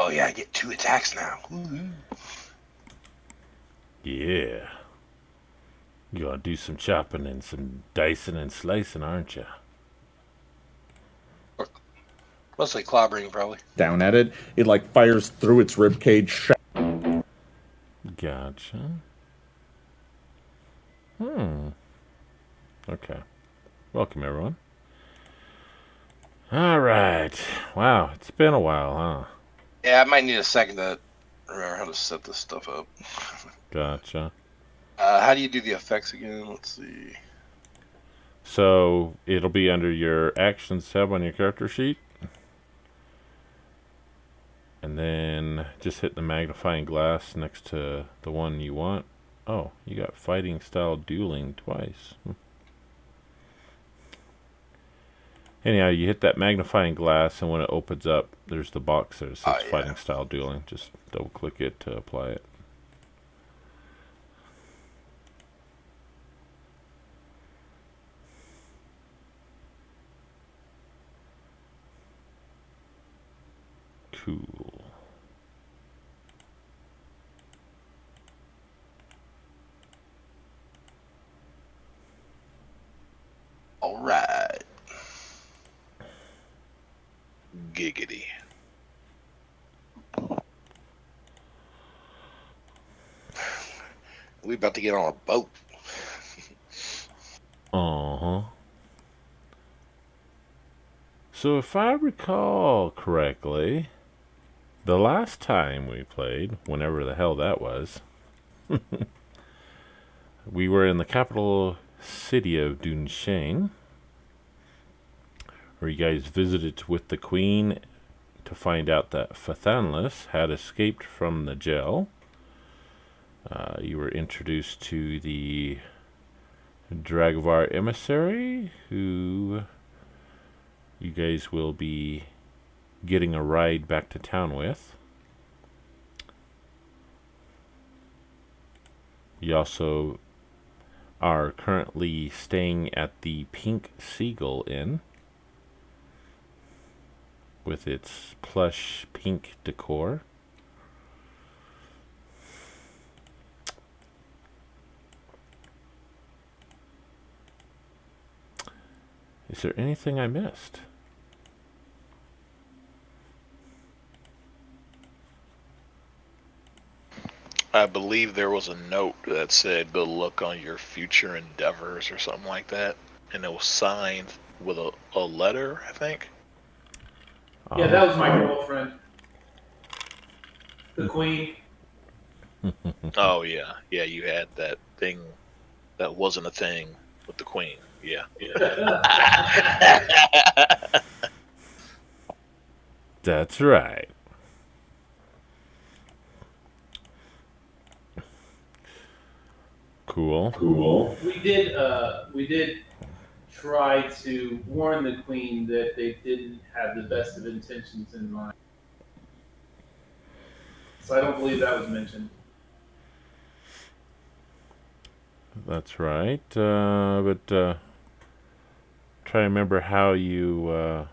Oh yeah, I get 2 attacks now. Woo-hoo. Yeah. You gonna do some chopping and some dicing and slicing, aren't you? Mostly clobbering, probably. Down at it, it like fires through its ribcage. Gotcha. Okay. Welcome, everyone. All right. Wow, it's been a while, huh? Yeah, I might need a second to remember how to set this stuff up. Gotcha. How do you do the effects again? Let's see. So it'll be under your actions tab on your character sheet. And then just hit the magnifying glass next to the one you want. Oh, you got fighting style dueling twice. Anyhow, you hit that magnifying glass, and when it opens up, there's the box that says fighting style dueling. Just double click it to apply it. Cool. All right. Giggity. We about to get on a boat. Uh-huh. So if I recall correctly, the last time we played, whenever the hell that was, we were in the capital city of Dunshane, where you guys visited with the Queen to find out that Fathanlis had escaped from the jail. You were introduced to the Dragavar emissary, who you guys will be getting a ride back to town with. You also are currently staying at the Pink Seagull Inn with its plush pink decor. Is there anything I missed? I believe there was a note that said good luck on your future endeavors or something like that. And it was signed with a letter, I think. Yeah, that was my girlfriend. The queen. Oh, yeah. Yeah, you had that thing that wasn't a thing with the queen. Yeah. That's right. Cool. We did try to warn the queen that they didn't have the best of intentions in mind. So I don't believe that was mentioned. That's right. But try to remember how you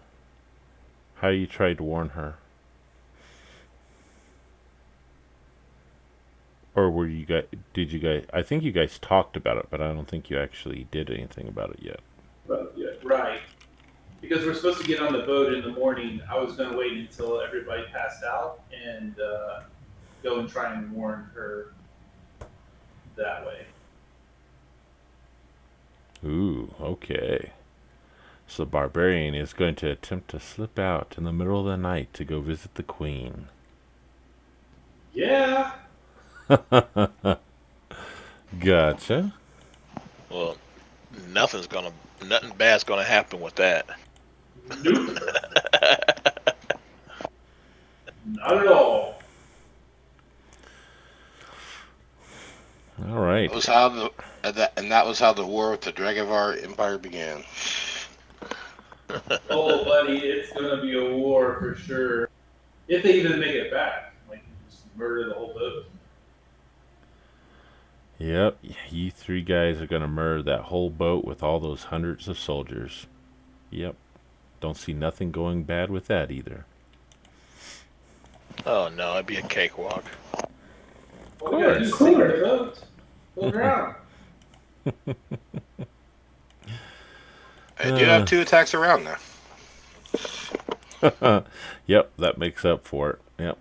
tried to warn her. Or were you guys? Did you guys? I think you guys talked about it, but I don't think you actually did anything about it yet. Right. Because we're supposed to get on the boat in the morning. I was going to wait until everybody passed out and go and try and warn her that way. Ooh, okay. So the barbarian is going to attempt to slip out in the middle of the night to go visit the queen. Yeah. Gotcha. Well, nothing bad's gonna happen with that. Nope. Not at all. All right. That was how the war with the Dragavar Empire began. Oh, buddy, it's going to be a war for sure. If they even make it back. Like, just murder the whole boat. Yep, you three guys are going to murder that whole boat with all those hundreds of soldiers. Yep. Don't see nothing going bad with that either. Oh no, it'd be a cakewalk. All we gotta do is sink the boat. We'll drown. I do have 2 attacks around now. Yep, that makes up for it. Yep.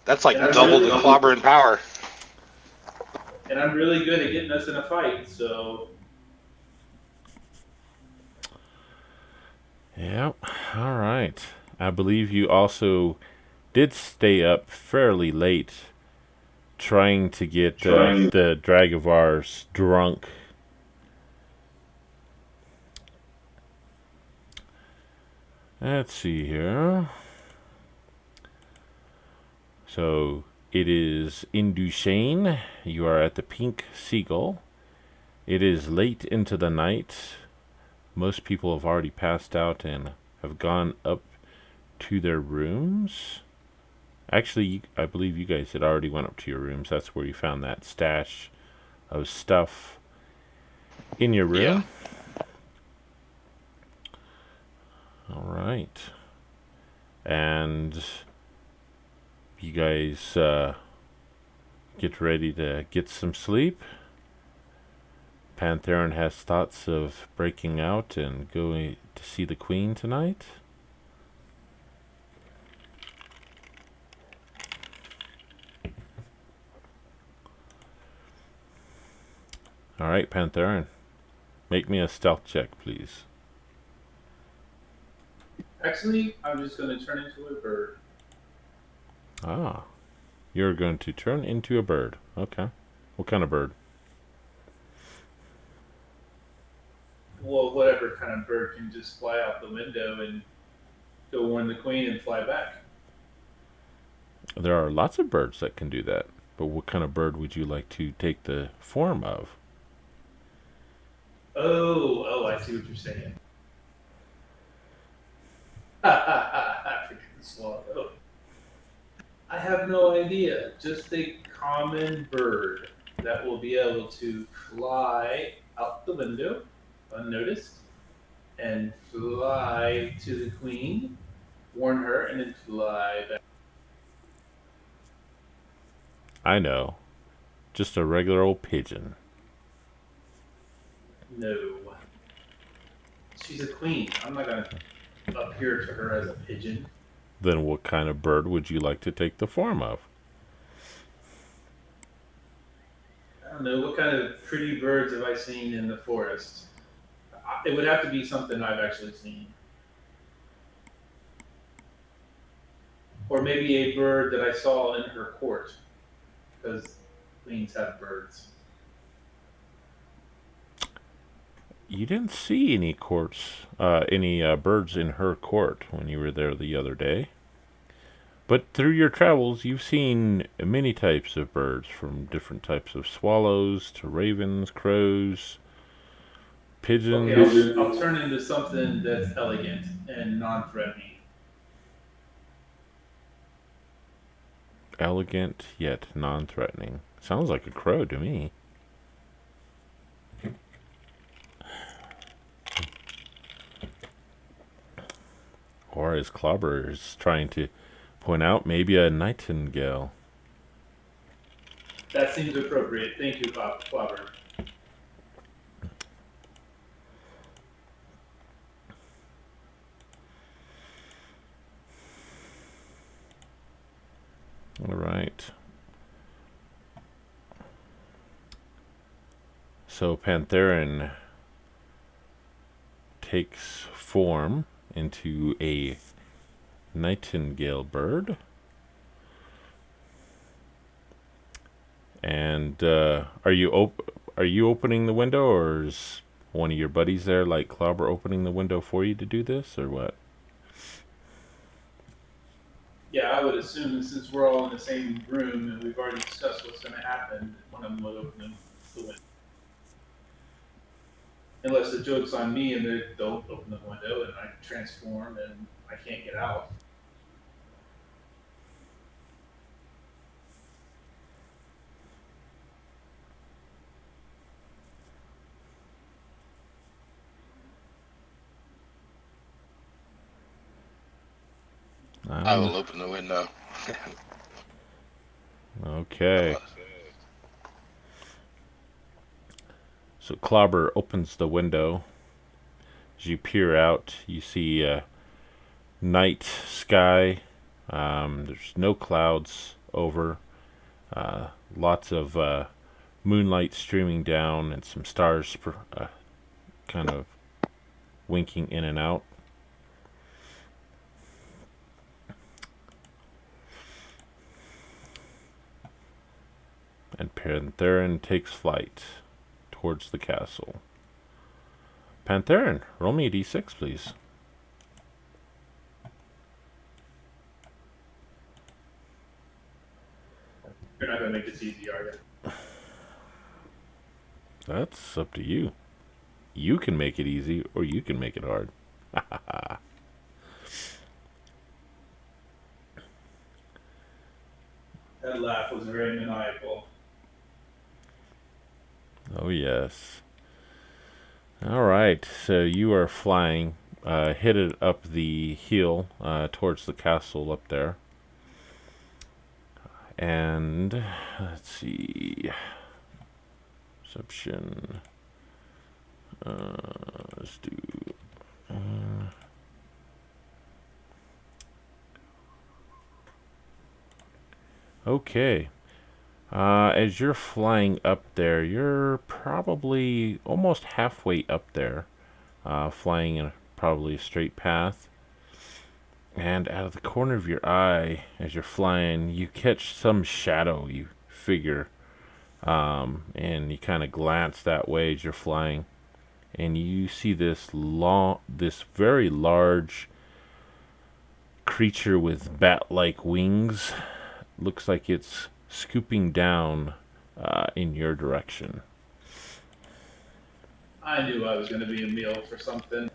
That's like And I'm double really- the clobber in power. And I'm really good at getting us in a fight, so Yep. All right. I believe you also did stay up fairly late trying to get the Dragavars drunk. Let's see here. So it is in Duchesne. You are at the Pink Seagull. It is late into the night. Most people have already passed out and have gone up to their rooms. Actually, I believe you guys had already went up to your rooms. That's where you found that stash of stuff in your room. All right. And you guys get ready to get some sleep. Pantheron has thoughts of breaking out and going to see the Queen tonight. All right, Pantheron. Make me a stealth check, please. actually, I'm just gonna turn into a bird. Ah. You're going to turn into a bird. Okay. What kind of bird? Well, whatever kind of bird can just fly out the window and go warn the queen and fly back. There are lots of birds that can do that. But what kind of bird would you like to take the form of? Oh, I see what you're saying. African swallow. I have no idea. Just a common bird that will be able to fly out the window unnoticed and fly to the queen, warn her, and then fly back. I know. Just a regular old pigeon. No. She's a queen. I'm not going to appear to her as a pigeon. Then what kind of bird would you like to take the form of? I don't know. What kind of pretty birds have I seen in the forest? It would have to be something I've actually seen. Or maybe a bird that I saw in her court. Because queens have birds. You didn't see any birds in her court when you were there the other day. But through your travels, you've seen many types of birds, from different types of swallows to ravens, crows, pigeons. Okay, I'll turn into something that's elegant and non-threatening. Elegant yet non-threatening. Sounds like a crow to me. Or as Clobber is trying to point out, maybe a nightingale. That seems appropriate. Thank you, Clobber. All right. So Pantheron takes form into a nightingale bird. And are you opening the window, or is one of your buddies there, like Clobber, opening the window for you to do this, or what? Yeah, I would assume since we're all in the same room and we've already discussed what's going to happen, one of them would open the window. Unless the joke's on me and they don't open the window and I transform and I can't get out. I will open the window. Okay. So Clobber opens the window. As you peer out, you see a night sky. There's no clouds over. Lots of moonlight streaming down and some stars kind of winking in and out. And Pantherin takes flight towards the castle. Pantherin, roll me a d6, please. You're not gonna make this easy, are you? That's up to you. You can make it easy, or you can make it hard. That laugh was very maniacal. Oh, yes. All right, so you are flying, headed up the hill towards the castle up there. And let's see. Perception. Let's do. Okay. As you're flying up there, you're probably almost halfway up there, flying in probably a straight path. And out of the corner of your eye, as you're flying, you catch some shadow, you figure, and you kind of glance that way as you're flying, and you see this very large creature with bat-like wings. Looks like it's scooping down in your direction. I knew I was gonna be a meal for something.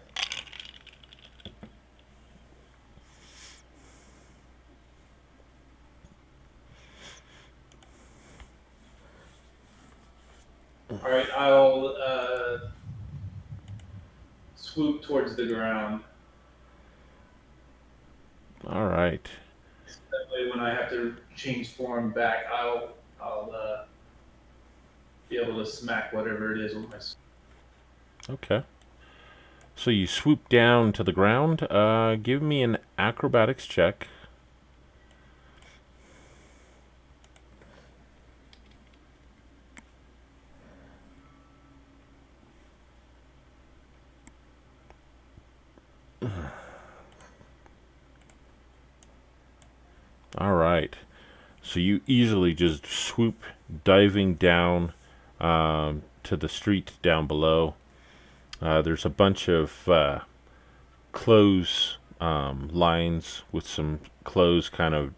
All right, I'll swoop towards the ground. All right. That way, when I have to change form back, I'll be able to smack whatever it is with my. Okay. So you swoop down to the ground. Give me an acrobatics check. All right. So you easily just swoop, diving down to the street down below. There's a bunch of clothes lines with some clothes kind of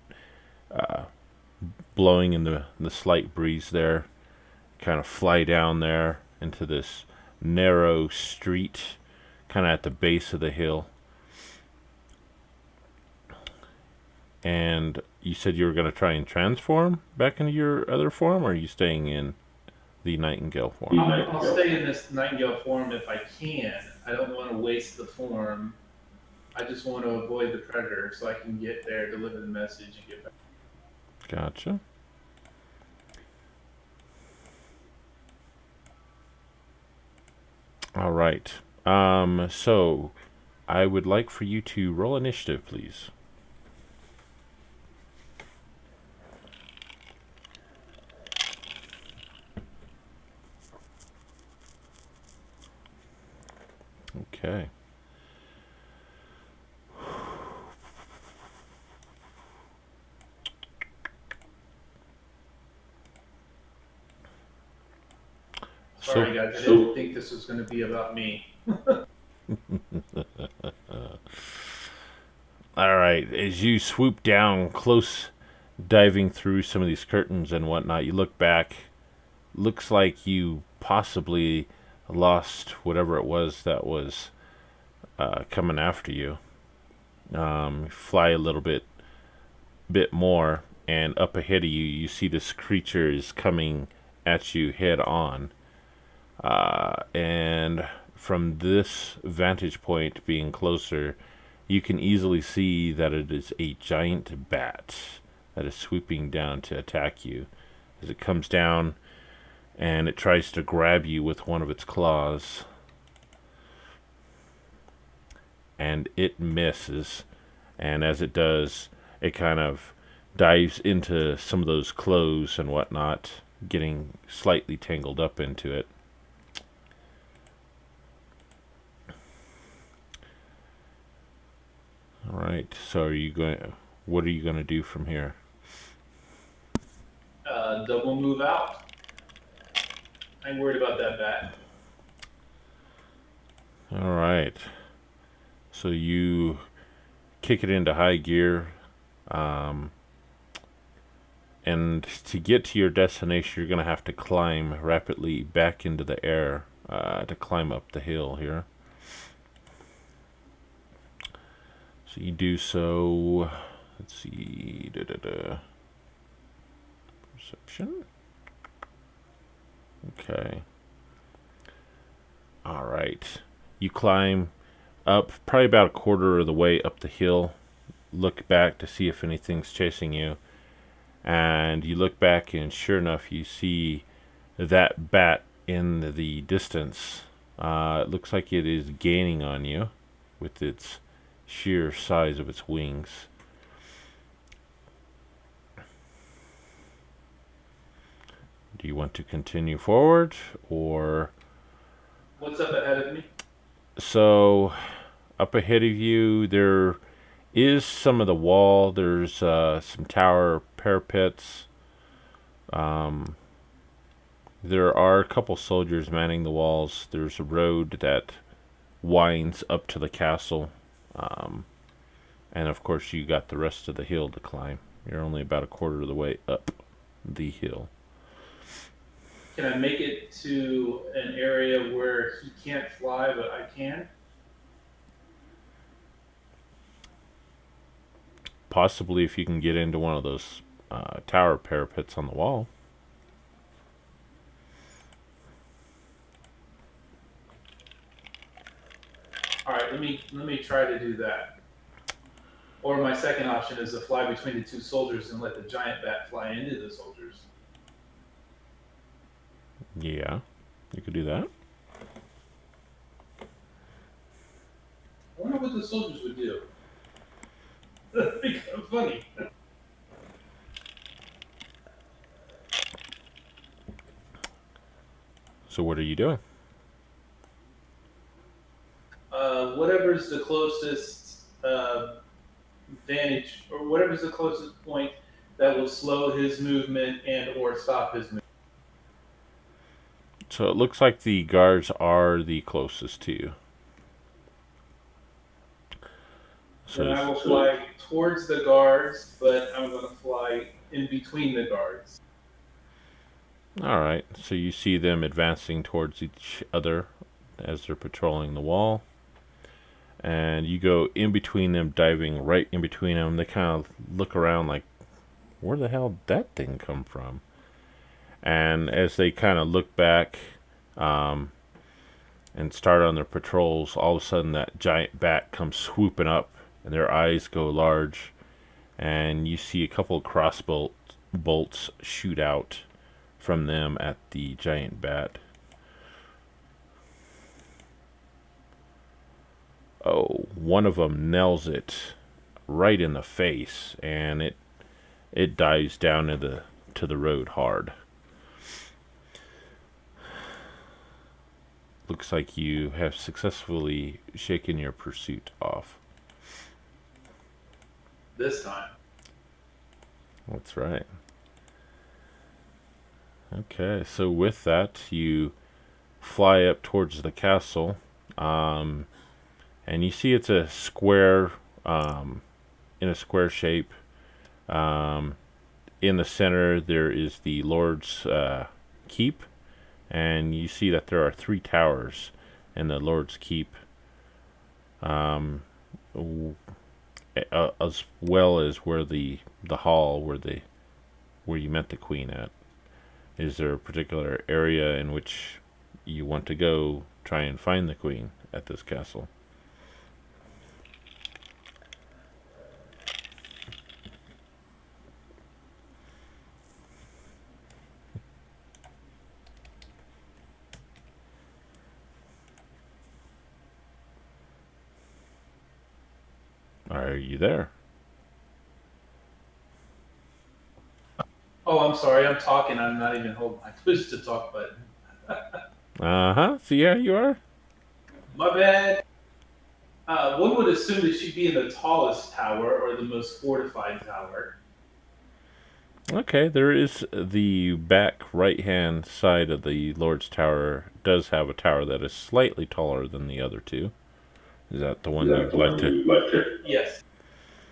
blowing in the slight breeze there. Kind of fly down there into this narrow street, kind of at the base of the hill. And you said you were going to try and transform back into your other form, or are you staying in the Nightingale form? I'll stay in this Nightingale form if I can. I don't want to waste the form. I just want to avoid the predator so I can get there, deliver the message, and get back. Gotcha. All right. So I would like for you to roll initiative, please. Okay. Sorry, guys. I didn't think this was going to be about me. All right. As you swoop down close, diving through some of these curtains and whatnot, you look back. Looks like you possibly lost whatever it was that was coming after you. Fly a little bit more, and up ahead of you, you see this creature is coming at you head on. And from this vantage point, being closer, you can easily see that it is a giant bat that is swooping down to attack you. As it comes down and it tries to grab you with one of its claws. And it misses. And as it does, it kind of dives into some of those clothes and whatnot, getting slightly tangled up into it. Alright, so what are you going to do from here? Double move out. I ain't worried about that bat. Alright, so you kick it into high gear, and to get to your destination, you're going to have to climb rapidly back into the air to climb up the hill here. So you do so. Let's see. Perception. Okay. All right. You climb up probably about a quarter of the way up the hill. Look back to see if anything's chasing you. And you look back, and sure enough, you see that bat in the distance. It looks like it is gaining on you with its sheer size of its wings. Do you want to continue forward, or... What's up ahead of me? So, up ahead of you, there is some of the wall. There's some tower parapets. There are a couple soldiers manning the walls. There's a road that winds up to the castle. And of course, you got the rest of the hill to climb. You're only about a quarter of the way up the hill. Can I make it to an area where he can't fly, but I can? Possibly if you can get into one of those tower parapets on the wall. All right, let me try to do that. Or my second option is to fly between the two soldiers and let the giant bat fly into the soldiers. Yeah, you could do that. I wonder what the soldiers would do. That'd be kind of funny. So what are you doing? Whatever's the closest vantage, or whatever's the closest point that will slow his movement and or stop his movement. So it looks like the guards are the closest to you. So I will fly towards the guards, but I'm going to fly in between the guards. Alright, so you see them advancing towards each other as they're patrolling the wall. And you go in between them, diving right in between them. They kind of look around like, where the hell did that thing come from? And as they kind of look back and start on their patrols, all of a sudden that giant bat comes swooping up, and their eyes go large, and you see a couple of crossbow bolts shoot out from them at the giant bat. Oh, one of them nails it right in the face, and it dives down to the road hard. Looks like you have successfully shaken your pursuit off. This time. That's right. Okay, so with that, you fly up towards the castle, and you see it's a square, in a square shape. In the center, there is the Lord's Keep, and you see that there are 3 towers in the Lord's Keep, as well as where the hall where you met the Queen at. Is there a particular area in which you want to go try and find the Queen at this castle? Are you there? Oh, I'm sorry. I'm talking. I'm not even holding my push to talk button. Uh-huh. So yeah, you are? My bad. One would assume that she'd be in the tallest tower or the most fortified tower. Okay, there is the back right-hand side of the Lord's Tower does have a tower that is slightly taller than the other two. Is that the one you'd like to... Yes,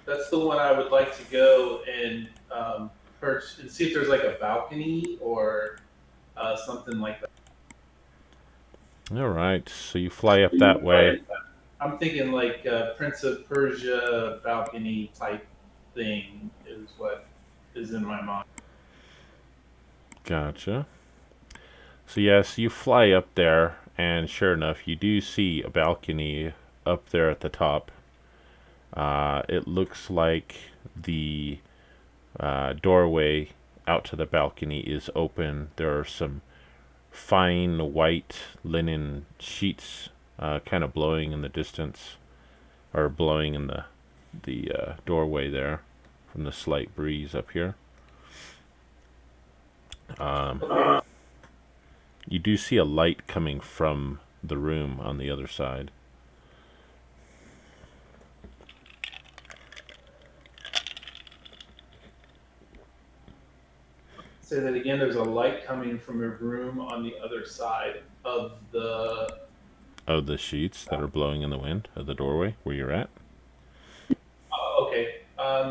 that's the one I would like to go and perch and see if there's like a balcony or something like that. All right, so you fly up that way. I'm thinking like Prince of Persia balcony type thing is what is in my mind. Gotcha. So yes, you fly up there, and sure enough, you do see a balcony up there at the top. It looks like the doorway out to the balcony is open. There are some fine white linen sheets kind of blowing in the distance, or blowing in the doorway there from the slight breeze up here. You do see a light coming from the room on the other side. Say that again. There's a light coming from a room on the other side of the. Of the sheets that are blowing in the wind of the doorway where you're at. Okay.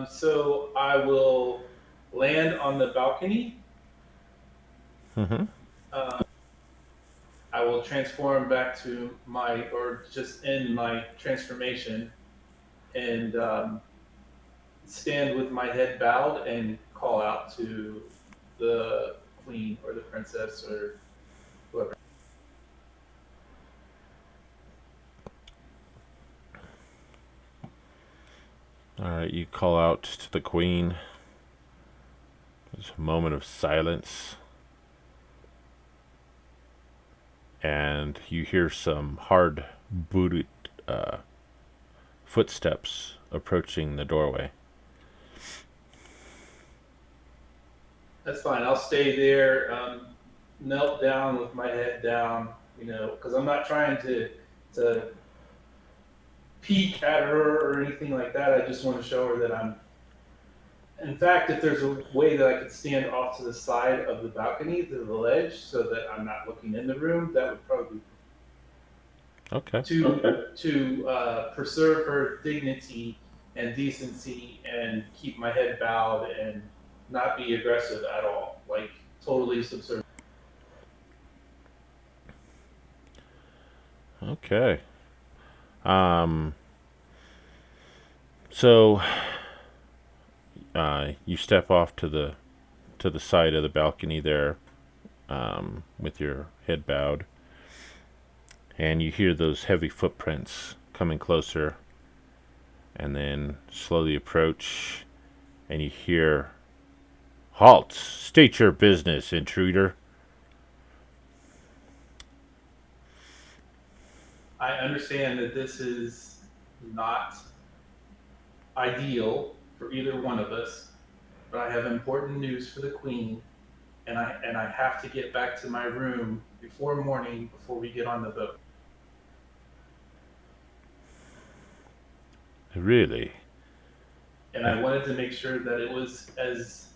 So I will land on the balcony. Mm-hmm. Uh, I will transform back to my, or just end my transformation, and stand with my head bowed and call out to the queen or the princess or whoever. All right, you call out to the queen. There's a moment of silence. And you hear some hard booted footsteps approaching the doorway. That's fine. I'll stay there, melt down with my head down, because I'm not trying to peek at her or anything like that. I just want to show her that I'm. In fact, if there's a way that I could stand off to the side of the balcony, to the ledge, so that I'm not looking in the room, that would probably Okay. to preserve her dignity and decency and keep my head bowed and not be aggressive at all, like totally subservient. Okay. Um. So you step off to the side of the balcony there, with your head bowed, and you hear those heavy footprints coming closer, and then slowly approach, and you hear, "Halt! State your business, intruder." I understand that this is not ideal for either one of us, but I have important news for the queen, and I have to get back to my room before morning before we get on the boat. Really? And I wanted to make sure that it was as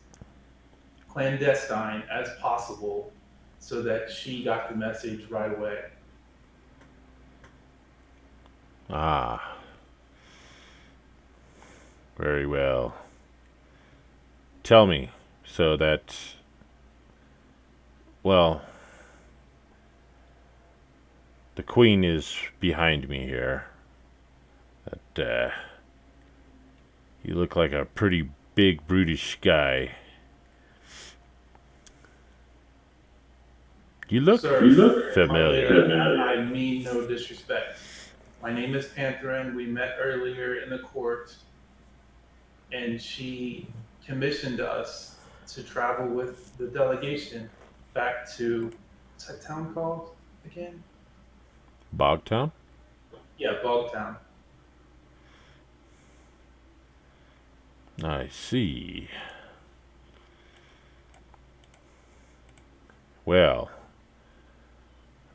clandestine as possible so that she got the message right away. Ah. Very well. Tell me, so that, well, the queen is behind me here. That, you look like a pretty big, brutish guy. You look Sir, familiar. I mean no disrespect. My name is Pantherin. We met earlier in the court, and she commissioned us to travel with the delegation back to, what's that town called again? Bogtown? Yeah, Bogtown. I see. Well,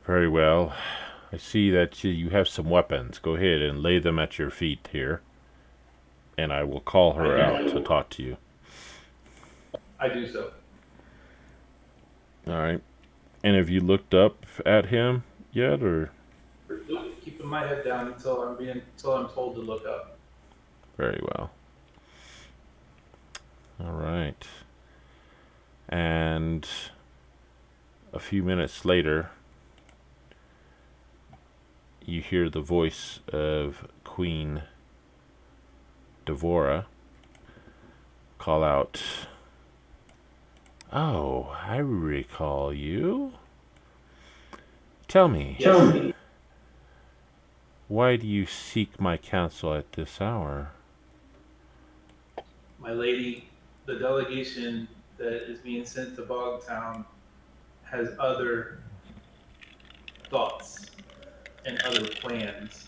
very well. I see that you have some weapons. Go ahead and lay them at your feet here, and I will call her out to talk to you. I do so. All right. And have you looked up at him yet, or? Keeping my head down until I'm told to look up. Very well. All right. And a few minutes later, you hear the voice of Queen Devora call out, "Oh, I recall you. Tell me, Yes, why do you seek my counsel at this hour?" my lady, the delegation that is being sent to Bogtown has other thoughts and other plans.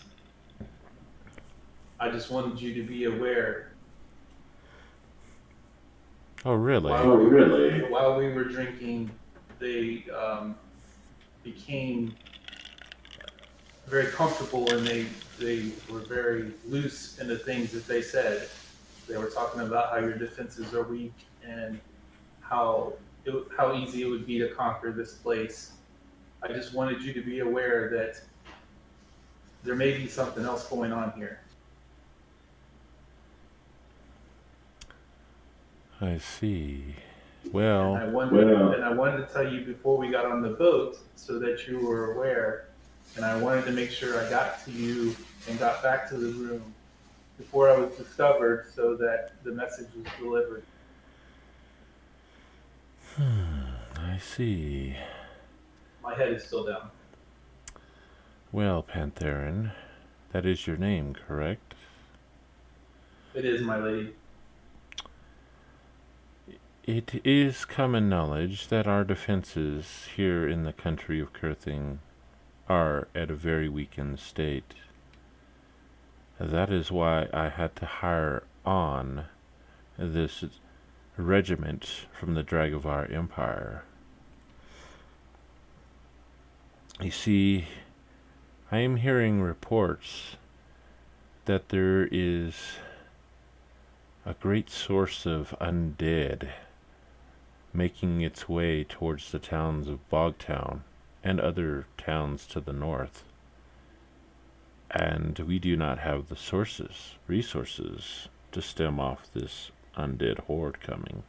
I just wanted you to be aware. Oh, really? While we were drinking, they became very comfortable and they were very loose in the things that they said. They were talking about how your defenses are weak and how easy it would be to conquer this place. I just wanted you to be aware that there may be something else going on here. I see. And Well, I wanted to tell you before we got on the boat so that you were aware. And I wanted to make sure I got to you and got back to the room before I was discovered so that the message was delivered. I see. My head is still down. Well, Pantherin, that is your name, correct? It is, my lady. It is common knowledge that our defenses here in the country of Kurthing are at a very weakened state. That is why I had to hire on this regiment from the Dragovar Empire. You see, I am hearing reports that there is a great source of undead making its way towards the towns of Bogtown and other towns to the north. And we do not have the resources to stem off this undead horde coming.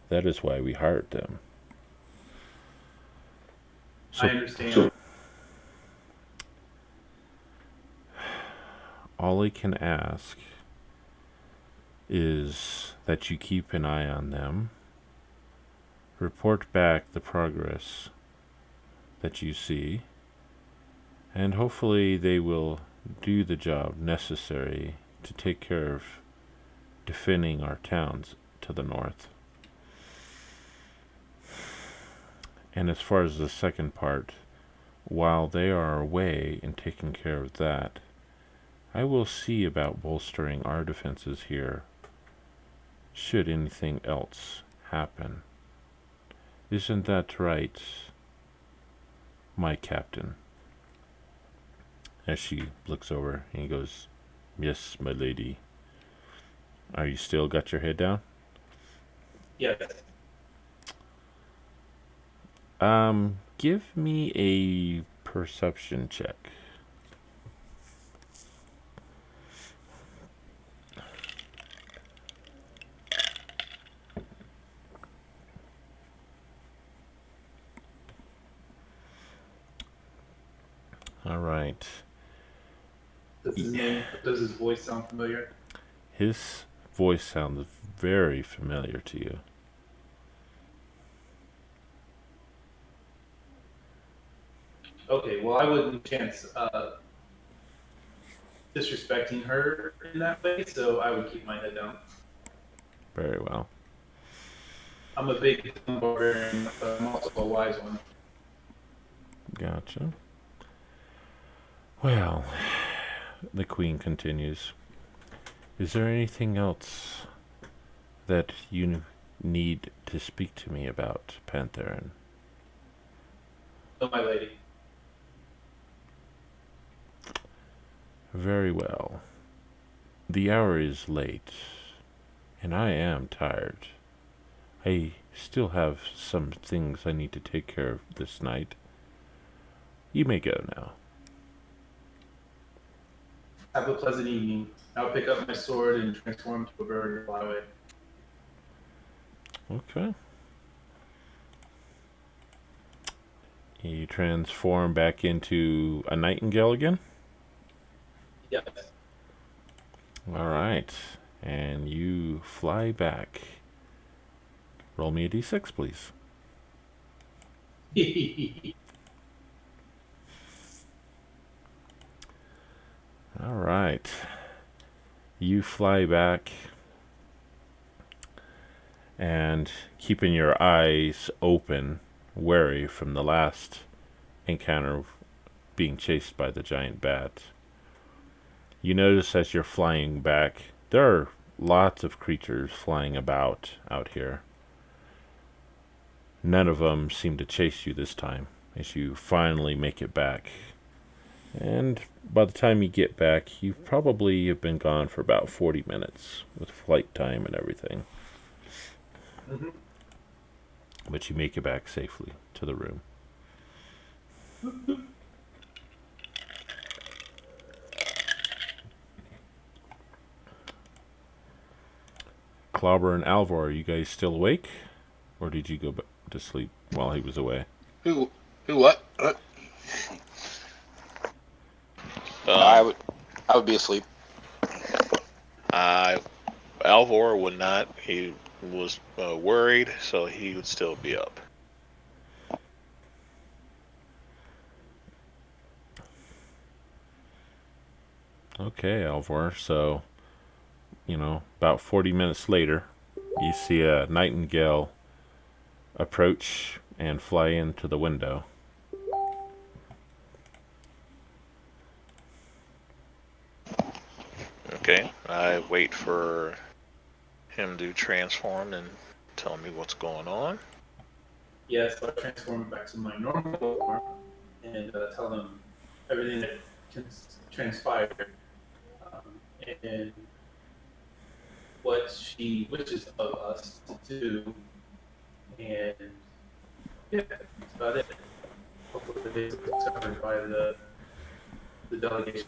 That is why we hired them. I understand. All I can ask is that you keep an eye on them, report back the progress that you see, and hopefully they will do the job necessary to take care of defending our towns to the north. And as far as the second part, while they are away and taking care of that, I will see about bolstering our defenses here should anything else happen. Isn't that right, my captain? As she looks over and he goes, "Yes, my lady." Are you still got your head down? Yes. Give me a perception check. All right. Does his voice sound familiar? His voice sounds very familiar to you. Okay, well, I wouldn't chance disrespecting her in that way, so I would keep my head down. Very well. I'm a big barbarian, but I'm also a wise one. Gotcha. Well, the queen continues. Is there anything else that you need to speak to me about, Pantherin? Oh, my lady. Very well. The hour is late, and I am tired. I still have some things I need to take care of this night. You may go now. Have a pleasant evening. I'll pick up my sword and transform to a bird and fly away. Okay. You transform back into a nightingale again? Yes. Alright. And you fly back. Roll me a d6, please. Alright. You fly back and keeping your eyes open, wary from the last encounter of being chased by the giant bat. You notice as you're flying back, there are lots of creatures flying about out here. None of them seem to chase you this time as you finally make it back. And by the time you get back, you probably have been gone for about 40 minutes with flight time and everything. Mhm. But you make it back safely to the room. Clobber and Alvor, are you guys still awake? Or did you go to sleep while he was away? Who? What? I Um, would. I would be asleep. I Alvor would not. He was worried, so he would still be up. Okay, Alvor. So, about 40 minutes later, you see a nightingale approach and fly into the window. Okay, I wait for him to transform and tell me what's going on. Yes, I'll transform back to my normal form and tell them everything that transpired and what she wishes of us to do. And yeah, that's about it. Hopefully, it's discovered by the delegation.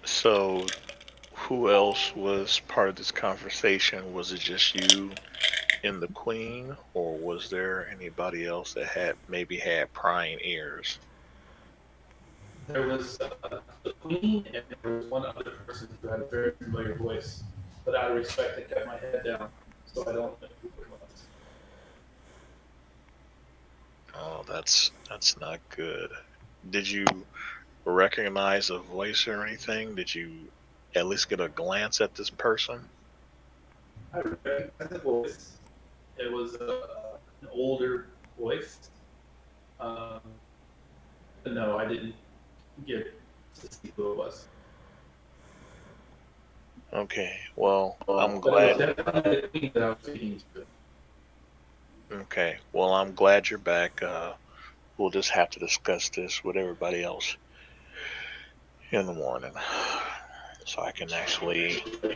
So, who else was part of this conversation? Was it just you and the queen, or was there anybody else that maybe had prying ears? There was the queen, and there was one other person who had a very familiar voice. But out of respect, I kept my head down, so I don't know who it was. Oh, that's not good. Did you recognize a voice or anything? Did you at least get a glance at this person? I recognized the voice. It was an older voice. Um, but no, I didn't get to see who it was. Okay, well, I'm But it was glad. definitely the queen that I was speaking to. Okay, well, I'm glad you're back. We'll just have to discuss this with everybody else in the morning, so I can go to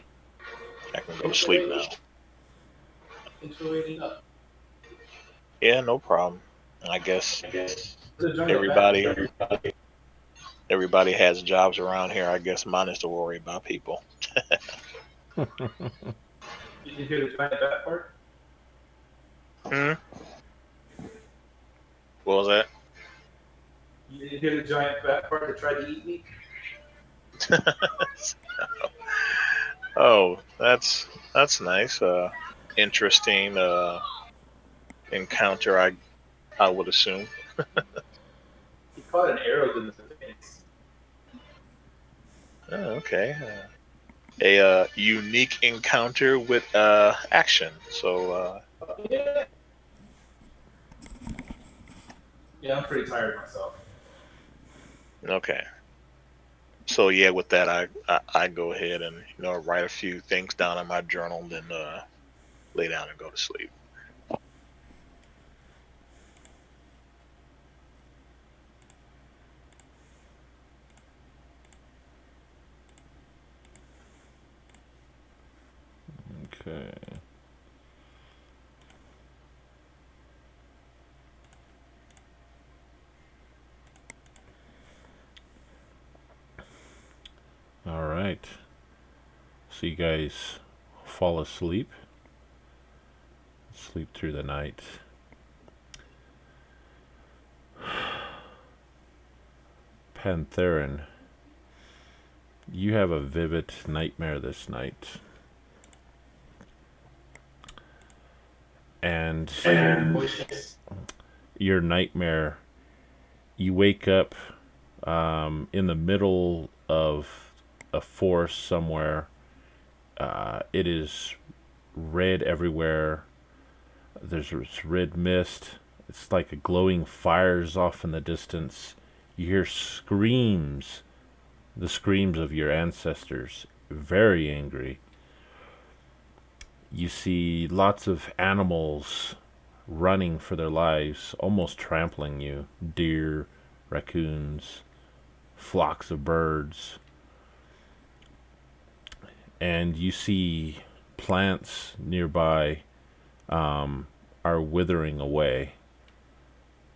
Thanks for sleep now. waiting. Thanks for waiting up. Yeah, no problem. I guess The giant bat. everybody everybody has jobs around here. I guess mine is to worry about people. You didn't hear the giant bat part? Hmm. What was that? You didn't hear the giant bat part that tried to eat me? Oh, that's nice. Interesting encounter. I would assume. He caught an arrow in the face. Oh, okay. a unique encounter with action. So Yeah. Yeah, I'm pretty tired myself. okay. So yeah, with that, I go ahead and write a few things down in my journal, then lay down and go to sleep. Okay. All right. So you guys fall asleep. Sleep through the night. Pantherin, you have a vivid nightmare this night. And your nightmare, you wake up in the middle of a forest somewhere. It is red everywhere. There's this red mist. It's like a glowing fires off in the distance. You hear screams, the screams of your ancestors, very angry. You see lots of animals running for their lives, almost trampling you. Deer, raccoons, flocks of birds. And you see plants nearby are withering away.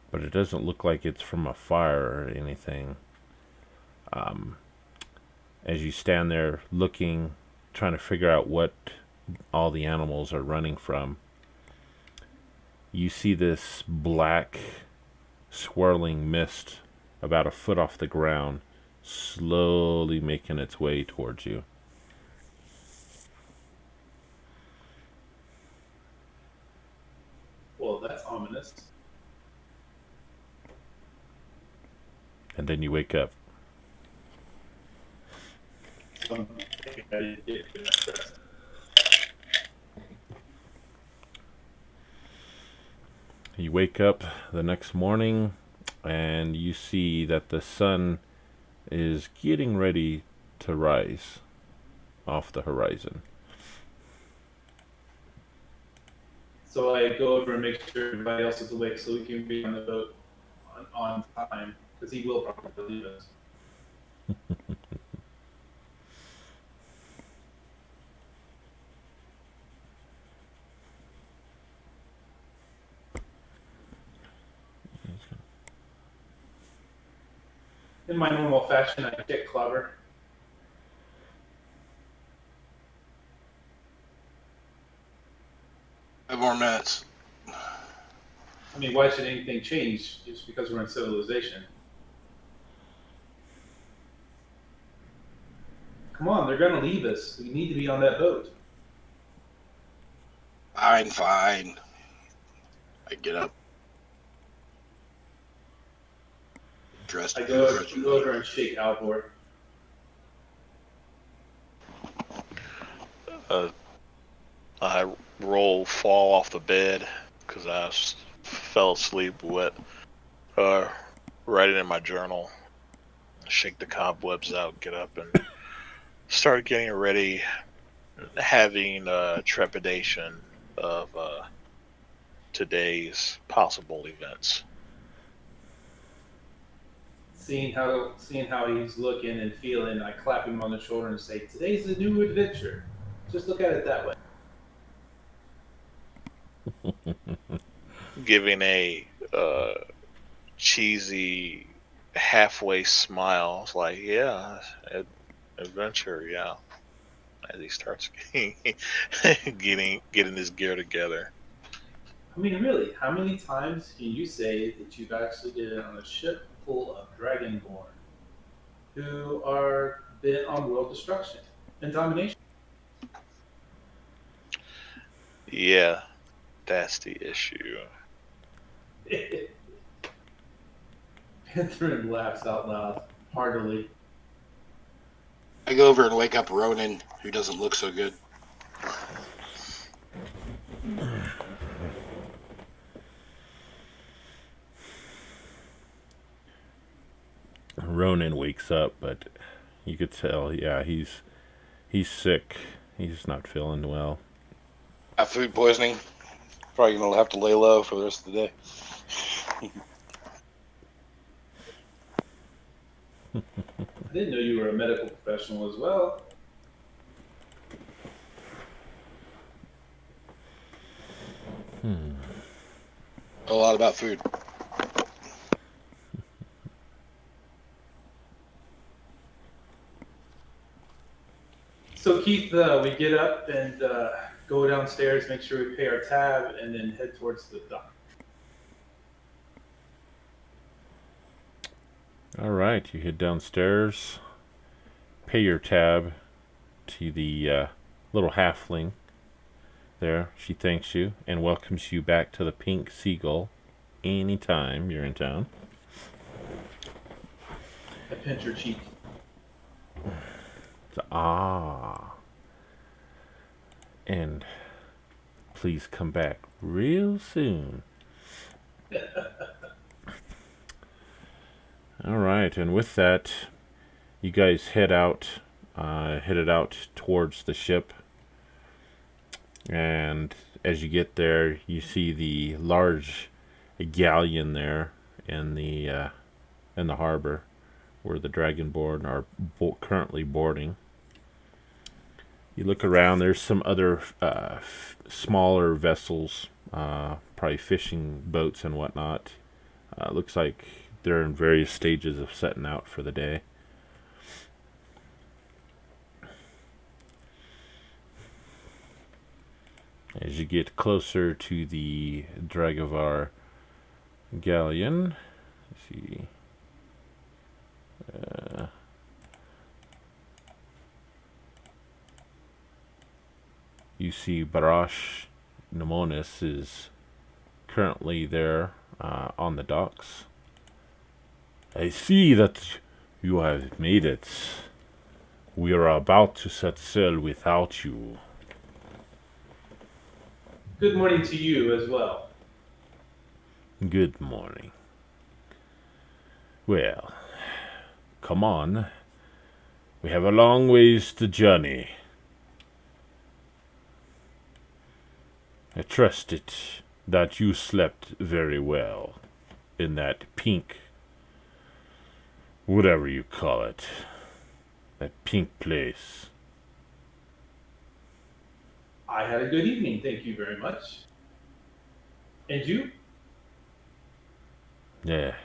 But it doesn't look like it's from a fire or anything. As you stand there looking, trying to figure out what all the animals are running from, you see this black swirling mist about a foot off the ground slowly making its way towards you. Well, that's ominous. And then you wake up. You wake up the next morning and you see that the sun is getting ready to rise off the horizon. So I go over and make sure everybody else is awake so we can be on the boat on time, because he will probably leave us. In my normal fashion, I get clever. 5 more minutes. I mean, why should anything change just because we're in civilization? Come on, they're gonna leave us. We need to be on that boat. Fine. I get up. Dressed I go begrudgingly. over and shake Alvor. I fall off the bed because fell asleep with writing in my journal. Shake the cobwebs out, get up, and start getting ready, having trepidation of today's possible events. Seeing how he's looking and feeling, I clap him on the shoulder and say, "Today's a new adventure. Just look at it that way." Giving a cheesy halfway smile, it's like, yeah, adventure, yeah. As he starts getting his gear together. I mean, really, how many times can you say that you've actually been on a ship full of Dragonborn who are bent on world destruction and domination? Yeah, that's the issue. Penthrin laughs out loud, heartily. I go over and wake up Ronan, who doesn't look so good. Ronan wakes up, but you could tell, yeah, he's sick. He's not feeling well. Got food poisoning. Probably gonna have to lay low for the rest of the day. I didn't know you were a medical professional as well. A lot about food. So Keith, we get up and go downstairs, make sure we pay our tab, and then head towards the dock. All right, you head downstairs, pay your tab to the little halfling there. She thanks you and welcomes you back to the Pink Seagull anytime you're in town. I pinch her cheek. Ah. And please come back real soon. All right, and with that, you guys headed out towards the ship. And as you get there, you see the large galleon there in the harbor, where the Dragonborn are currently boarding. You look around. There's some other smaller vessels, probably fishing boats and whatnot. Looks like they're in various stages of setting out for the day. As you get closer to the Dragovar galleon, let's see. You see Barash Nemonis is currently there on the docks. I see that you have made it. We are about to set sail without you. Good morning to you as well. Good morning. Well, come on. We have a long ways to journey. I trust it that you slept very well in that pink, whatever you call it, that pink place. I had a good evening, thank you very much. And you? Yeah,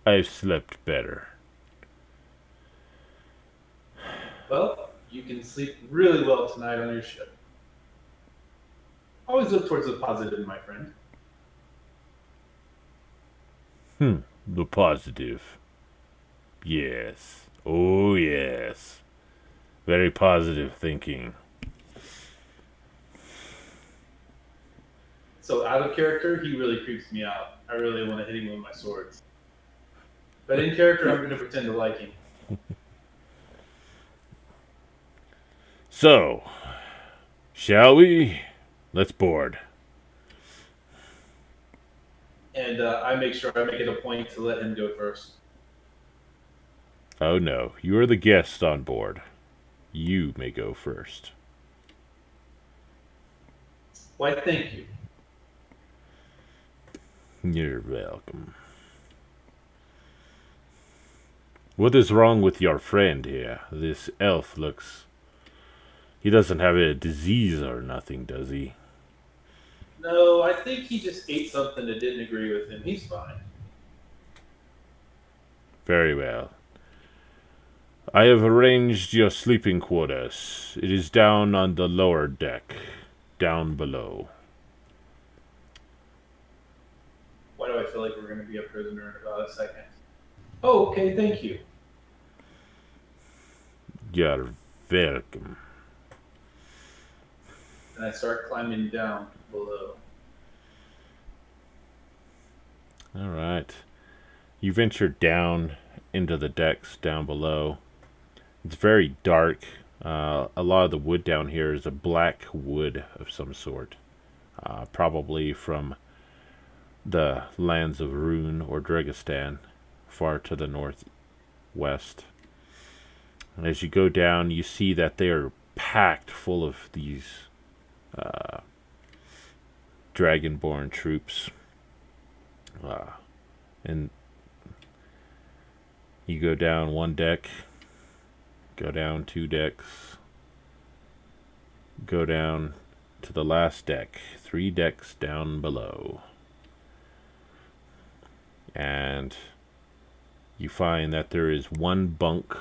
I've slept better. Well, you can sleep really well tonight on your ship. Always look towards the positive, my friend. The positive. Yes. Oh, yes. Very positive thinking. So out of character, he really creeps me out. I really want to hit him with my swords. But in character, I'm going to pretend to like him. So, shall we? Let's board. And I make sure I make it a point to let him go first. Oh no, you are the guest on board. You may go first. Why, thank you. You're welcome. What is wrong with your friend here? This elf looks... He doesn't have a disease or nothing, does he? No, I think he just ate something that didn't agree with him. He's fine. Very well. I have arranged your sleeping quarters. It is down on the lower deck, down below. Why do I feel like we're going to be a prisoner in about a second? Oh, okay, thank you. You're welcome. And I start climbing down below. All right. You venture down into the decks down below. It's very dark. A lot of the wood down here is a black wood of some sort, probably from the lands of Rune or Dragistan, far to the northwest. And as you go down, you see that they are packed full of these dragonborn troops. And you go down one deck, go down two decks, go down to the last deck, 3 decks down below. And you find that there is one bunk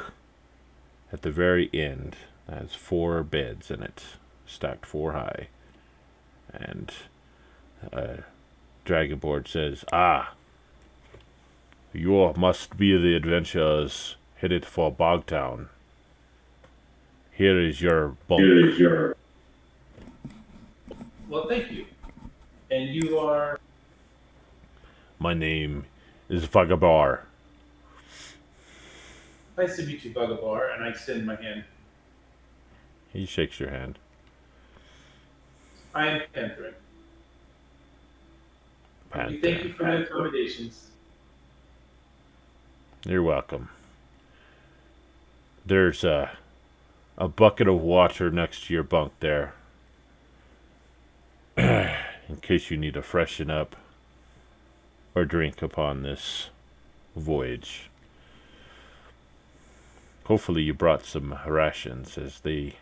at the very end that has 4 beds in it, stacked 4 high. And Dragonboard says, you must be the adventurers headed for Bogtown. Here is your bunk. Well, thank you. And you are. My name is Vagabar. Nice to meet you, Buggabar. And I extend my hand. He shakes your hand. I am Panther. We thank you for the accommodations. You're welcome. There's a bucket of water next to your bunk there. In case you need to freshen up or drink upon this voyage. Hopefully you brought some rations, as they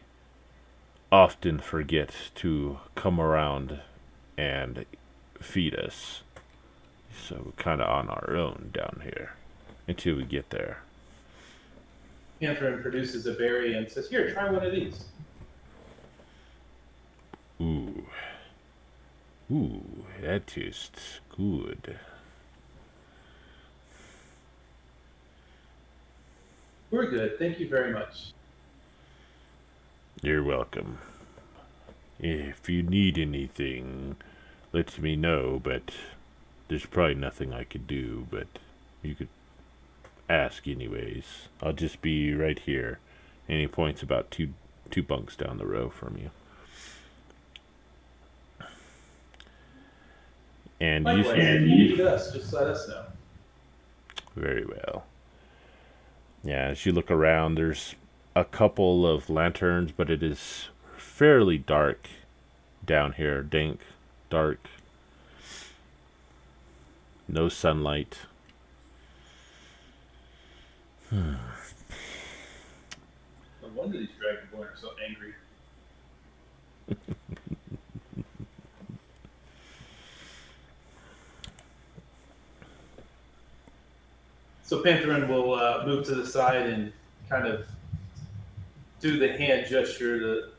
often forget to come around and feed us. So we're kind of on our own down here until we get there. Panther produces a berry and says, "Here, try one of these." Ooh, that tastes good. We're good. Thank you very much. You're welcome. If you need anything, let me know, but there's probably nothing I could do, but you could ask anyways. I'll just be right here. And he points about two bunks down the row from you. And Likewise, if you need us, just let us know. Very well. Yeah, as you look around, there's a couple of lanterns, but it is fairly dark down here. Dank, dark. No sunlight. No wonder these dragonborn are so angry. So Pantherin will move to the side and kind of do the hand gesture.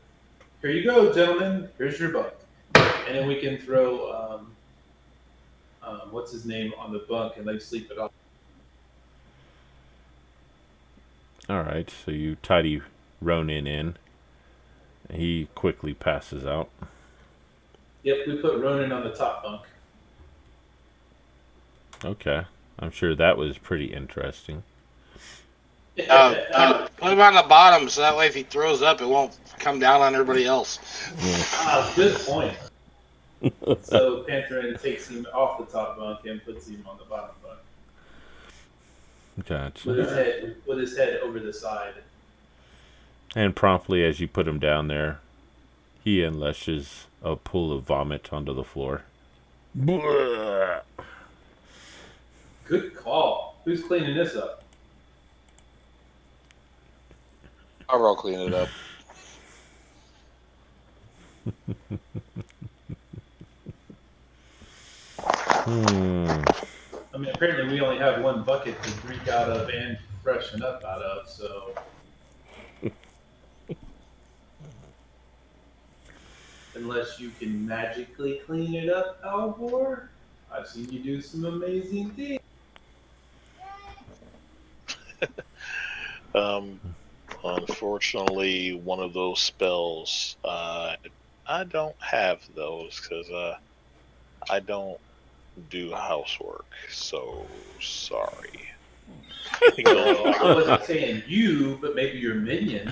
Here you go, gentlemen. Here's your bunk. And then we can throw, what's his name, on the bunk and sleep it off. Alright, so you tidy Ronin in. He quickly passes out. Yep, we put Ronan on the top bunk. Okay. I'm sure that was pretty interesting. Put him on the bottom so that way if he throws up, it won't come down on everybody else. Good point. So Pantherin takes him off the top bunk and puts him on the bottom bunk. Gotcha. With his head over the side. And promptly as you put him down there, he unleashes a pool of vomit onto the floor. Blah. Good call. Who's cleaning this up? I'll clean it up. I mean, apparently we only have one bucket to drink out of and freshen up out of, so. Unless you can magically clean it up, Albor. I've seen you do some amazing things. Unfortunately, one of those spells, I don't have those because I don't do housework. So sorry. He goes Well, I wasn't saying you, but maybe your minions.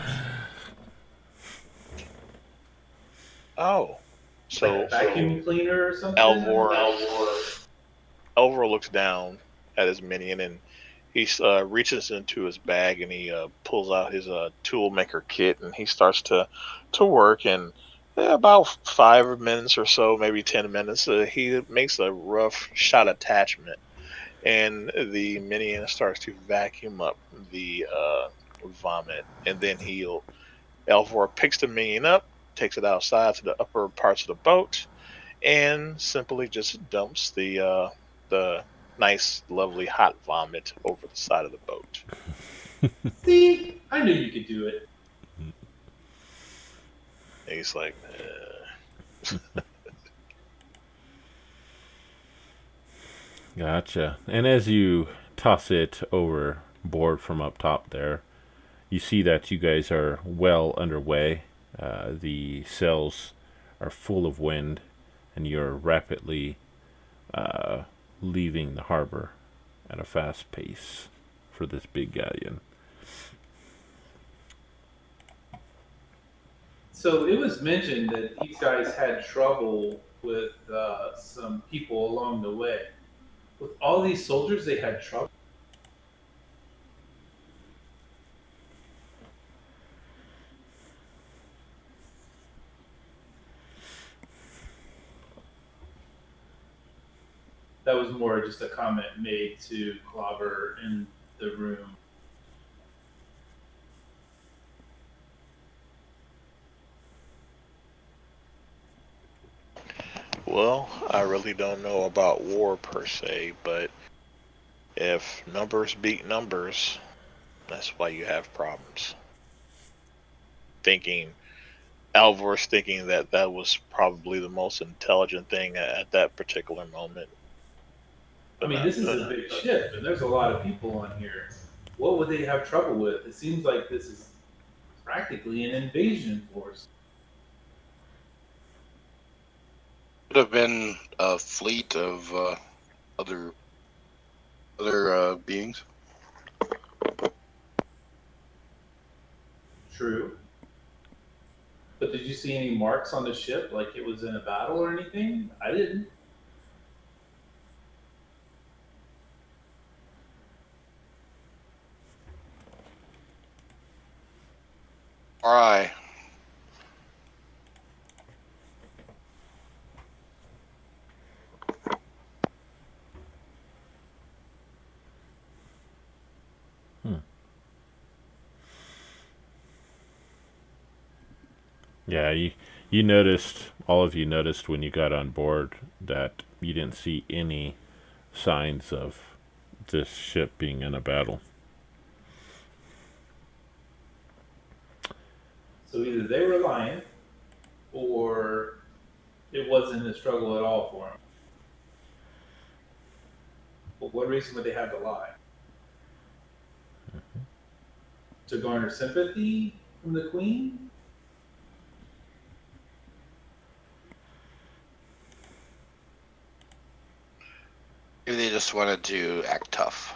oh. So Like a vacuum cleaner or something? Elvor looks down at his minion and he reaches into his bag and he pulls out his tool maker kit and he starts to work and about 5 minutes or so, maybe 10 minutes, he makes a rough shot attachment and the minion starts to vacuum up the vomit and then Elvor picks the minion up, takes it outside to the upper parts of the boat and simply just dumps the nice, lovely hot vomit over the side of the boat. See, I knew you could do it. And he's like, Gotcha. And as you toss it overboard from up top there, you see that you guys are well underway. The sails are full of wind, and you're rapidly leaving the harbor at a fast pace for this big galleon. So it was mentioned that these guys had trouble with some people along the way. With all these soldiers, they had trouble. That was more just a comment made to Clobber in the room. well, I really don't know about war per se, but if numbers beat numbers, that's why you have problems. Thinking, Alvor's thinking that that was probably the most intelligent thing at that particular moment. I mean, this is a big ship, and there's a lot of people on here. What would they have trouble with? It seems like this is practically an invasion force. Could have been a fleet of other beings. True. But did you see any marks on the ship, like it was in a battle or anything? I didn't. All right. Yeah, you noticed, all of you noticed when you got on board that you didn't see any signs of this ship being in a battle. So either they were lying, or it wasn't a struggle at all for them. But what reason would they have to lie? To garner sympathy from the queen? Maybe they just wanted to act tough.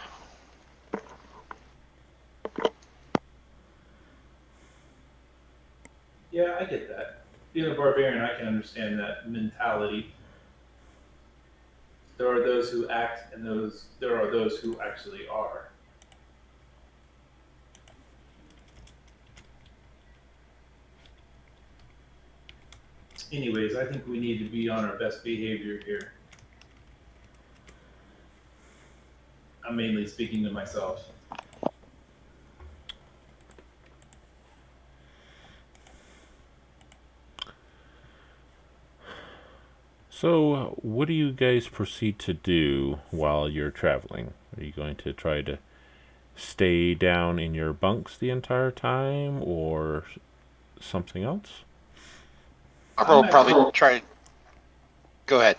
Yeah, I get that. Being a barbarian, I can understand that mentality. There are those who act, and there are those who actually are. Anyways, I think we need to be on our best behavior here. I'm mainly speaking to myself. So, what do you guys proceed to do while you're traveling? Are you going to try to stay down in your bunks the entire time, or something else? I'll probably try. Go ahead.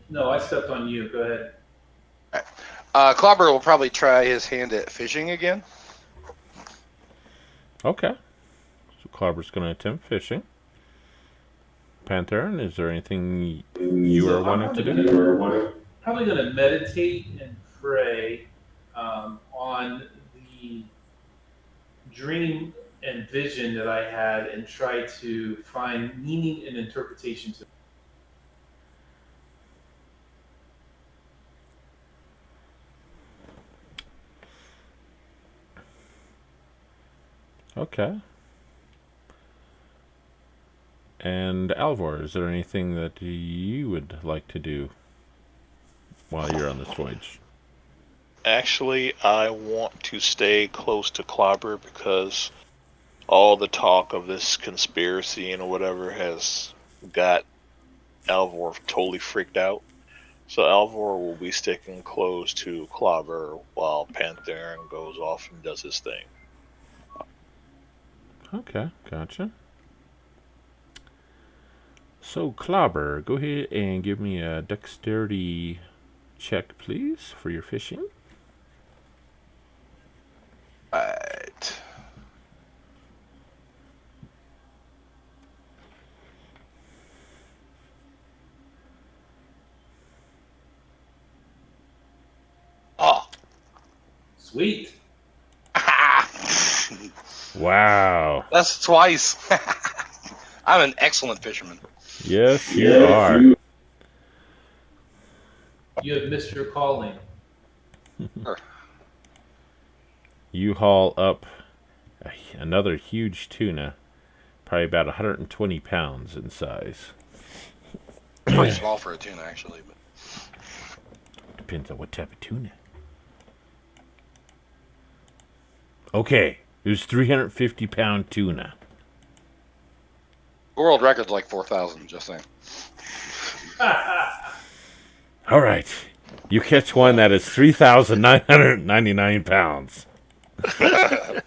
No, I stepped on you. Go ahead. Clobber will probably try his hand at fishing again. Okay. So, Clobber's going to attempt fishing. Pantherin, is there anything you are wanting to do? Probably going to meditate and pray on the dream and vision that I had and try to find meaning and interpretation to. Okay. And Alvor, is there anything that you would like to do while you're on this voyage? Actually, I want to stay close to Clobber because all the talk of this conspiracy and whatever has got Alvor totally freaked out. So Alvor will be sticking close to Clobber while Pantheron goes off and does his thing. Okay, gotcha. So, Clobber, go ahead and give me a dexterity check, please, for your fishing. Right. Oh. Sweet. Wow. That's twice. I'm an excellent fisherman. Yes, you are. You have missed your calling. You haul up another huge tuna, probably about 120 pounds in size. Pretty small for a tuna, actually. But Depends on what type of tuna. Okay, it was 350-pound tuna. world record's like 4,000. Just saying. All right, you catch one that is 3,999 pounds. Wow,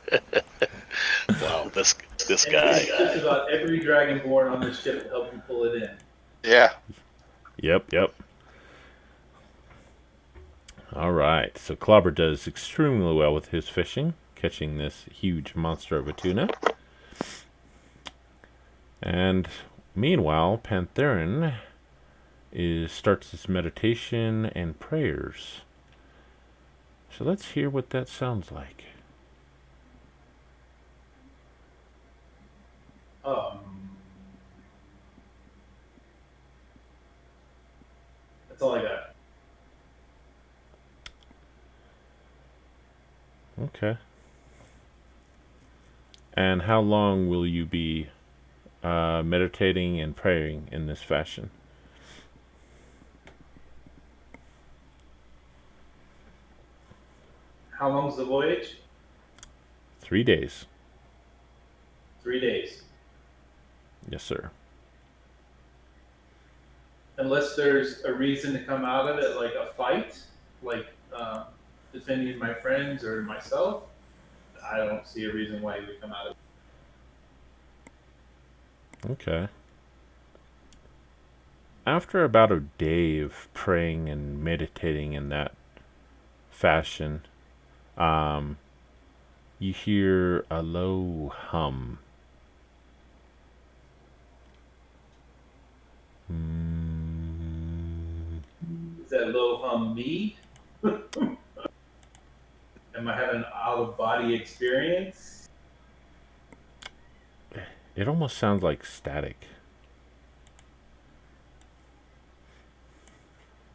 this guy. Just about every dragonborn on this ship to help you pull it in. Yeah. Yep. All right, so Clobber does extremely well with his fishing, catching this huge monster of a tuna. And meanwhile, Pantheron starts his meditation and prayers. So let's hear what that sounds like. That's all I got. Okay. And how long will you be meditating and praying in this fashion? How long's the voyage? 3 days. 3 days. Yes, sir. Unless there's a reason to come out of it, like a fight, like defending my friends or myself, I don't see a reason why you would come out of it. Okay. After about a day of praying and meditating in that fashion, you hear a low hum. Is that low hum me? Am I having an out-of-body experience? It almost sounds like static.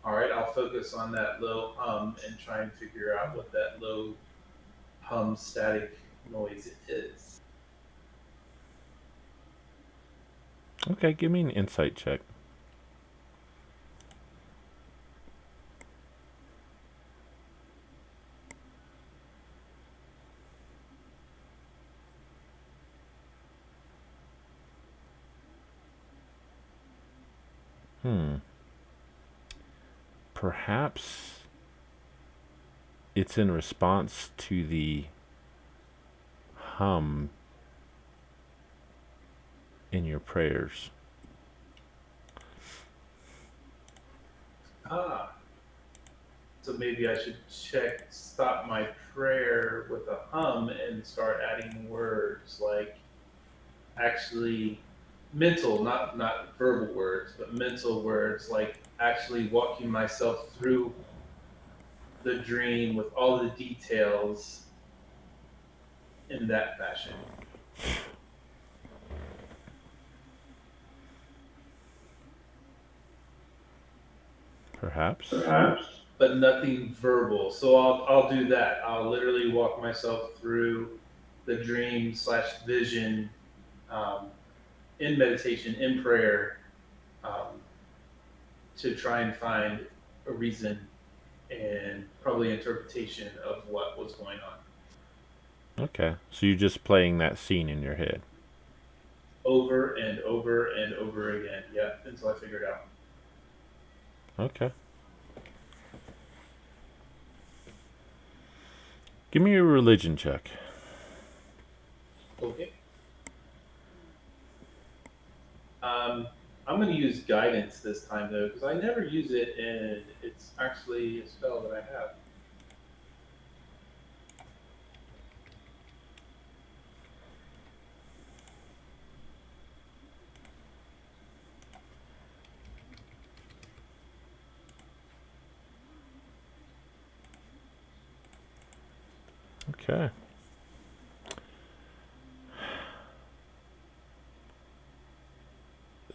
All right, I'll focus on that low hum and try and figure out what that low hum static noise is. Okay, give me an insight check. Perhaps it's in response to the hum in your prayers. So maybe I should stop my prayer with a hum and start adding words like actually mental, not verbal words, but mental words like actually walking myself through the dream with all the details in that fashion. Perhaps. But nothing verbal. So I'll do that. I'll literally walk myself through the dream slash vision um, in meditation, in prayer, um, to try and find a reason and probably interpretation of what was going on. Okay. So you're just playing that scene in your head. Over and over and over again. Yeah, until I figure it out. Okay. Give me your religion check. Okay. I'm going to use guidance this time though, because I never use it, and it's actually a spell that I have. Okay.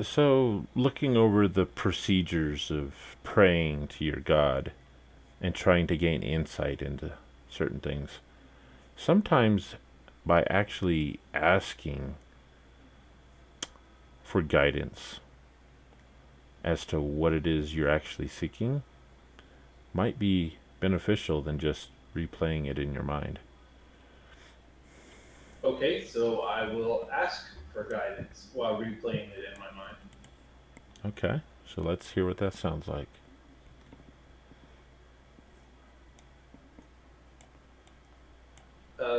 So, looking over the procedures of praying to your God and trying to gain insight into certain things, sometimes by actually asking for guidance as to what it is you're actually seeking might be beneficial than just replaying it in your mind. Okay, so I will ask for guidance while replaying it in my mind. Okay, so let's hear what that sounds like.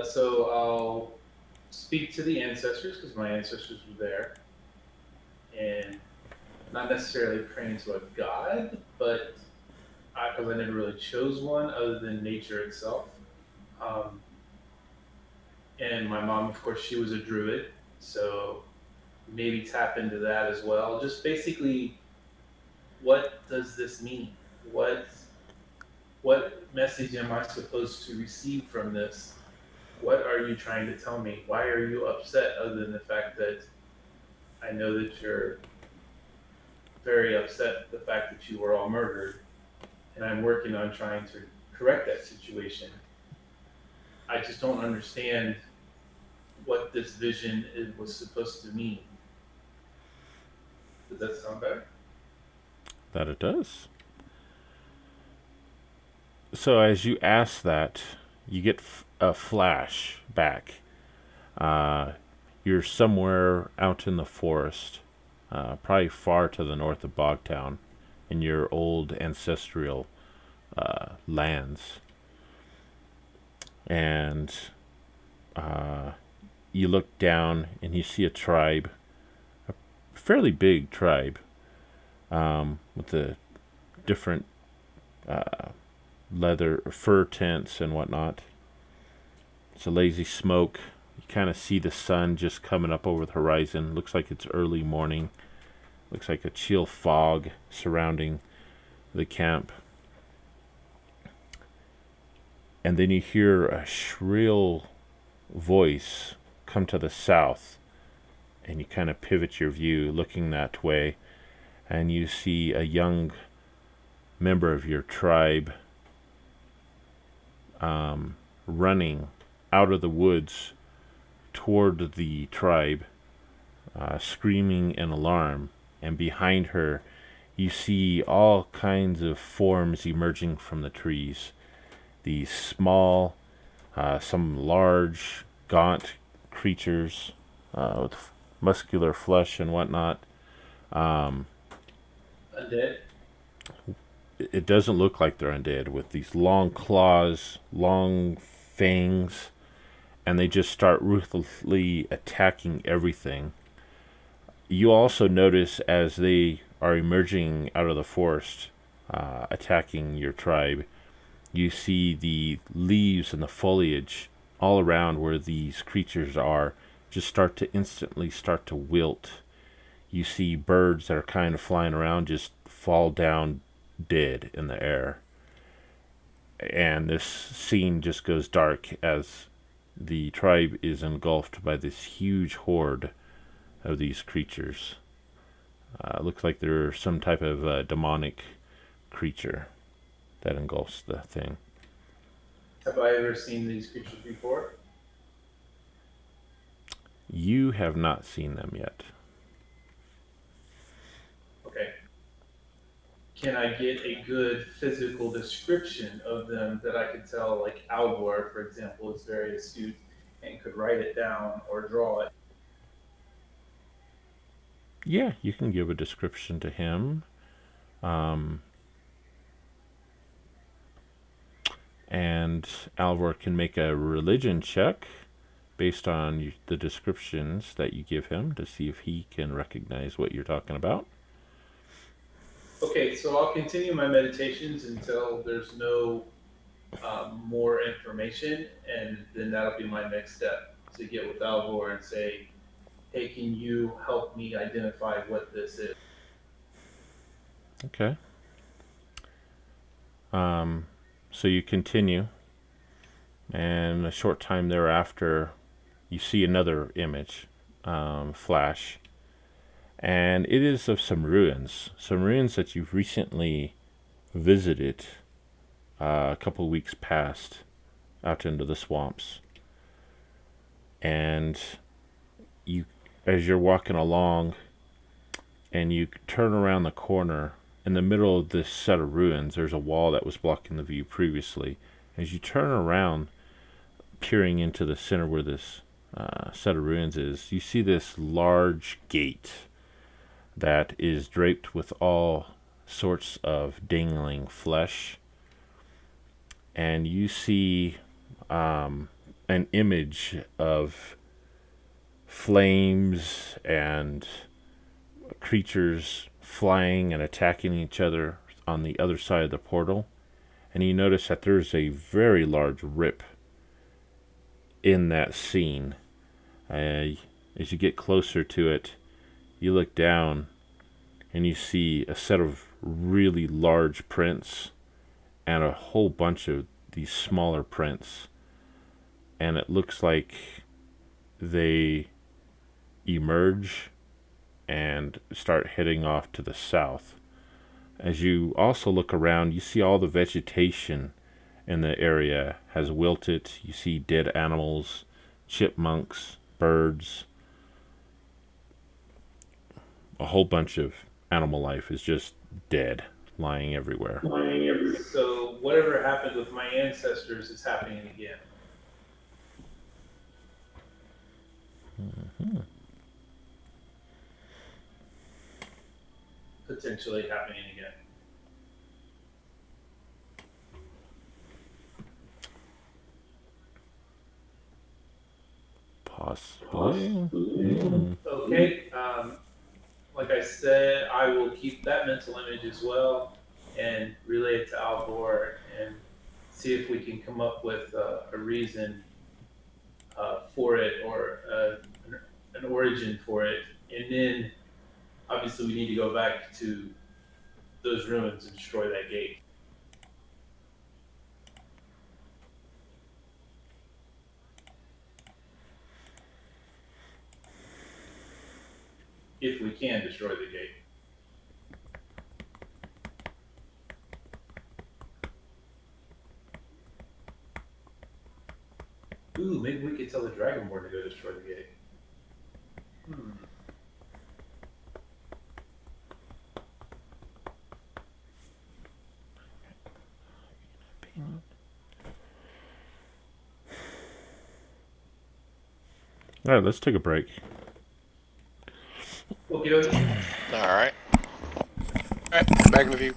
So I'll speak to the ancestors because my ancestors were there, and not necessarily praying to a god, but because I never really chose one other than nature itself. Um, and my mom, of course, she was a druid, so maybe tap into that as well. Just basically, what does this mean? What what message am I supposed to receive from this? What are you trying to tell me? Why are you upset other than the fact that I know that you're very upset at the fact that you were all murdered, and I'm working on trying to correct that situation. I just don't understand what this vision was supposed to mean. Does that sound better? That it does. So, as you ask that, you get a flash back. Uh, you're somewhere out in the forest, probably far to the north of Bogtown, in your old ancestral lands. And you look down and you see a tribe, a fairly big tribe, with the different leather fur tents and whatnot. It's a lazy smoke. You kind of see the sun just coming up over the horizon. Looks like it's early morning. Looks like a chill fog surrounding the camp. And then you hear a shrill voice come to the south, and you kind of pivot your view looking that way, and you see a young member of your tribe running out of the woods toward the tribe, screaming in alarm. And behind her, you see all kinds of forms emerging from the trees. These small, some large, gaunt creatures with muscular flesh and whatnot. Undead? It doesn't look like they're undead, with these long claws, long fangs, and they just start ruthlessly attacking everything. You also notice as they are emerging out of the forest, attacking your tribe, you see the leaves and the foliage all around where these creatures are just instantly start to wilt. You see birds that are kind of flying around just fall down dead in the air. and this scene just goes dark as the tribe is engulfed by this huge horde of these creatures. Looks like they're some type of demonic creature that engulfs the thing. Have I ever seen these creatures before? You have not seen them yet. Okay. Can I get a good physical description of them that I could tell, like Alvor, for example, is very astute and could write it down or draw it? Yeah, you can give a description to him. And Alvor can make a religion check based on the descriptions that you give him to see if he can recognize what you're talking about. Okay, so I'll continue my meditations until there's no more information, and then that'll be my next step to get with Alvor and say, hey, can you help me identify what this is? Okay. So you continue, and a short time thereafter, you see another image flash, and it is of some ruins that you've recently visited a couple weeks past out into the swamps. And you, as you're walking along, and you turn around the corner, in the middle of this set of ruins, there's a wall that was blocking the view previously. As you turn around, peering into the center where this set of ruins is, you see this large gate that is draped with all sorts of dangling flesh. And you see an image of flames and creatures flying and attacking each other on the other side of the portal. And you notice that there's a very large rip in that scene. As you get closer to it, you look down and you see a set of really large prints and a whole bunch of these smaller prints. And it looks like they emerge and start heading off to the south. As you also look around, you see all the vegetation in the area has wilted. You see dead animals, chipmunks, birds. A whole bunch of animal life is just dead, lying everywhere. So whatever happened with my ancestors is happening again. Mm-hmm. Potentially happening again. Possibly. Mm. Okay, like I said, I will keep that mental image as well and relay it to Alvor and see if we can come up with a reason for it or an origin for it. And then obviously we need to go back to those ruins and destroy that gate. If we can destroy the gate. Ooh, maybe we could tell the Dragonborn to go destroy the gate. All right, let's take a break. Okay, okay. All right. All right, back in the view.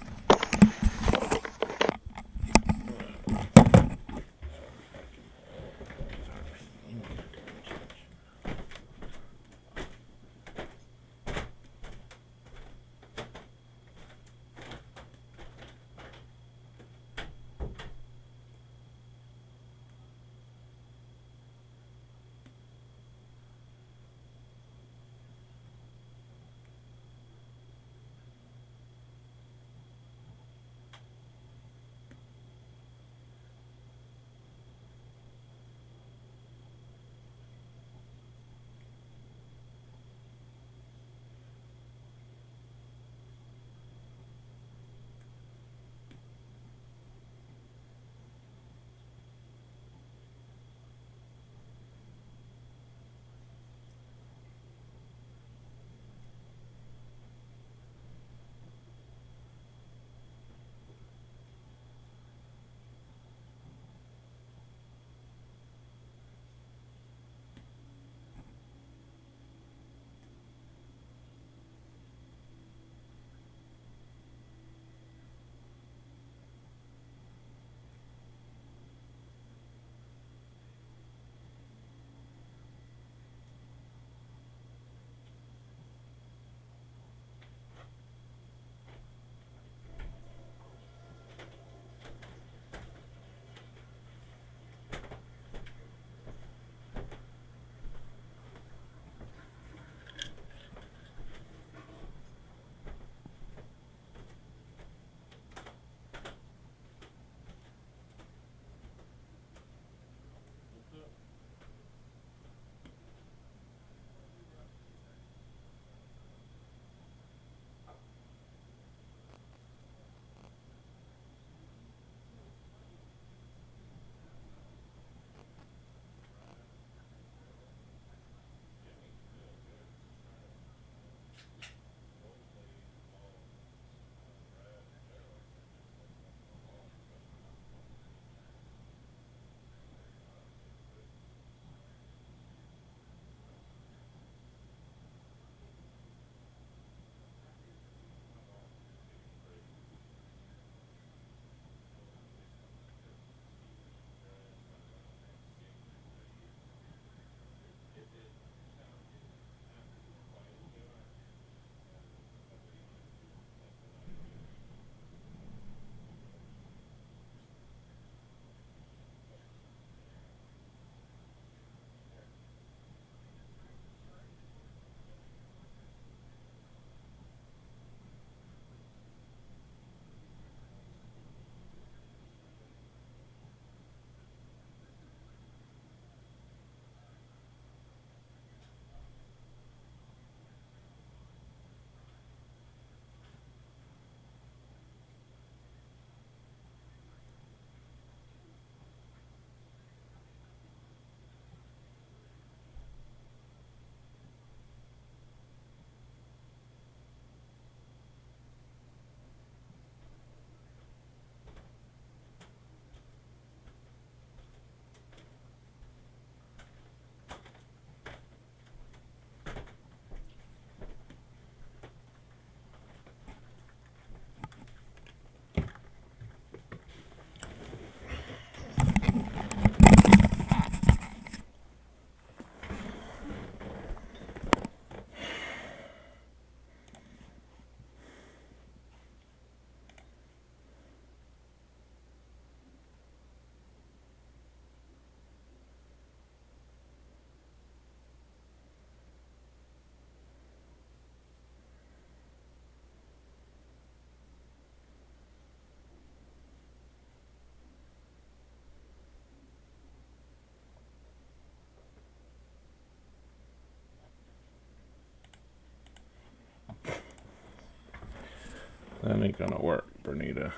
That ain't gonna work, Bernita.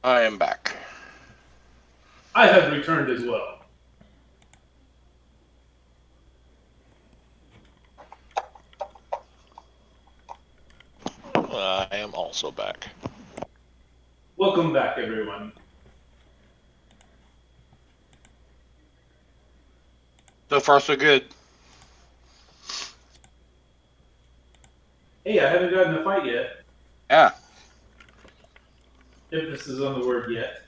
I am back. I have returned as well. I am also back. Welcome back, everyone. So far, so good. Hey, I haven't gotten a fight yet. Yeah. Emphasis on the word yet.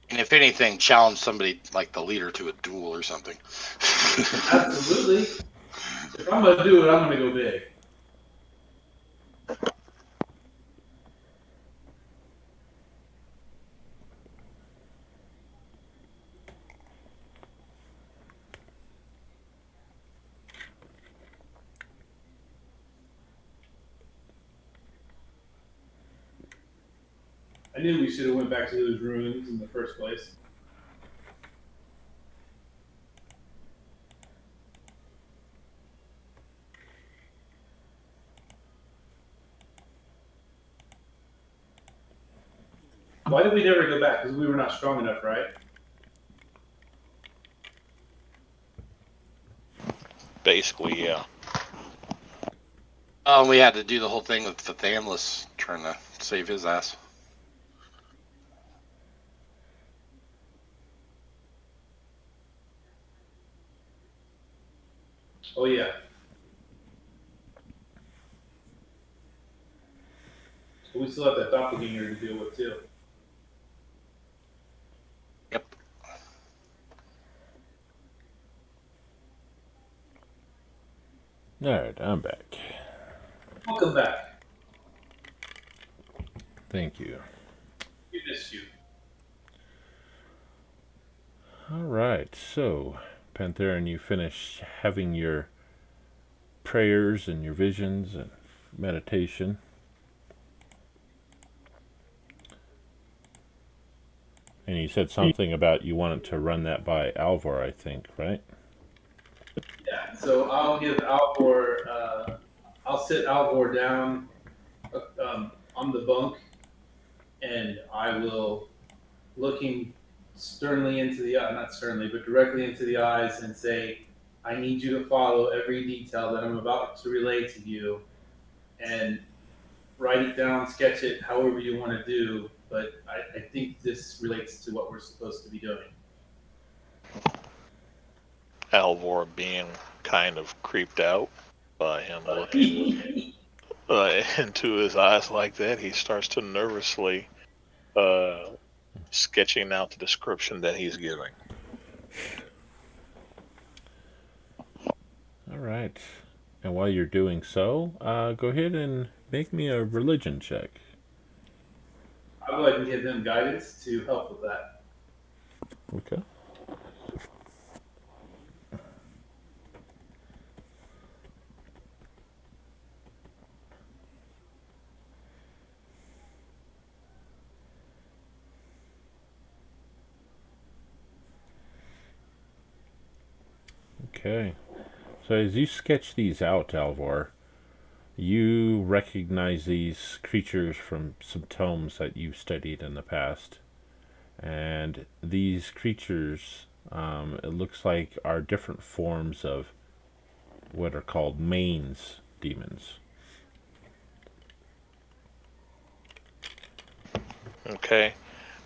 And if anything, challenge somebody like the leader to a duel or something. Absolutely. If I'm gonna do it, I'm gonna go big. I knew we should have went back to those ruins in the first place. Why did we never go back? Because we were not strong enough, right? Basically, yeah. We had to do the whole thing with Fathamless trying to save his ass. Oh yeah. But we still have that doppelganger to deal with too. Yep. Alright, I'm back. Welcome back. Thank you. We missed you. Alright, so, Pantheran, you finished having your prayers and your visions and meditation. And you said something about you wanted to run that by Alvor, I think, right? Yeah. So I'll give Alvor. I'll sit Alvor down on the bunk, and I will, looking sternly into the not sternly, but directly into the eyes, and say, "I need you to follow every detail that I'm about to relay to you, and write it down, sketch it, however you want to do. But I think this relates to what we're supposed to be doing." Alvor being kind of creeped out by him looking into his eyes like that, he starts to nervously sketching out the description that he's giving. Alright. And while you're doing so, go ahead and make me a religion check. I would like to give them guidance to help with that. Okay. Okay. So as you sketch these out, Alvor, you recognize these creatures from some tomes that you studied in the past. And these creatures, it looks like, are different forms of what are called mains demons. Okay.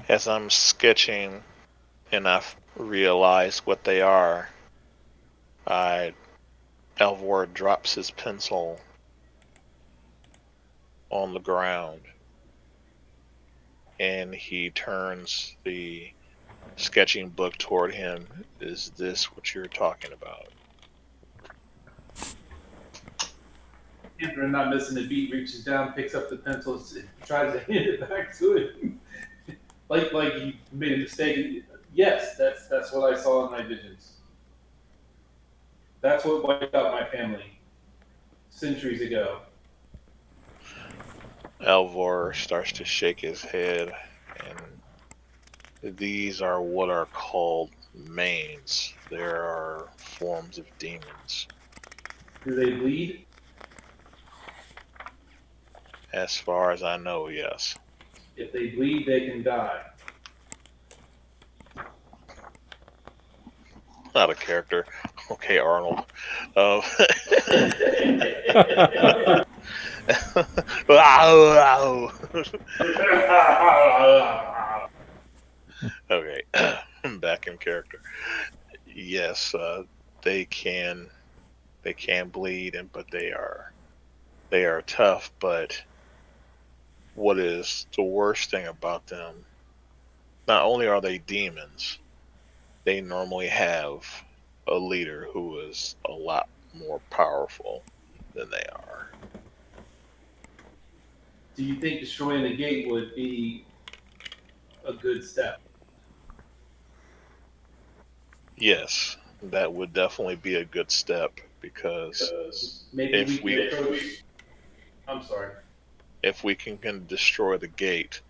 As I'm sketching, and realize what they are, Elvor drops his pencil on the ground and he turns the sketching book toward him. Is this what you're talking about? Andrew, not missing a beat, reaches down, picks up the pencil, tries to hand it back to him, like he made a mistake. Yes, that's what I saw in my visions. That's what wiped out my family centuries ago. Elvor starts to shake his head, and these are what are called manes. There are forms of demons. Do they bleed? As far as I know, yes. If they bleed, they can die. Not a character. Okay, Arnold. Um, okay, back in character. Yes, they can bleed, but they are tough. But what is the worst thing about them? Not only are they demons, they normally have a leader who is a lot more powerful than they are. Do you think destroying the gate would be a good step? Yes, that would definitely be a good step because Maybe we if can we approach. I'm sorry. if we can destroy the gate,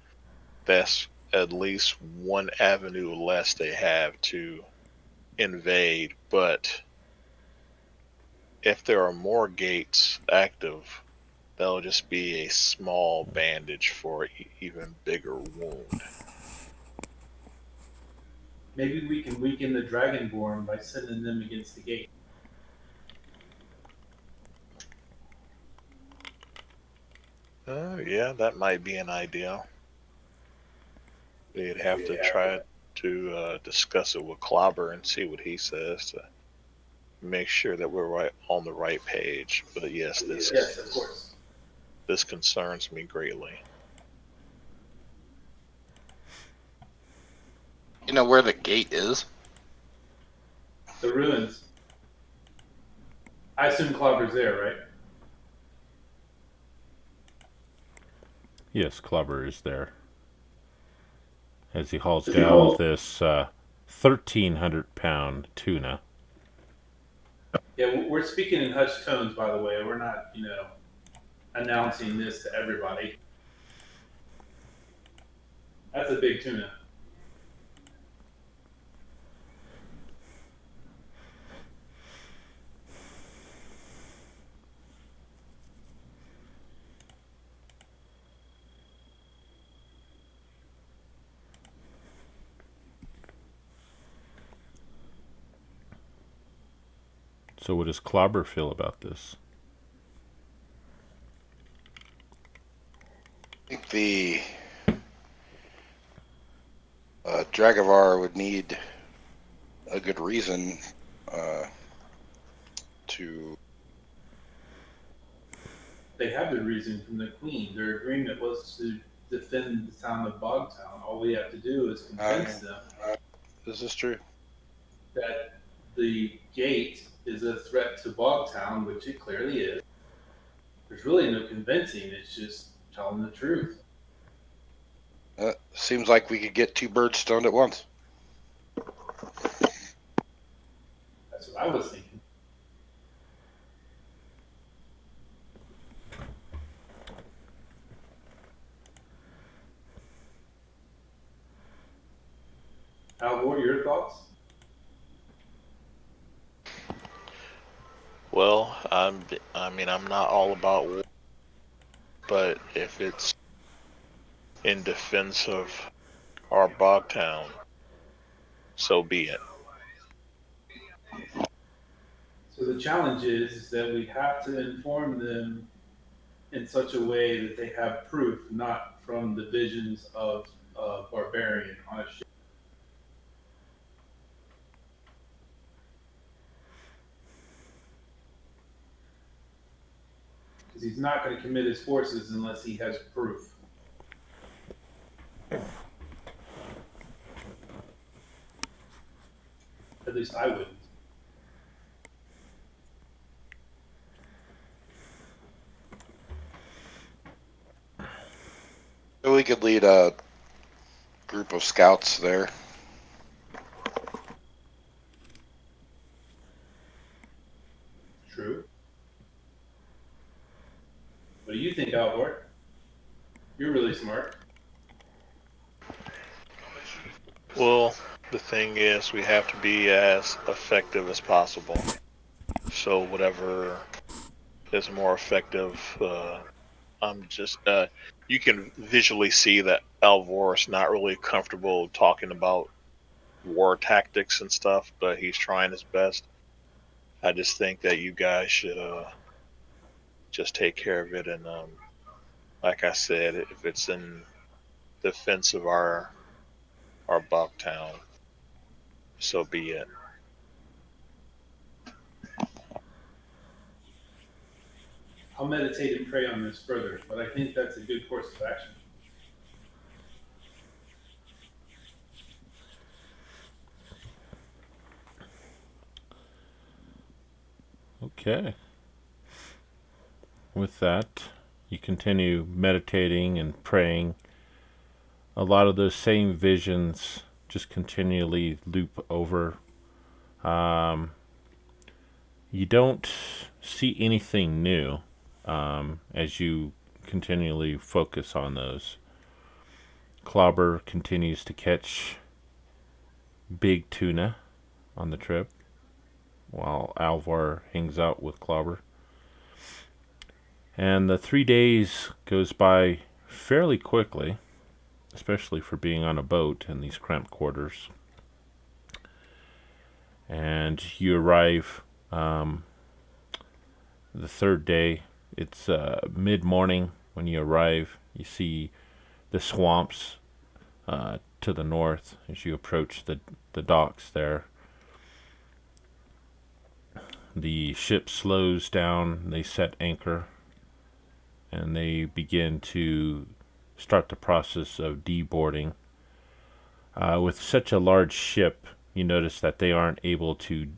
that's at least one avenue less they have to invade. But if there are more gates active, that'll just be a small bandage for an even bigger wound. Maybe we can weaken the Dragonborn by sending them against the gate. Yeah, that might be an idea. They'd have to try to discuss it with Clobber and see what he says to make sure that we're right on the right page. But yes, Yes, of course. this concerns me greatly. You know where the gate is? The ruins. I assume Clobber's there, right? Yes, Clubber is there. As he hauls down this 1,300-pound tuna. Yeah, we're speaking in hushed tones, by the way. We're not, announcing this to everybody. That's a big tuna. So what does Clobber feel about this? I think the Dragavar would need a good reason to. They have the reason from the Queen. Their agreement was to defend the town of Bogtown. All we have to do is convince them Is this true? that the gate is a threat to Bogtown, which it clearly is. There's really no convincing. It's just telling the truth. Seems like we could get two birds stoned at once. That's what I was thinking. Alvor, your thoughts? Well, I'm not all about war, but if it's in defense of our Bogtown, so be it. So the challenge is that we have to inform them in such a way that they have proof, not from the visions of a barbarian on a ship. because he's not going to commit his forces unless he has proof. At least I wouldn't. So we could lead a group of scouts there. True. What do you think, Alvor? You're really smart. Well, the thing is, we have to be as effective as possible. So whatever is more effective, you can visually see that Alvor is not really comfortable talking about war tactics and stuff, but he's trying his best. I just think that you guys should just take care of it, and like I said, if it's in defense of our Bogtown, so be it. I'll meditate and pray on this further, but I think that's a good course of action. Okay. With that, you continue meditating and praying. A lot of those same visions just continually loop over. You don't see anything new as you continually focus on those. Clobber continues to catch big tuna on the trip, while Alvar hangs out with Clobber. And the 3 days goes by fairly quickly, especially for being on a boat in these cramped quarters. And you arrive the third day. It's mid-morning when you arrive. You see the swamps to the north as you approach the docks there. The ship slows down, they set anchor, and they begin to start the process of deboarding. With such a large ship, you notice that they aren't able to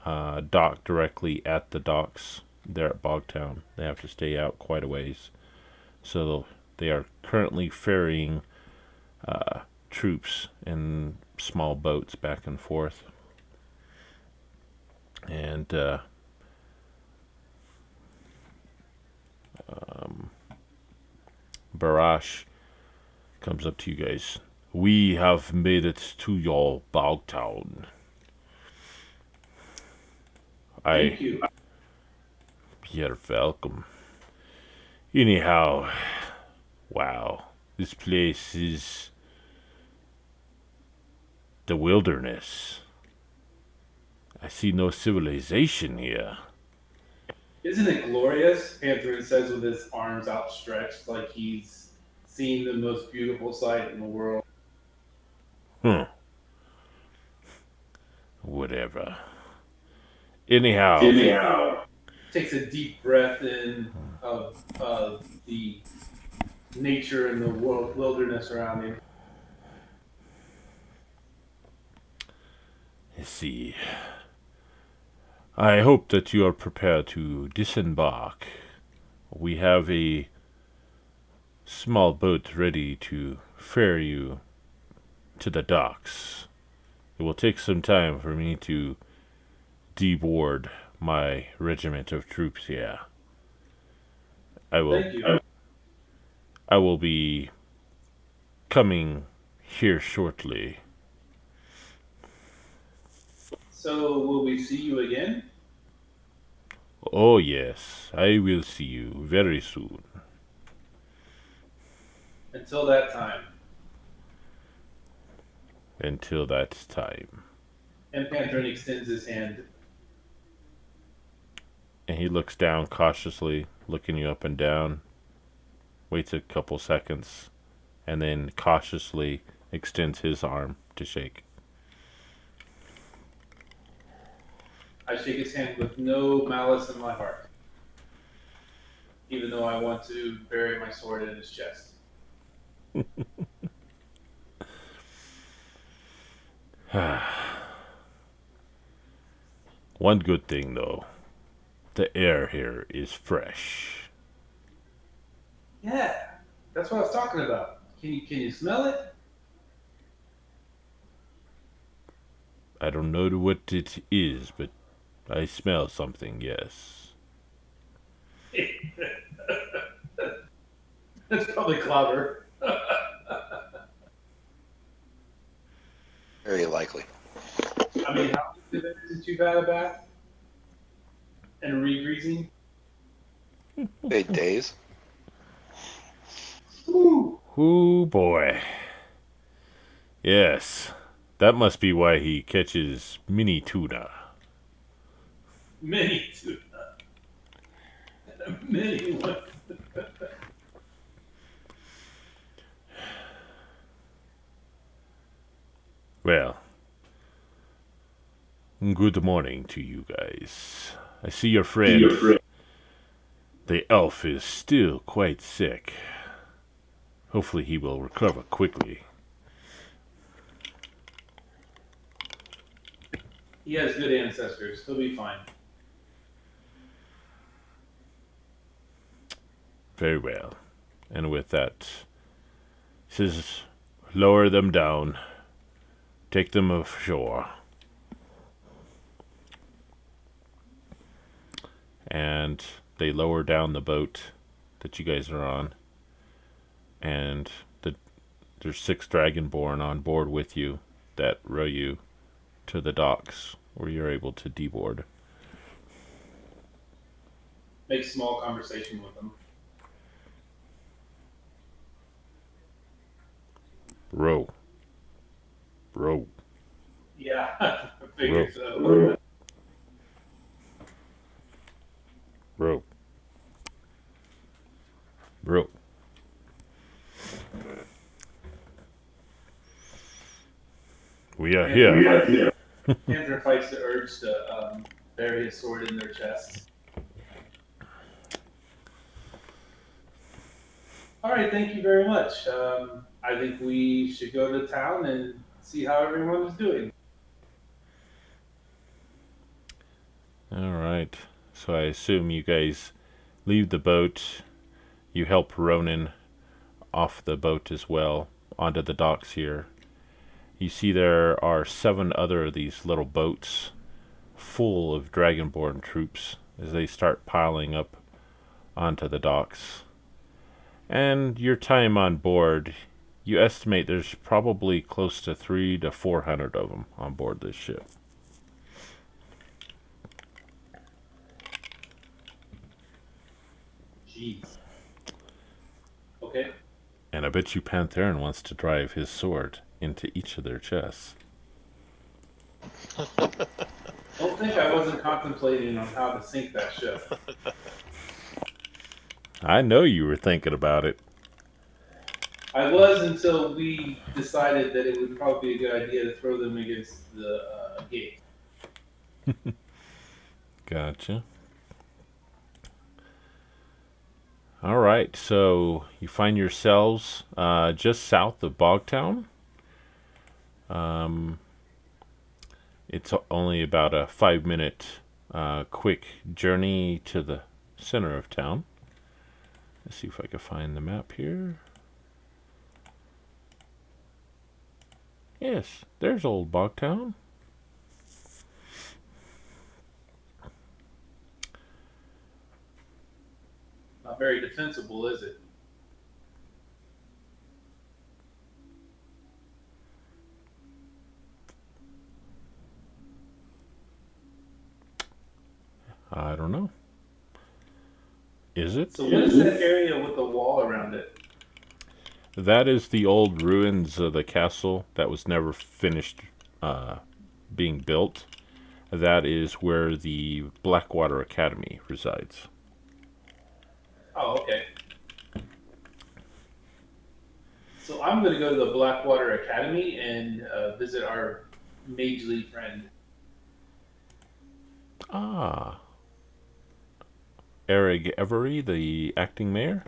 dock directly at the docks there at Bogtown. They have to stay out quite a ways. So they are currently ferrying troops in small boats back and forth. And Barash comes up to you guys. We have made it to your Bogtown. Thank you. You're welcome. Anyhow, wow, this place is the wilderness. I see no civilization here. Isn't it glorious? Panther says with his arms outstretched like he's seeing the most beautiful sight in the world. Whatever. Anyhow. Takes a deep breath in of the nature and the wilderness around him. Let's see. I hope that you are prepared to disembark. We have a small boat ready to ferry you to the docks. It will take some time for me to deboard my regiment of troops here. Thank you. I will be coming here shortly. So will we see you again? Oh yes, I will see you very soon. Until that time. Until that time. And Panther extends his hand. And he looks down cautiously, looking you up and down. Waits a couple seconds, and then cautiously extends his arm to shake. I shake his hand with no malice in my heart. even though I want to bury my sword in his chest. One good thing, though. The air here is fresh. Yeah, that's what I was talking about. Can you smell it? I don't know what it is, but I smell something, yes. That's probably clobber. Very likely. I mean, how long has it been since you've had a bath and re-greasing? 8 days. Woo! Ooh, boy. Yes, that must be why he catches mini tuna. Mini tuna. Mini one. Well, good morning to you guys. I see your friend, the elf, is still quite sick. Hopefully he will recover quickly. He has good ancestors. He'll be fine. Very well. And with that, he says, lower them down. Take them ashore. And they lower down the boat that you guys are on. And there's 6 dragonborn on board with you that row you to the docks where you're able to deboard. Make small conversation with them. Row. Row. Yeah, I figured so. Row. Row. We are here. Panther fights the urge to bury his sword in their chest. All right, thank you very much. I think we should go to town and see how everyone is doing. All right. So I assume you guys leave the boat. You help Ronan off the boat as well onto the docks here. You see there are 7 other of these little boats full of dragonborn troops as they start piling up onto the docks. And your time on board, you estimate there's probably close to 300 to 400 of them on board this ship. Jeez. Okay. And I bet you Pantheron wants to drive his sword into each of their chests. Don't think I wasn't contemplating on how to sink that ship. I know you were thinking about it. I was until we decided that it would probably be a good idea to throw them against the gate. Gotcha. All right, so you find yourselves just south of Bogtown. It's only about a 5-minute quick journey to the center of town. Let's see if I can find the map here. Yes, there's old Bogtown. Not very defensible, is it? I don't know. Is it? So what is that area with the wall around it? That is the old ruins of the castle that was never finished being built. That is where the Blackwater Academy resides. Oh, okay. So I'm going to go to the Blackwater Academy and visit our magely friend. Ah. Eric Every, the acting mayor?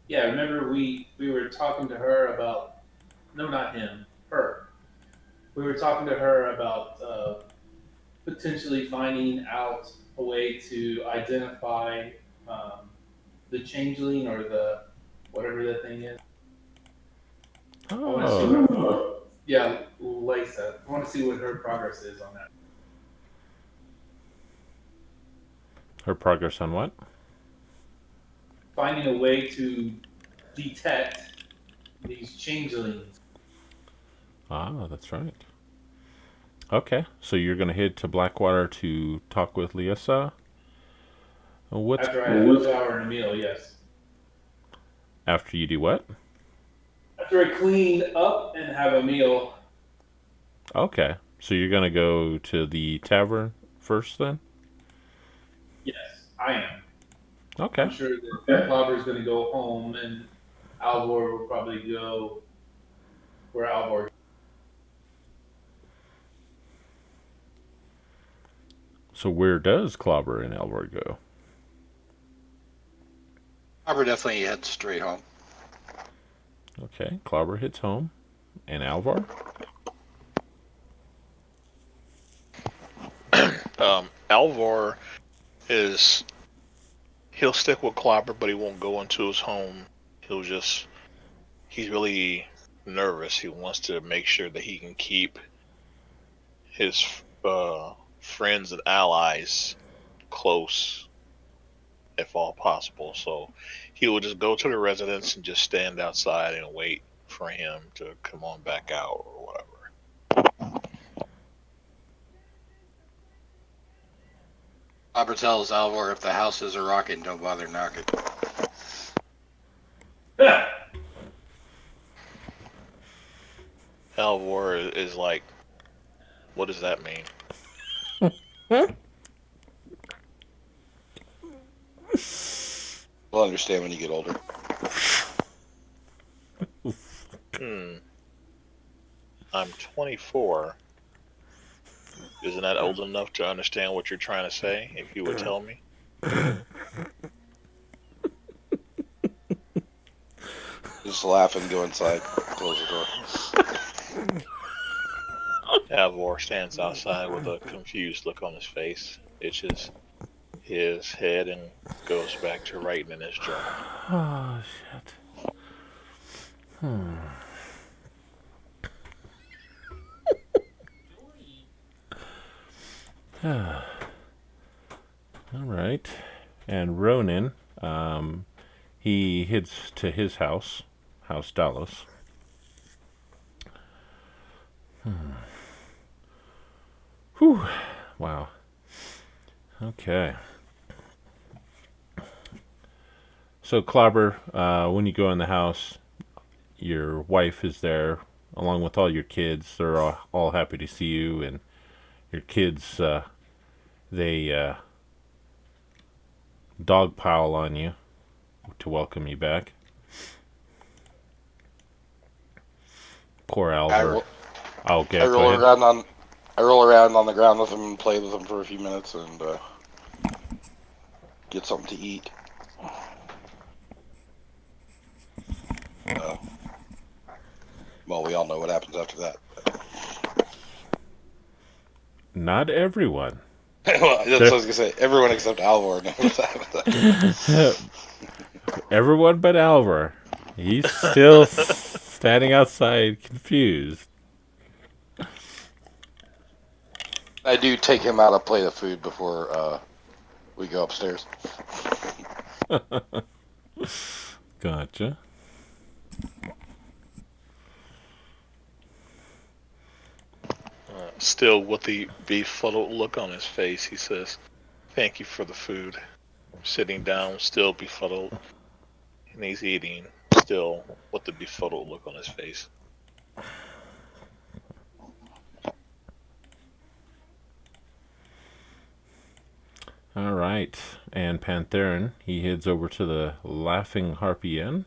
Yeah, remember we were talking to her about, no, not him, her. We were talking to her about potentially finding out a way to identify the changeling or the whatever the thing is. I want to see Oh, what, yeah, Lisa. I want to see what her progress is on that. her progress on what? Finding a way to detect these changelings. Ah, that's right. Okay, so you're going to head to Blackwater to talk with Liesa? What's After I have a shower and a meal, yes. after you do what? After I clean up and have a meal, Okay, so you're going to go to the tavern first then? yes, I am. Okay. I'm sure that Clobber's going to go home and Alvor will probably go where Alvor. So where does Clobber and Elroy go? Clobber definitely heads straight home. Okay, Clobber hits home. And Alvar? Alvar he'll stick with Clobber, but he won't go into his home. He's really nervous. He wants to make sure that he can keep his friends and allies close if all possible. So he will just go to the residence and just stand outside and wait for him to come on back out or whatever. Clobber tells Alvor if the houses are rocking, don't bother knocking. Alvor is like, what does that mean? We'll understand when you get older. I'm 24. Isn't that old enough to understand what you're trying to say? If you would tell me. Just laugh and go inside. Close the door. Alvor stands outside with a confused look on his face, itches his head, and goes back to writing in his journal. Oh, shit. All right. And Ronan, he heads to his house, House Dallas. Whew. Wow. Okay. So, Clobber, when you go in the house, your wife is there along with all your kids. They're all happy to see you, and your kids, they dogpile on you to welcome you back. Poor Albert. I roll around on the ground with them and play with them for a few minutes and get something to eat. Well, we all know what happens after that. Not everyone. Well, that's what I was gonna say. Everyone except Alvor knows that. Everyone but Alvar. He's still standing outside, confused. I do take him out a plate of food before we go upstairs. Gotcha. Still with the befuddled look on his face, he says, "Thank you for the food." Sitting down, still befuddled, and he's eating, still with the befuddled look on his face. All right. And Pantherin, he heads over to the Laughing Harpy Inn,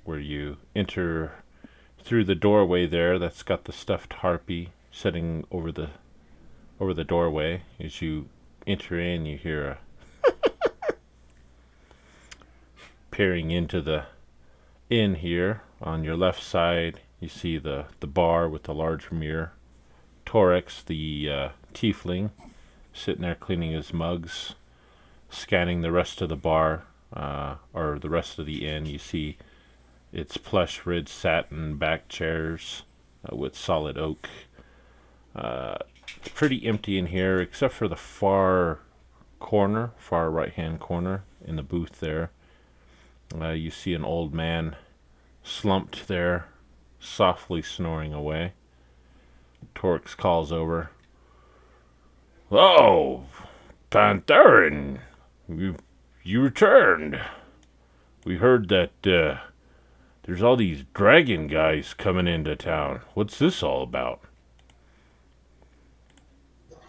where you enter through the doorway there that's got the stuffed harpy sitting over the over the doorway. As you enter in, you hear a peering into the inn here. On your left side, you see the bar with the large mirror. Torex, the tiefling, sitting there cleaning his mugs, scanning the rest of the bar, or the rest of the inn. You see it's plush red satin back chairs with solid oak. It's pretty empty in here, except for the far right hand corner in the booth there. You see an old man slumped there, softly snoring away. Torx calls over. "Oh, Pantherin, you returned. We heard that there's all these dragon guys coming into town. What's this all about?"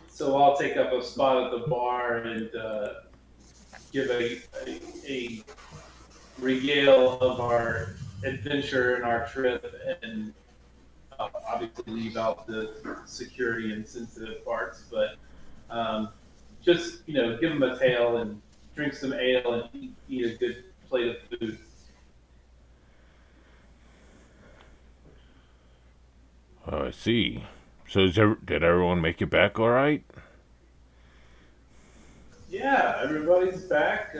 So I'll take up a spot at the bar and give a regale of our adventure and our trip, and obviously leave out the security and sensitive parts, but just give them a tale and drink some ale and eat a good plate of food. Oh, I see. So did everyone make it back all right? Yeah, everybody's back.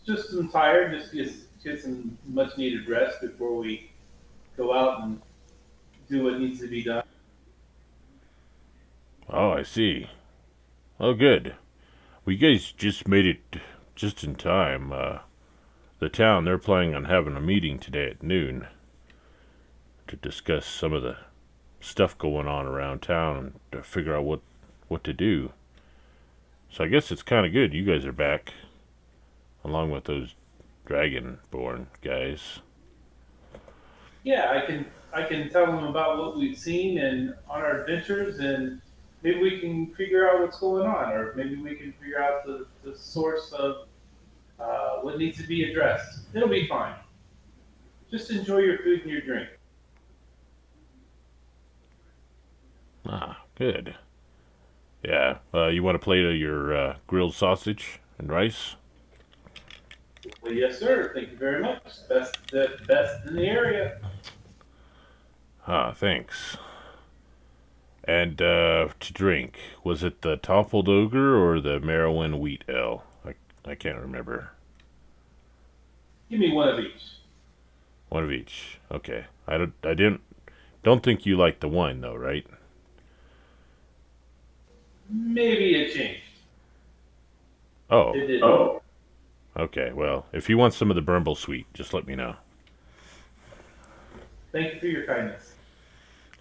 Just some tired. Just get some much needed rest before we go out and do what needs to be done. Oh, I see. Oh, good. Well, you guys just made it just in time. The town, they're planning on having a meeting today at noon to discuss some of the stuff going on around town and to figure out what to do. So I guess it's kind of good you guys are back, along with those dragonborn guys. Yeah, I can tell them about what we've seen and on our adventures, and maybe we can figure out what's going on, or maybe we can figure out the source of what needs to be addressed. It'll be fine. Just enjoy your food and your drink. Ah, good. Yeah, you want a plate of your grilled sausage and rice? Well, yes, sir. Thank you very much. The best in the area. Ah, thanks. And to drink, was it the Toppled Ogre or the Merowin Wheat Ale? I can't remember. Give me one of each. One of each. Okay. I don't think you like the wine though, right? Maybe it changed. Oh. It did. Oh. Okay. Well, if you want some of the Brimble Sweet, just let me know. Thank you for your kindness.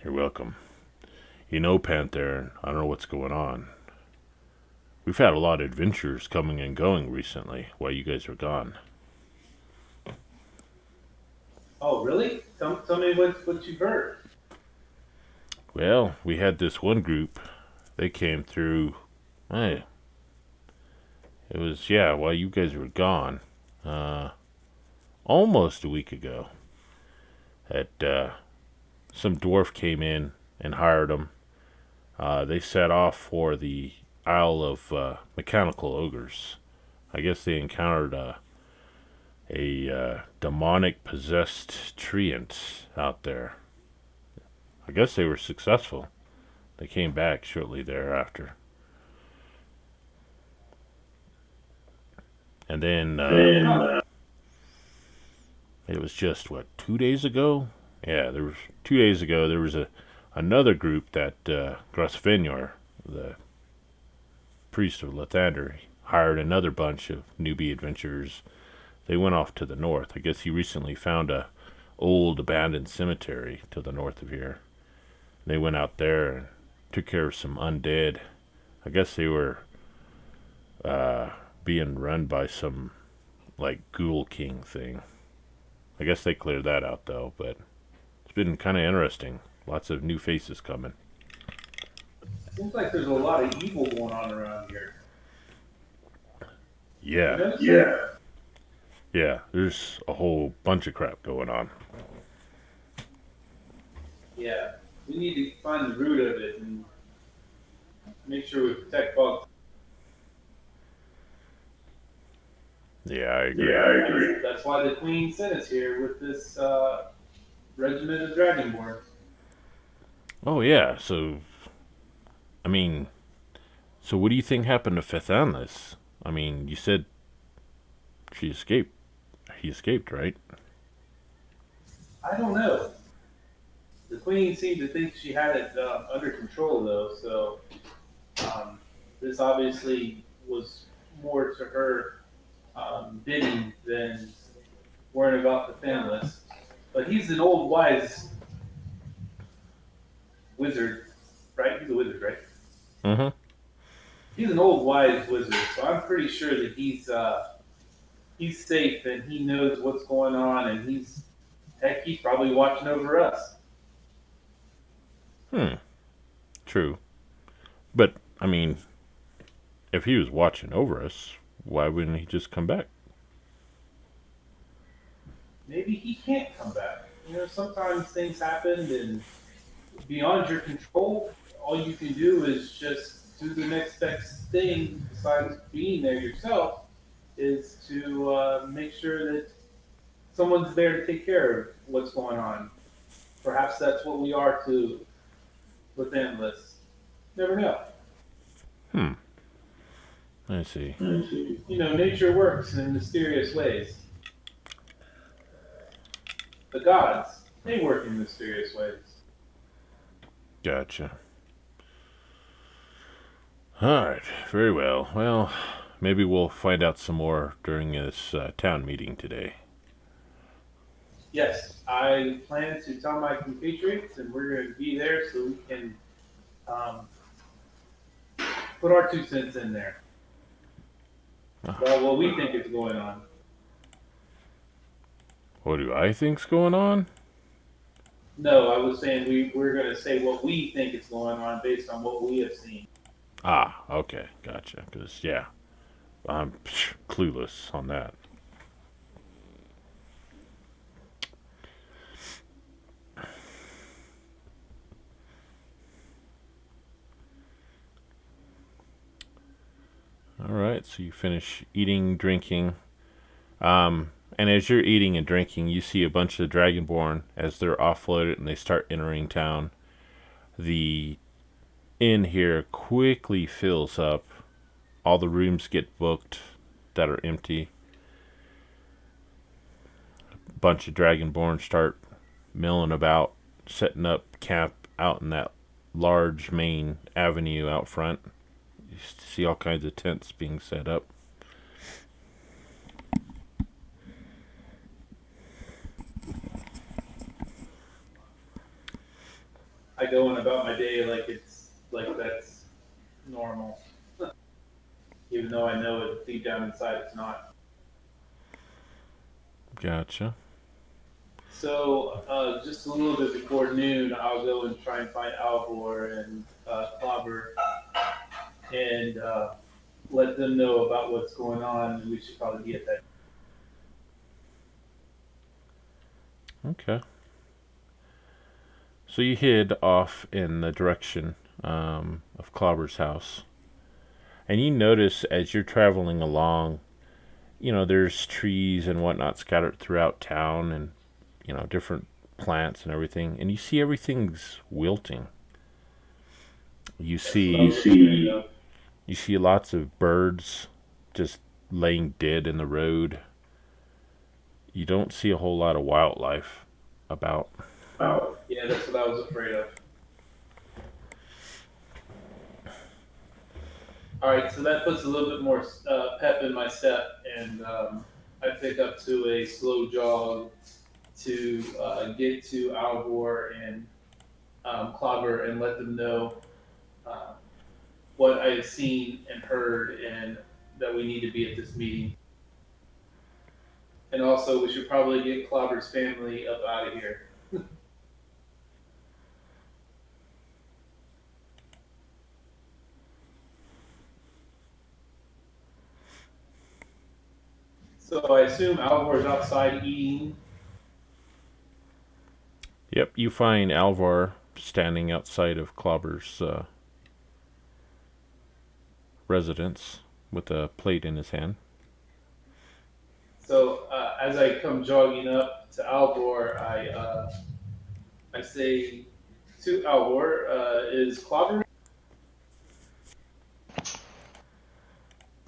You're welcome. You know, Panther, I don't know what's going on. We've had a lot of adventures coming and going recently while you guys were gone. Oh, really? Tell me what you've heard. Well, we had this one group. They came through. Hey, it was, while you guys were gone. Almost a week ago. Some dwarf came in and hired them. They set off for the Isle of Mechanical Ogres. I guess they encountered a demonic possessed treant out there. I guess they were successful. They came back shortly thereafter. And then it was just 2 days ago? Yeah, there was 2 days ago. There was another group that Grosvenor, the priest of Lathander, hired another bunch of newbie adventurers. They went off to the north. I guess he recently found a old abandoned cemetery to the north of here. They went out there and took care of some undead. I guess they were being run by some ghoul king thing. I guess they cleared that out though, but it's been kind of interesting. Lots of new faces coming. Seems like there's a lot of evil going on around here. Yeah. Yeah, there's a whole bunch of crap going on. Yeah, we need to find the root of it and make sure we protect Bogtown. Yeah, I agree. That's why the Queen sent us here with this regiment of Dragonborn. Oh yeah. So, I mean, so what do you think happened to Fithanlis? I mean, you said she escaped. He escaped, right? I don't know. The Queen seemed to think she had it under control, though. So um, this obviously was more to her bidding than worrying about the Thanos. But he's an old wise wizard, right? He's a wizard, right? Mm-hmm. He's an old wise wizard, so I'm pretty sure that he's safe and he knows what's going on, and he's probably watching over us. True. But I mean, if he was watching over us, why wouldn't he just come back? Maybe he can't come back. Sometimes things happen and beyond your control. All you can do is just do the next best thing besides being there yourself, is to make sure that someone's there to take care of what's going on. Perhaps that's what we are to with endless. Never know. I see. Nature works in mysterious ways. The gods, they work in mysterious ways. Gotcha. Alright, very well. Well, maybe we'll find out some more during this town meeting today. Yes, I plan to tell my compatriots, and we're going to be there so we can put our 2 cents in there. Well, what we think is going on. What do I think's going on? No, I was saying we're going to say what we think is going on based on what we have seen. Ah, okay, gotcha. Because, yeah, I'm clueless on that. Alright, so you finish eating, drinking. And as you're eating and drinking, you see a bunch of Dragonborn as they're offloaded and they start entering town. The inn here quickly fills up. All the rooms get booked that are empty. A bunch of Dragonborn start milling about, setting up camp out in that large main avenue out front. You see all kinds of tents being set up. I go on about my day like that's normal, even though I know it deep down inside it's not. Gotcha. So just a little bit before noon, I'll go and try and find Alvor and Clobber and let them know about what's going on, and we should probably get that. Okay. So you head off in the direction of Clobber's house. And you notice as you're traveling along, there's trees and whatnot scattered throughout town and, different plants and everything. And you see everything's wilting. You see lots of birds just laying dead in the road. You don't see a whole lot of wildlife about. Yeah, that's what I was afraid of. All right, so that puts a little bit more pep in my step, and I pick up to a slow jog to get to Alvor and Clobber and let them know what I have seen and heard, and that we need to be at this meeting. And also, we should probably get Clobber's family up out of here. So I assume Alvor's outside eating. Yep, you find Alvar standing outside of Clobber's residence with a plate in his hand. So as I come jogging up to Alvor, I say to Alvor, "Is Clobber?"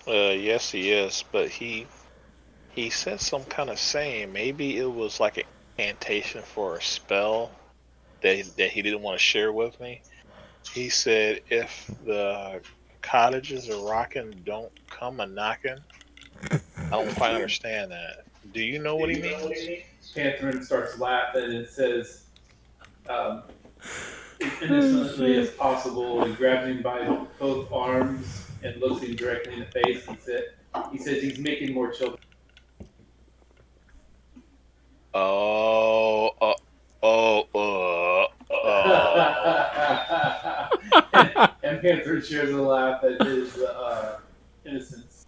Yes, he is, but he said some kind of saying. Maybe it was like an incantation for a spell that he didn't want to share with me. He said, "If the cottages are rocking, don't come a knocking." I don't quite understand that. Do you know what he means? Catherine starts laughing and says, as innocently as possible, and grabs him by both arms and looks him directly in the face and he says he's making more children. Oh, oh, And Panther shares a laugh at his innocence.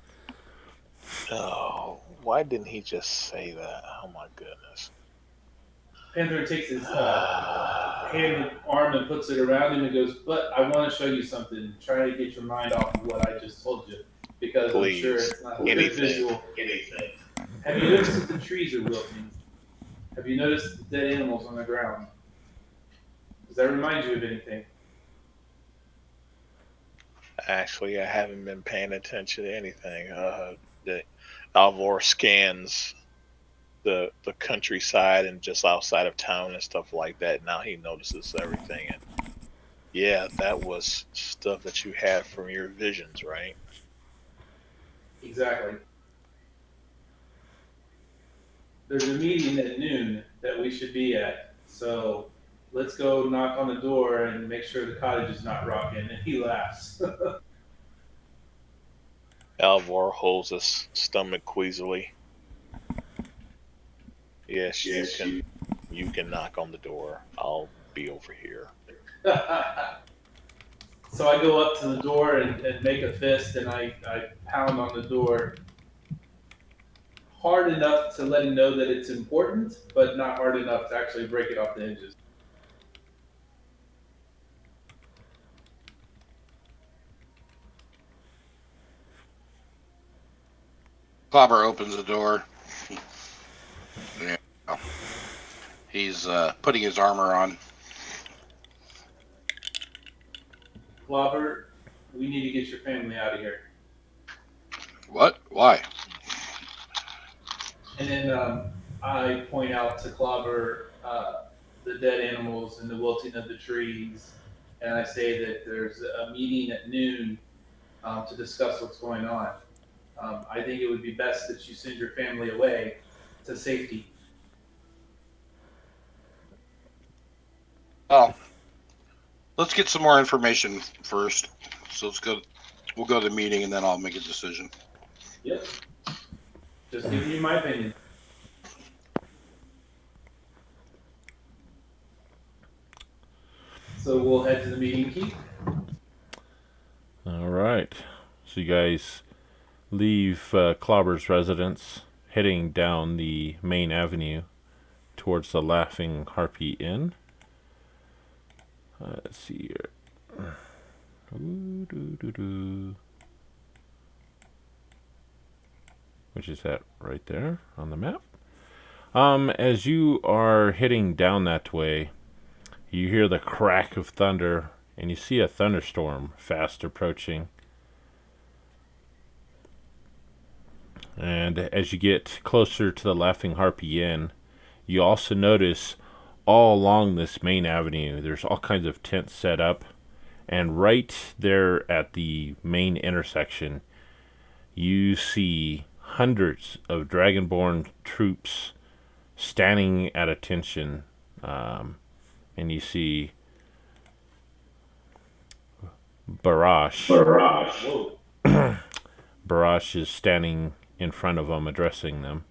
oh. Why didn't he just say that? Oh my goodness. Panther takes his hand and arm and puts it around him and goes, "But I want to show you something. Try to get your mind off of what I just told you, because I'm sure Please, it's not a good anything. visual. Have you noticed that the trees are wilting? Have you noticed the dead animals on the ground? Does that remind you of anything?" Actually, I haven't been paying attention to anything. The Alvor scans the countryside and just outside of town and stuff like that. Now he notices everything, and yeah, that was stuff that you had from your visions, right? Exactly. There's a meeting at noon that we should be at, so let's go knock on the door and make sure the cottage is not rocking. And he laughs. Alvor holds his stomach queasily. Yes, you can knock on the door. I'll be over here. So I go up to the door and make a fist, and I pound on the door hard enough to let him know that it's important, but not hard enough to actually break it off the hinges. Clobber opens the door. Yeah. He's putting his armor on. Clobber, we need to get your family out of here. What? Why? And then I point out to Clobber the dead animals and the wilting of the trees, and I say that there's a meeting at noon to discuss what's going on. I think it would be best that you send your family away to safety. Oh, let's get some more information first. So let's go. We'll go to the meeting and then I'll make a decision. Yep. Just giving you my opinion. So we'll head to the meeting, Keith. All right. So you guys leave Clobber's residence, heading down the main avenue towards the Laughing Harpy Inn. Let's see here. Which is that right there on the map. As you are heading down that way, you hear the crack of thunder, and you see a thunderstorm fast approaching. And as you get closer to the Laughing Harpy Inn, you also notice all along this main avenue, there's all kinds of tents set up. And right there at the main intersection, you see hundreds of Dragonborn troops standing at attention. And you see Barash. Barash is standing in front of them, addressing them.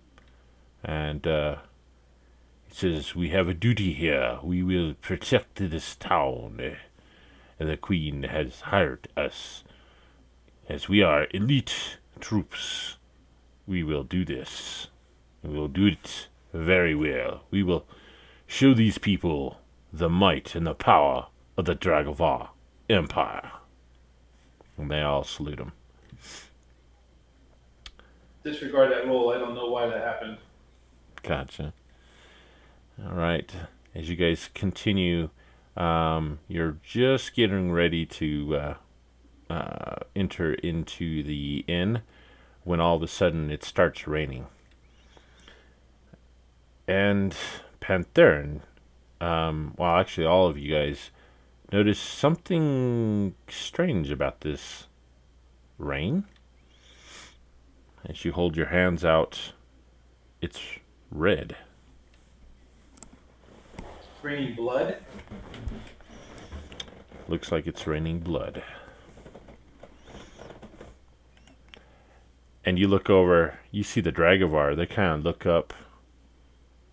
And he says, "We have a duty here. We will protect this town. And the Queen has hired us. As we are elite troops, we will do this. We will do it very well. We will show these people the might and the power of the Dragovar Empire." And they all salute him. Disregard that roll. I don't know why that happened. Gotcha. All right. As you guys continue, you're just getting ready to enter into the inn when all of a sudden it starts raining. And Pantherin, well, actually, all of you guys notice something strange about this rain. As you hold your hands out, it's red. It's raining blood. Looks like it's raining blood. And you look over, you see the Dragovar. They kind of look up,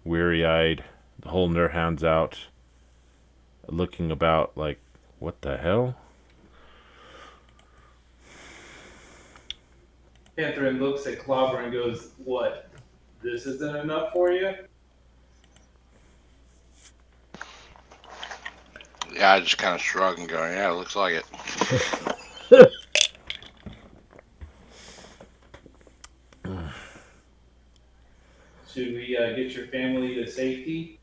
weary-eyed, holding their hands out, looking about like, what the hell? Pantherin looks at Clobber and goes, "What? This isn't enough for you?" Yeah, I just kind of shrug and go, yeah, it looks like it. Should we get your family to safety?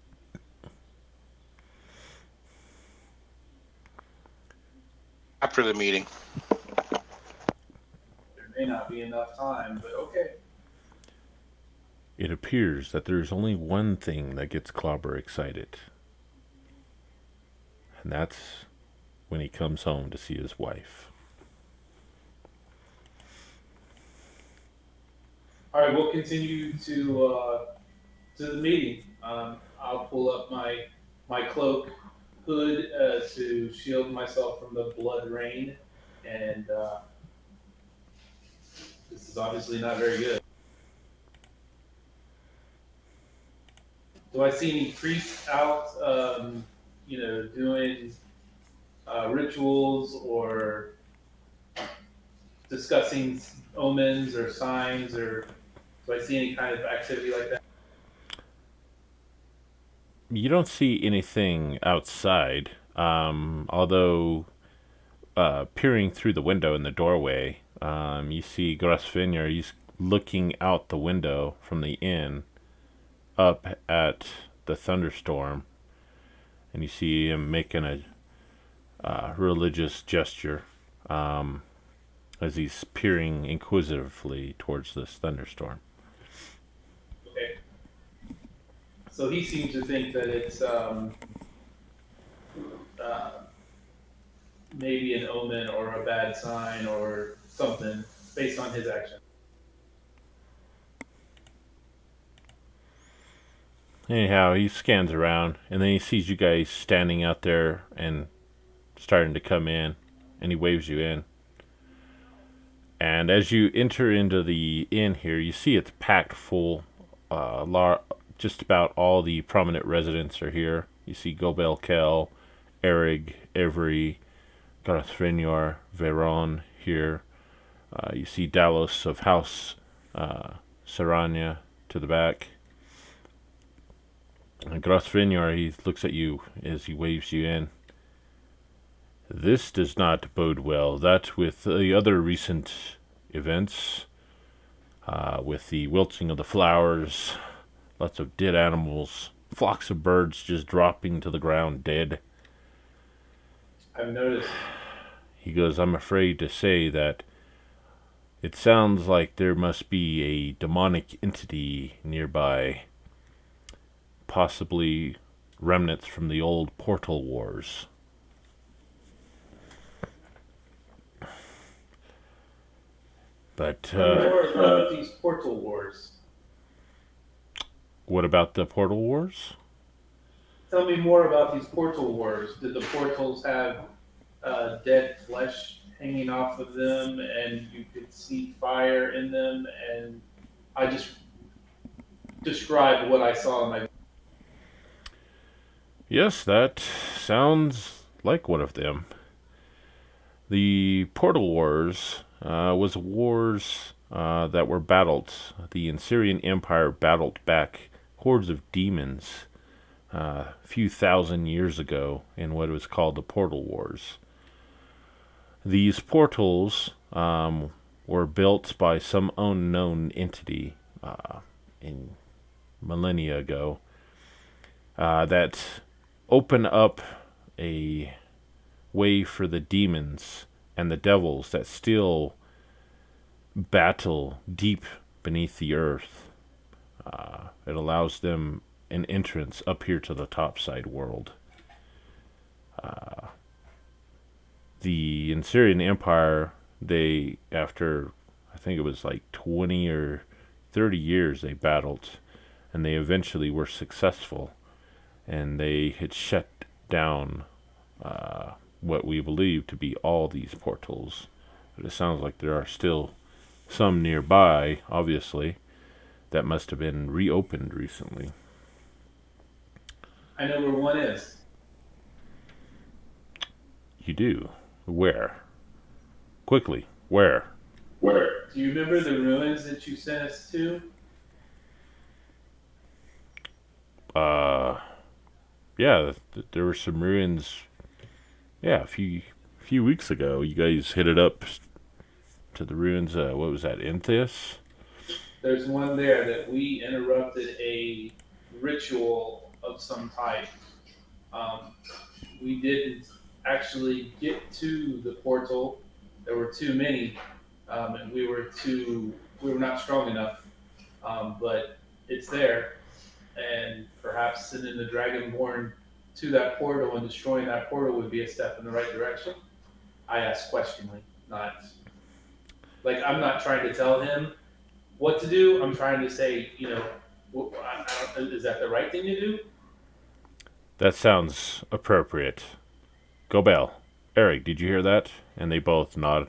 After the meeting. There may not be enough time, but okay. It appears that there's only one thing that gets Clobber excited. And that's when he comes home to see his wife. All right, we'll continue to the meeting. I'll pull up my cloak hood to shield myself from the blood rain, and this is obviously not very good. Do I see any priests out, doing rituals or discussing omens or signs, or do I see any kind of activity like that? You don't see anything outside, although peering through the window in the doorway, you see Grosvenor. He's looking out the window from the inn up at the thunderstorm, and you see him making a religious gesture as he's peering inquisitively towards this thunderstorm. Okay. So he seems to think that it's maybe an omen or a bad sign or something based on his action. Anyhow, he scans around, and then he sees you guys standing out there and starting to come in, and he waves you in. And as you enter into the inn here, you see it's packed full. Just about all the prominent residents are here. You see Gobel Kell, Erig, Every, Garthvinor, Veron here. You see Dalos of House Saranya to the back. And Grosvenor, he looks at you as he waves you in. This does not bode well. That with the other recent events, with the wilting of the flowers, lots of dead animals, flocks of birds just dropping to the ground dead. I've noticed. He goes, I'm afraid to say that it sounds like there must be a demonic entity nearby. Possibly remnants from the old portal wars. But More about these portal wars. what about the portal wars? Tell me more about these portal wars. Did the portals have dead flesh hanging off of them, and you could see fire in them? And I just described what I saw in my. Yes, that sounds like one of them. The Portal Wars was wars that were battled. The Assyrian Empire battled back hordes of demons a few thousand years ago in what was called the Portal Wars. These portals were built by some unknown entity in millennia ago that open up a way for the demons and the devils that still battle deep beneath the earth. It allows them an entrance up here to the topside world. The Assyrian Empire, they, after I think it was like 20 or 30 years, they battled, and they eventually were successful, and they had shut down what we believe to be all these portals. But it sounds like there are still some nearby, obviously, that must have been reopened recently. I know where one is. You do? Where? Quickly, where? Where? Do you remember the ruins that you sent us to? Yeah, there were some ruins. Yeah, a few weeks ago, you guys hit it up to the ruins. What was that, Inthis? There's one there that we interrupted a ritual of some type. We didn't actually get to the portal. There were too many, and we were not strong enough. But it's there, and perhaps sending the Dragonborn to that portal and destroying that portal would be a step in the right direction. I asked questioningly, not like I'm not trying to tell him what to do. I'm trying to say, is that the right thing to do? That sounds appropriate. Gobel, Eric, did you hear that? And they both nod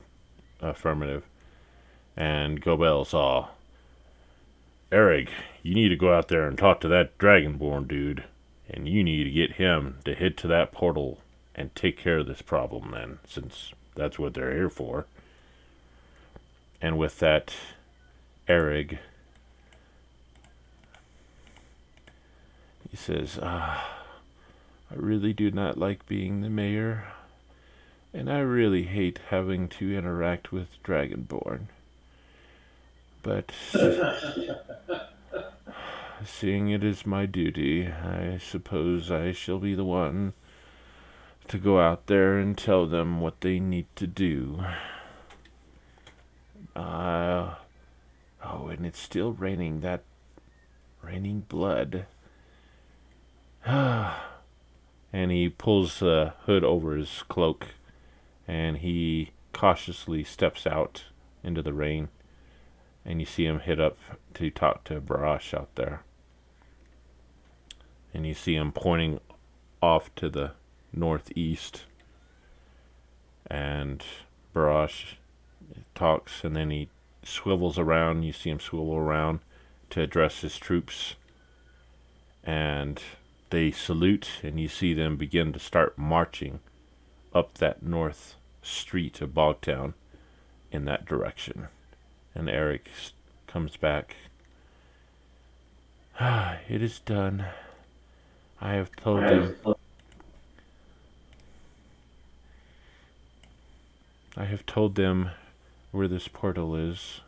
affirmative. And Gobel saw, Eric, you need to go out there and talk to that Dragonborn dude. And you need to get him to head to that portal and take care of this problem then, since that's what they're here for. And with that, Eric, he says, I really do not like being the mayor, and I really hate having to interact with Dragonborn. But seeing it is my duty, I suppose I shall be the one to go out there and tell them what they need to do. Oh, and it's still raining blood. And he pulls the hood over his cloak, and he cautiously steps out into the rain, and you see him head up to talk to Barash out there. And you see him pointing off to the northeast, and Barash talks, and then he swivels around. You see him swivel around to address his troops, and they salute, and you see them begin to start marching up that north street of Bogtown in that direction. And Eric comes back. It is done. I have told them. I have told them where this portal is.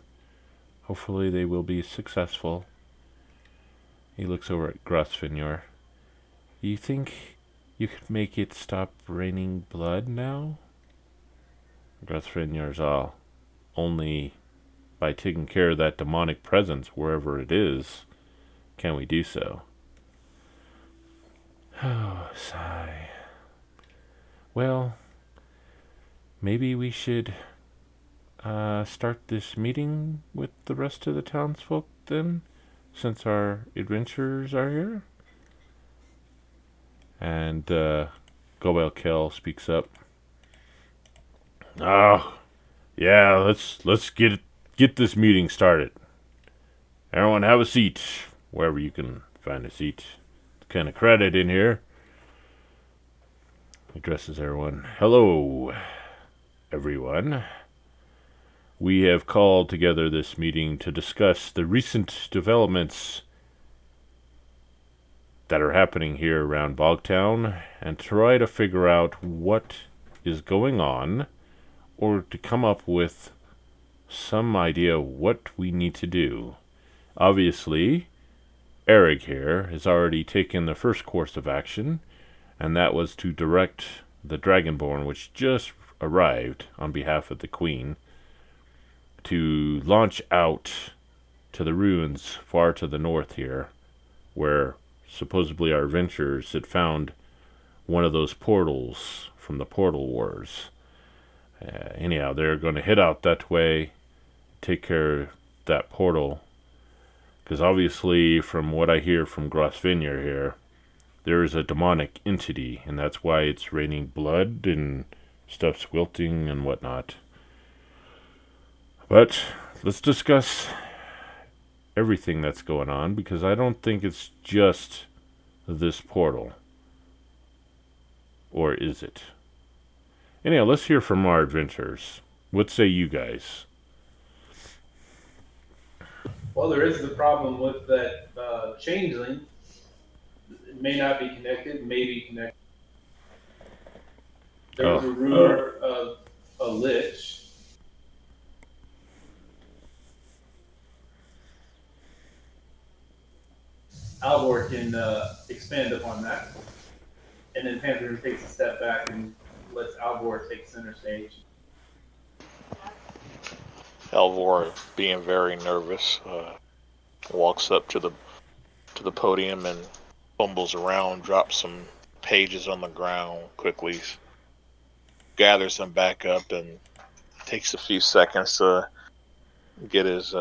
Hopefully they will be successful. He looks over at Grosvenor. You think you could make it stop raining blood now? Grosvenor's all, only by taking care of that demonic presence wherever it is can we do so. Oh, sigh. Well, maybe we should start this meeting with the rest of the townsfolk then, since our adventurers are here. And Gobel Kell speaks up. Oh, yeah, let's get this meeting started. Everyone have a seat, wherever you can find a seat. It's kind of crowded in here. Addresses everyone. Hello, everyone. We have called together this meeting to discuss the recent developments that are happening here around Bogtown and try to figure out what is going on, or to come up with some idea what we need to do. Obviously, Eric here has already taken the first course of action, and that was to direct the Dragonborn, which just arrived on behalf of the Queen, to launch out to the ruins far to the north here, where supposedly our adventurers had found one of those portals from the Portal Wars. Anyhow, they're going to head out that way, take care of that portal, because obviously, from what I hear from Grosvenor here, there is a demonic entity, and that's why it's raining blood and stuff's wilting and whatnot. But let's discuss everything that's going on, because I don't think it's just this portal. Or is it? Anyhow, let's hear from our adventurers. What say you guys? Well, there is the problem with that changeling. It may not be connected, may be connected. There was a rumor of a lich. Alvor can expand upon that. And then Panther takes a step back and lets Alvor take center stage. Alvor, being very nervous, walks up to the podium and fumbles around, drops some pages on the ground quickly, gathers them back up, and takes a few seconds to get his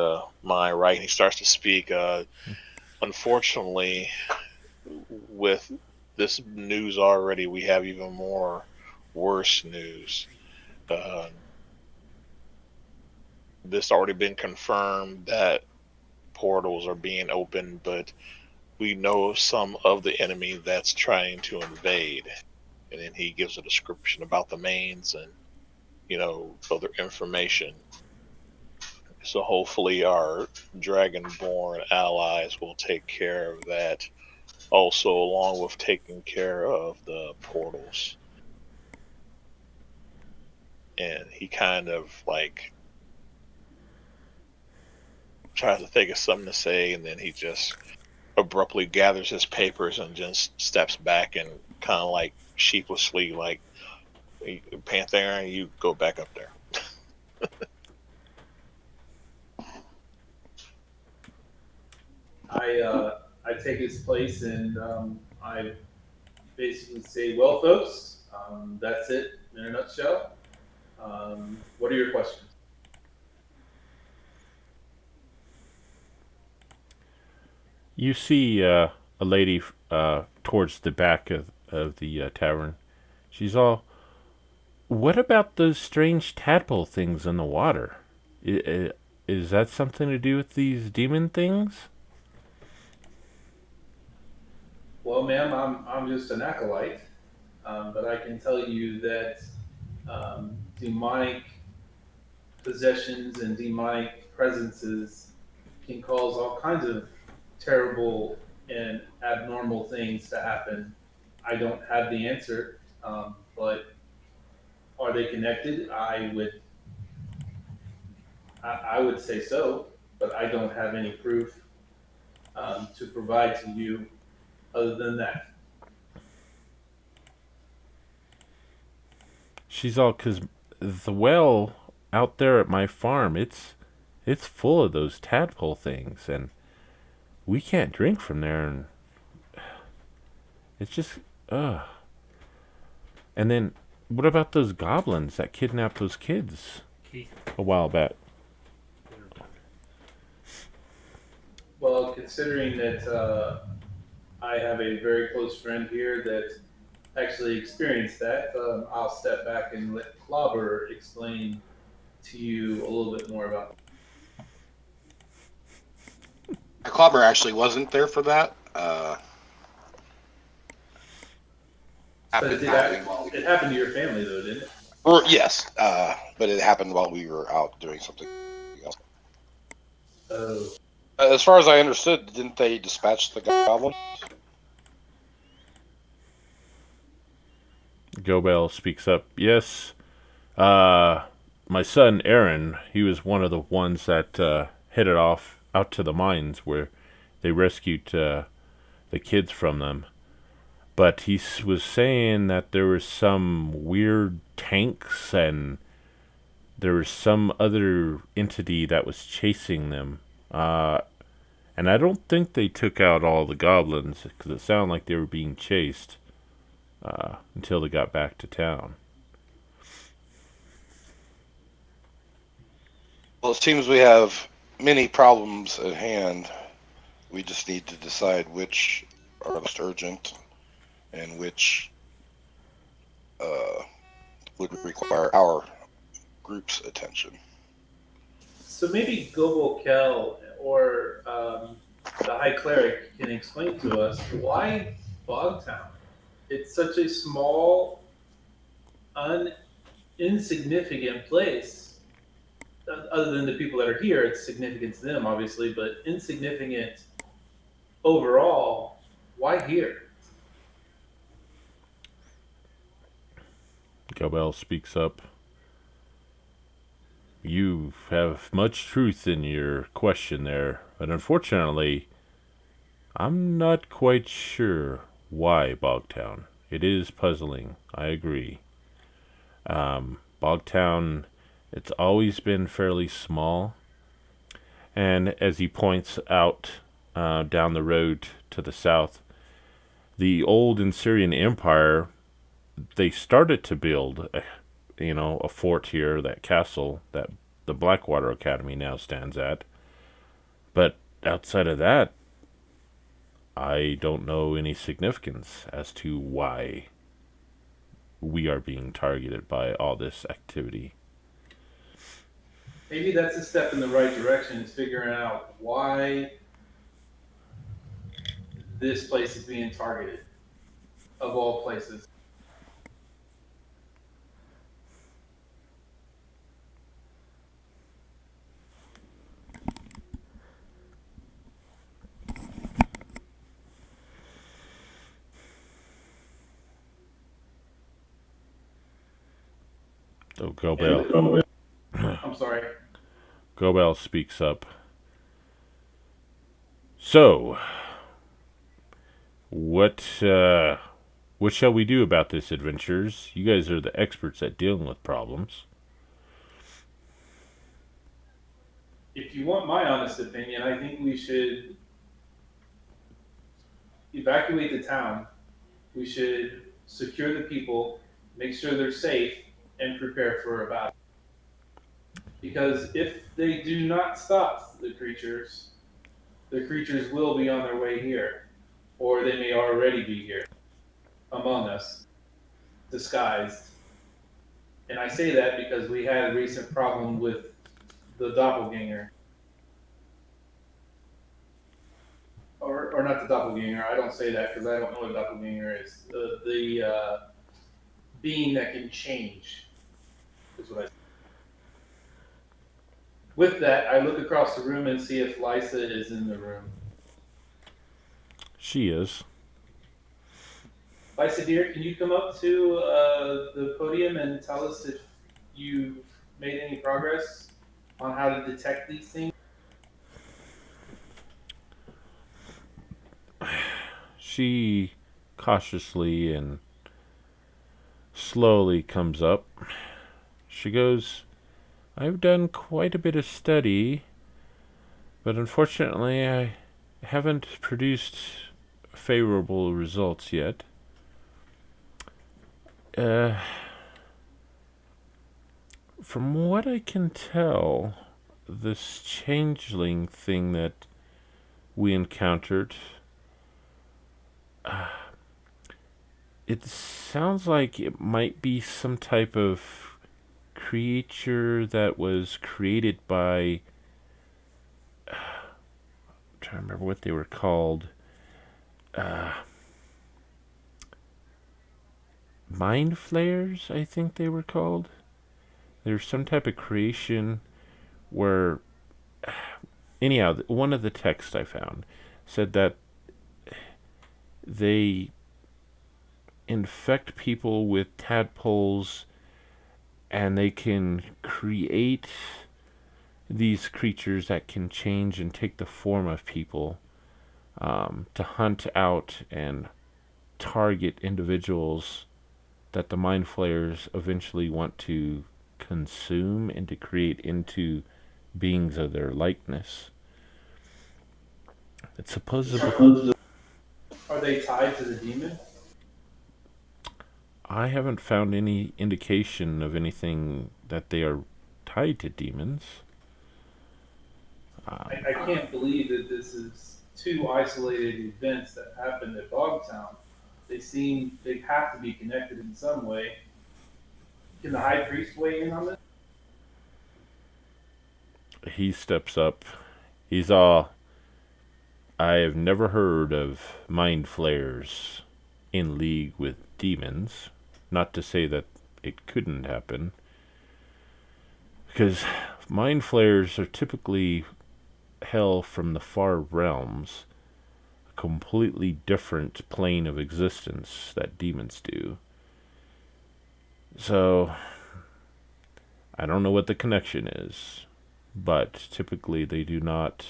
mind right. And he starts to speak. Unfortunately, with this news already, we have even more worse news. This already been confirmed that portals are being opened, but we know some of the enemy that's trying to invade. And then he gives a description about the mains and, other information. So hopefully our Dragonborn allies will take care of that, also along with taking care of the portals. And he kind of tries to think of something to say, and then he just abruptly gathers his papers and just steps back and kind of sheepishly Panther, you go back up there. I take his place and I basically say, well, folks, that's it in a nutshell. What are your questions? You see a lady towards the back of the tavern. She's all, what about those strange tadpole things in the water? Is that something to do with these demon things? Well, ma'am, I'm just an acolyte, but I can tell you that demonic possessions and demonic presences can cause all kinds of terrible and abnormal things to happen. I don't have the answer, but are they connected? I would say so, but I don't have any proof to provide to you other than that. She's all, 'cause the well out there at my farm, it's full of those tadpole things, and we can't drink from there, and it's just, ugh. And then, what about those goblins that kidnapped those kids a while back? Well, considering that I have a very close friend here that actually experienced that, I'll step back and let Clobber explain to you a little bit more about it. Clobber actually wasn't there for that. But it happened to your family, though, didn't it? Or, yes, but it happened while we were out doing something else. Oh. As far as I understood, didn't they dispatch the goblin? Gobel speaks up. Yes, my son Aaron, he was one of the ones that headed off out to the mines where they rescued the kids from them. But he was saying that there was some weird tanks and there was some other entity that was chasing them. And I don't think they took out all the goblins because it sounded like they were being chased until they got back to town. Well, it seems we have many problems at hand. We just need to decide which are most urgent and which would require our group's attention. So maybe Gobel Kel or the High Cleric can explain to us why Bogtown? It's such a small, insignificant place. Other than the people that are here, it's significant to them, obviously, but insignificant overall. Why here? Gobel speaks up. You have much truth in your question there, but unfortunately, I'm not quite sure why Bogtown. It is puzzling, I agree. Bogtown, it's always been fairly small, and as he points out down the road to the south, the old Assyrian Empire, they started to build a fort here, that castle that the Blackwater Academy now stands at. But outside of that, I don't know any significance as to why we are being targeted by all this activity. Maybe that's a step in the right direction, is figuring out why this place is being targeted, of all places. So Gobel, I'm sorry. Gobel speaks up. So, what shall we do about this, adventurers? You guys are the experts at dealing with problems. If you want my honest opinion, I think we should evacuate the town. We should secure the people, make sure they're safe, and prepare for a battle. Because if they do not stop the creatures will be on their way here, or they may already be here among us, disguised. And I say that because we had a recent problem with the doppelganger. Or not the doppelganger, I don't say that because I don't know what a doppelganger is. The being that can change is what I say. With that, I look across the room and see if Lysa is in the room. She is. Lysa, dear, can you come up to the podium and tell us if you've made any progress on how to detect these things? She cautiously and slowly comes up. She goes, I've done quite a bit of study, but unfortunately I haven't produced favorable results yet. From what I can tell, this changeling thing that we encountered, it sounds like it might be some type of creature that was created by, I'm trying to remember what they were called, mind flayers, I think they were called. There's some type of creation where, anyhow, one of the texts I found said that they infect people with tadpoles and they can create these creatures that can change and take the form of people, to hunt out and target individuals that the mind flayers eventually want to consume and to create into beings of their likeness. It's supposedly. Are they tied to the demon? I haven't found any indication of anything that they are tied to demons. I can't believe that this is two isolated events that happened at Bogtown. They have to be connected in some way. Can the high priest weigh in on this? He steps up. He's all, I have never heard of mind flayers in league with demons. Not to say that it couldn't happen, because mind flayers are typically hell from the far realms, a completely different plane of existence that demons do. So, I don't know what the connection is, but typically they do not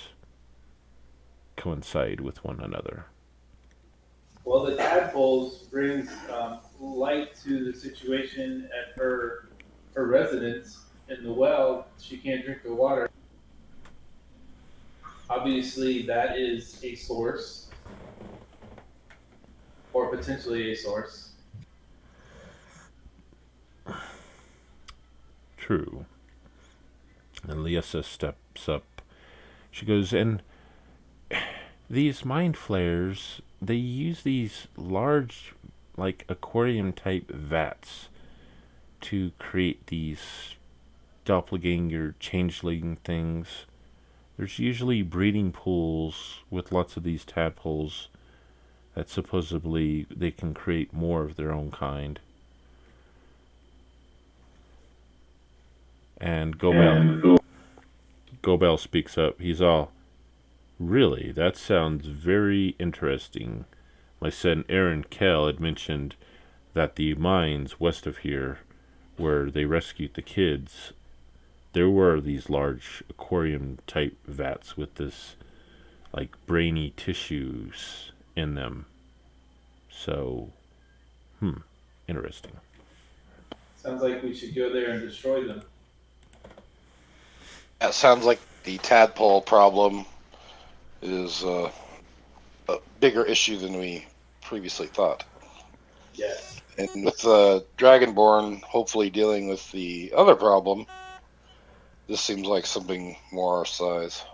coincide with one another. Well, the tadpoles brings light to the situation at her residence in the well. She can't drink the water. Obviously, that is a source, or potentially a source. True. And Liesa steps up. She goes, and these mind flayers, they use these large, like aquarium type vats to create these doppelganger changeling things. There's usually breeding pools with lots of these tadpoles that supposedly they can create more of their own kind. And Gobel speaks up. He's all, really, that sounds very interesting. My son Aaron Kell had mentioned that the mines west of here, where they rescued the kids, there were these large aquarium type vats with this like brainy tissues in them. So, interesting. Sounds like we should go there and destroy them. That sounds like the tadpole problem is a bigger issue than we previously thought. Yes. And with Dragonborn hopefully dealing with the other problem, this seems like something more our size.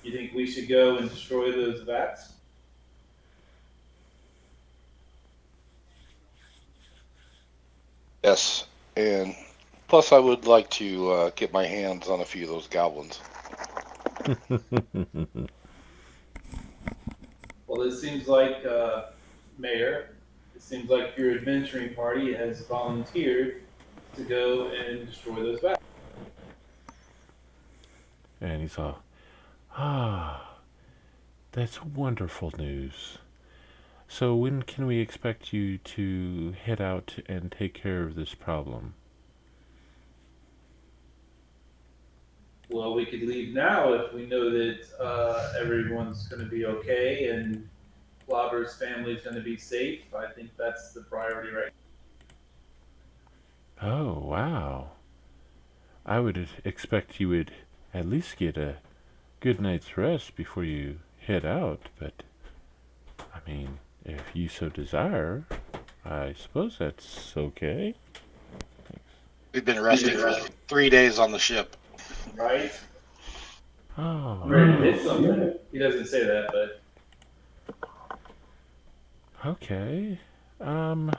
You think we should go and destroy those vats? Yes, and plus I would like to get my hands on a few of those goblins. Well, it seems like, Mayor, it seems like your adventuring party has volunteered to go and destroy those vats. And he's all, that's wonderful news. So when can we expect you to head out and take care of this problem? Well, we could leave now if we know that everyone's going to be okay and Blobber's family is going to be safe. I think that's the priority right now. Oh, wow. I would expect you would at least get a good night's rest before you head out, but I mean, if you so desire, I suppose that's okay. We've been resting for 3 days on the ship. Right? Oh, I'm ready to hit something. He doesn't say that, but okay. And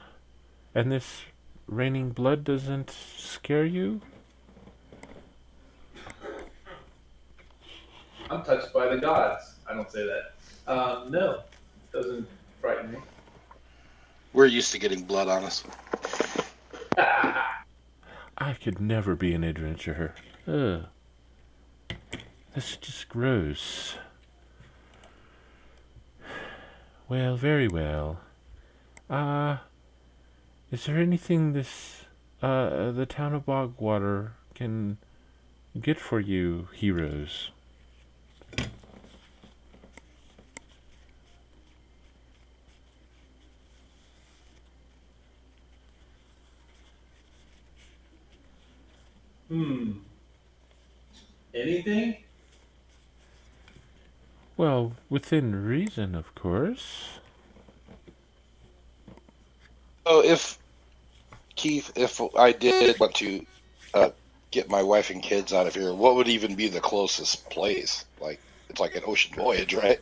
this raining blood doesn't scare you? I'm touched by the gods. I don't say that. No, doesn't frighten me. We're used to getting blood on us. I could never be an adventurer. Ugh. This is just gross. Well, very well. Is there anything the town of Bogwater can get for you, heroes? Anything? Well, within reason, of course. So if Keith, if I did want to get my wife and kids out of here, what would even be the closest place? Like it's like an ocean voyage, right?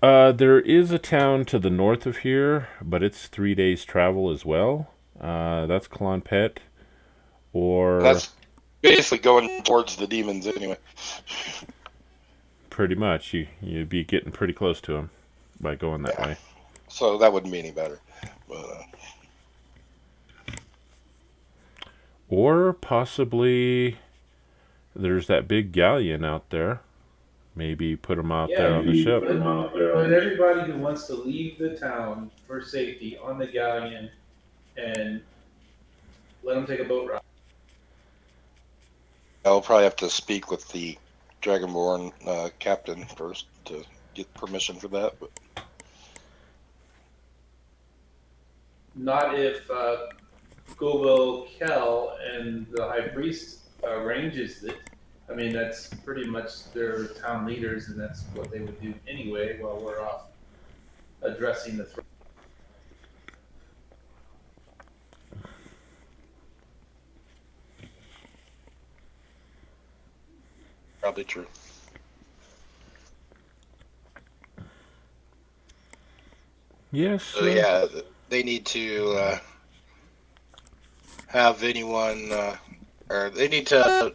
There is a town to the north of here, but it's 3 days travel as well. That's Klonpet, or That's basically going towards the demons anyway. pretty much you'd be getting pretty close to them by going that Yeah. way. So that wouldn't be any better. But Or possibly there's that big galleon out there. Maybe put them out there on the ship. Put everybody who wants to leave the town for safety on the galleon and let them take a boat ride. I'll probably have to speak with the Dragonborn captain first to get permission for that. But Not if Gobo Kell and the High Priest arranges it. I mean, that's pretty much their town leaders, and that's what they would do anyway while we're off addressing the threat. probably true. Yes. So yeah, they need to have anyone, or they need to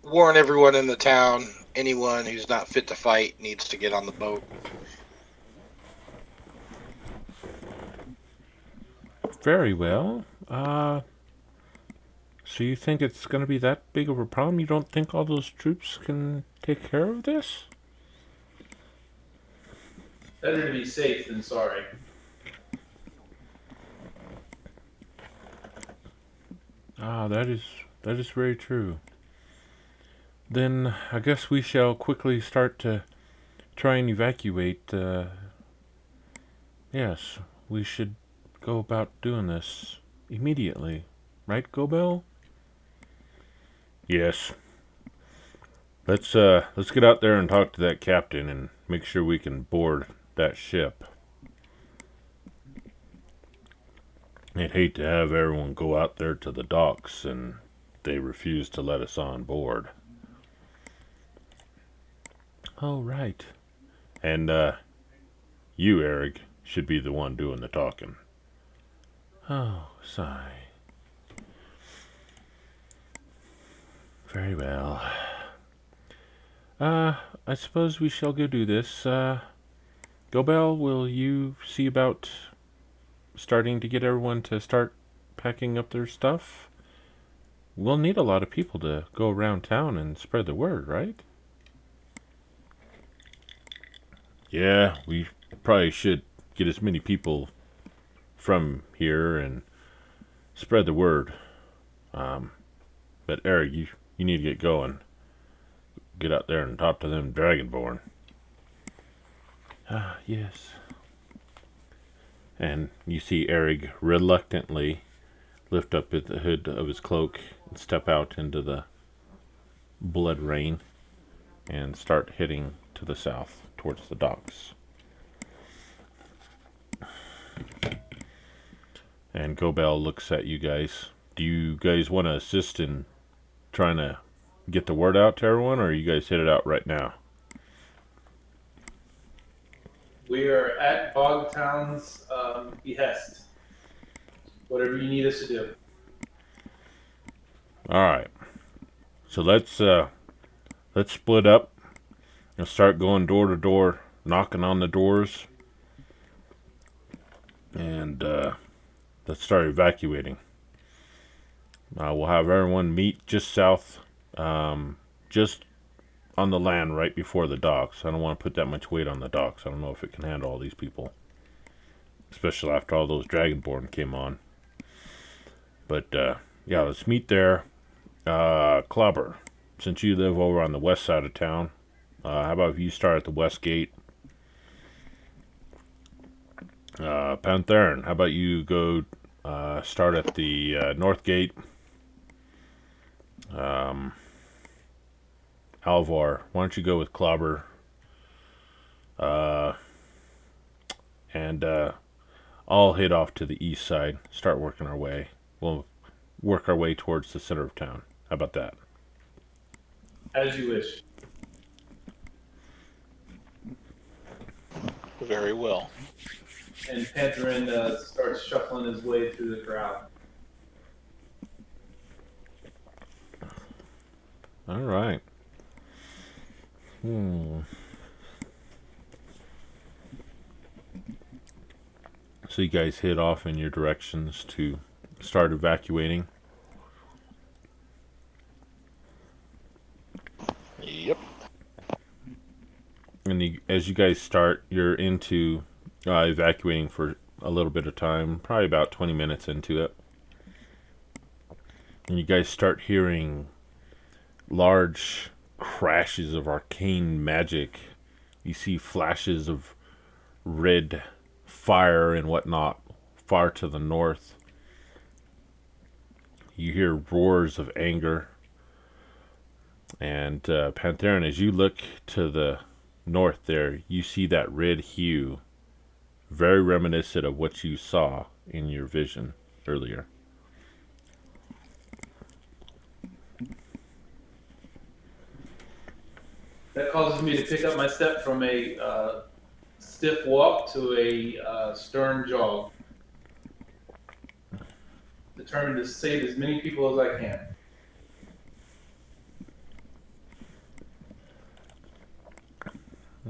warn everyone in the town. Anyone who's not fit to fight needs to get on the boat. Very well. So you think it's going to be that big of a problem? You don't think all those troops can take care of this? Better to be safe than sorry. That is very true. Then I guess we shall quickly start to try and evacuate. Yes, we should go about doing this immediately. Right, Gobel? Yes. Let's get out there and talk to that captain and make sure we can board that ship. I'd hate to have everyone go out there to the docks and they refuse to let us on board. Oh, right. And, you, Eric, should be the one doing the talking. Oh, sigh. Very well. I suppose we shall go do this. Gobel, will you see about starting to get everyone to start packing up their stuff? We'll need a lot of people to go around town and spread the word, right? Yeah, we probably should get as many people from here and spread the word. But Eric, you need to get going. Get out there and talk to them Dragonborn. Ah, yes. And you see Eric reluctantly lift up the hood of his cloak and step out into the blood rain and start heading to the south towards the docks. And Gobel looks at you guys. Do you guys want to assist in trying to get the word out to everyone, or are you guys headed out right now? We are at Bogtown's behest. Whatever you need us to do. All right. So let's split up and start going door to door, knocking on the doors, and let's start evacuating. We'll have everyone meet just south, just on the land right before the docks. I don't want to put that much weight on the docks. I don't know if it can handle all these people. especially after all those Dragonborn came on. But yeah, let's meet there. Clobber, since you live over on the west side of town, how about if you start at the west gate? Pantherin, how about you go start at the north gate? Alvar, why don't you go with Clobber? And I'll head off to the east side, start working our way. We'll work our way towards the center of town. How about that? As you wish. Very well. And Pantherin starts shuffling his way through the crowd. All right. So you guys head off in your directions to start evacuating. Yep. And as you guys start, you're into evacuating for a little bit of time, probably about 20 minutes into it. And you guys start hearing large crashes of arcane magic. You see flashes of red fire and whatnot far to the north. You hear roars of anger. And Pantherin, as you look to the north there, you see that red hue, very reminiscent of what you saw in your vision earlier. That causes me to pick up my step from a stiff walk to a stern jog. Determined to save as many people as I can.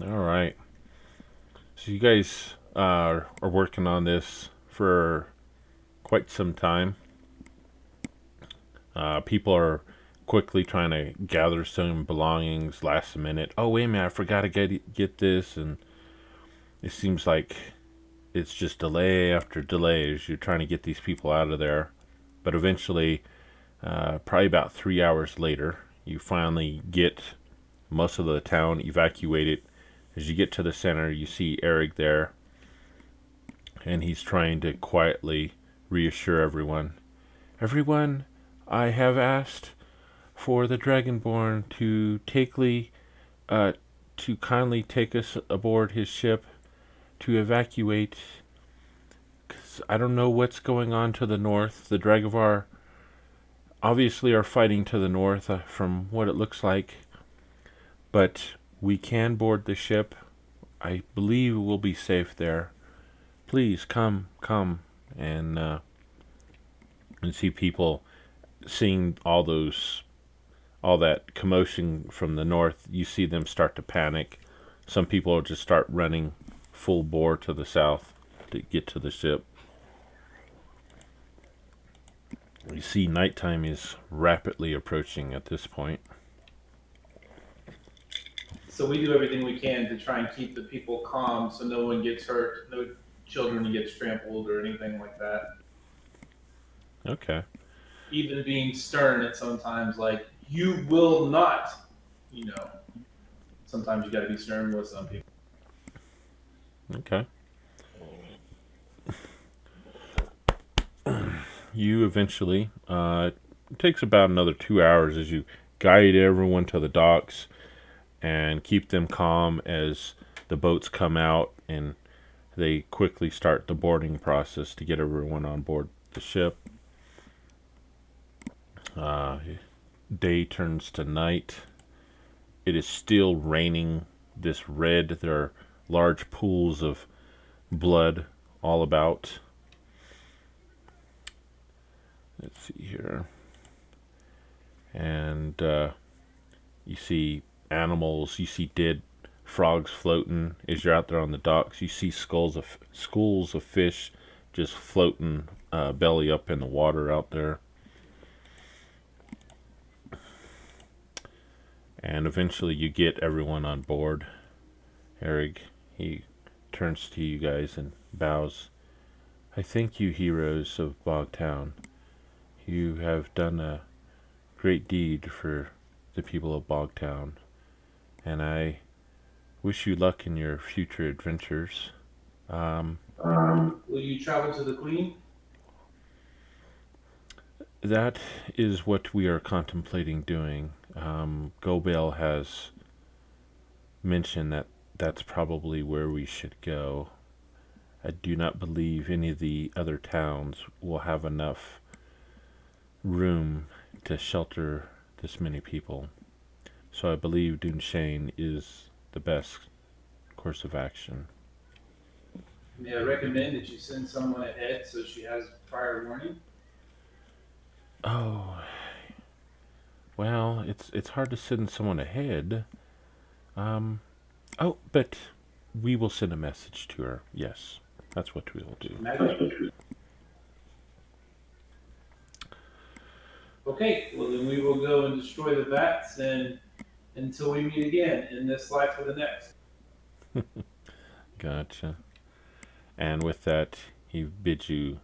All right. So you guys are working on this for quite some time. People are quickly trying to gather some belongings last minute. Oh, wait a minute, I forgot to get this. And it seems like it's just delay after delay as you're trying to get these people out of there. But eventually, probably about 3 hours later, you finally get most of the town evacuated. As you get to the center, you see Eric there, and he's trying to quietly reassure everyone. Everyone, I have asked for the Dragonborn to kindly take us aboard his ship to evacuate. 'Cause I don't know what's going on to the north. The Dragovar obviously are fighting to the north from what it looks like. But we can board the ship. I believe we'll be safe there. Please come. And see people seeing all that commotion from the north. You see them start to panic. Some people will just start running full bore to the south to get to the ship. You see nighttime is rapidly approaching at this point. So we do everything we can to try and keep the people calm so no one gets hurt, no children gets trampled or anything like that. Okay. Even being stern at sometimes, like, you will not, sometimes you gotta be stern with some people. Okay. You eventually, it takes about another 2 hours as you guide everyone to the docks and keep them calm as the boats come out and they quickly start the boarding process to get everyone on board the ship. Day turns to night. It is still raining this red. There are large pools of blood all about. Let's see here. And you see animals, you see dead frogs floating as you're out there on the docks. You see schools of fish just floating belly up in the water out there. And eventually you get everyone on board. Eric, he turns to you guys and bows. I thank you, heroes of Bogtown. You have done a great deed for the people of Bogtown, and I wish you luck in your future adventures. Will you travel to the Queen? That is what we are contemplating doing. Gobel has mentioned that that's probably where we should go. I do not believe any of the other towns will have enough room to shelter this many people. So I believe Dunshane is the best course of action. May I recommend that you send someone ahead so she has prior warning? Oh, well, it's hard to send someone ahead. Oh, but we will send a message to her. Yes, that's what we will do. Magic. Okay, well then we will go and destroy the vats and until we meet again in this life or the next. Gotcha. And with that, he bids you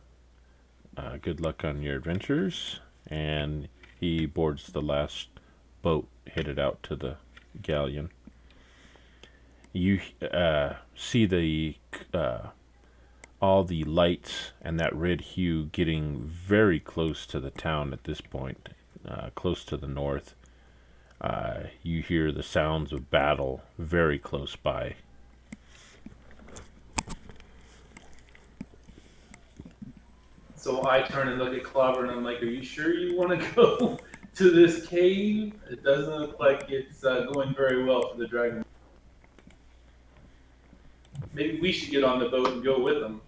good luck on your adventures, and he boards the last boat headed out to the galleon. You see the all the lights and that red hue getting very close to the town at this point, close to the north. You hear the sounds of battle very close by. So I turn and look at Clobber and I'm like, are you sure you want to go to this cave? It doesn't look like it's going very well for the dragon. Maybe we should get on the boat and go with them.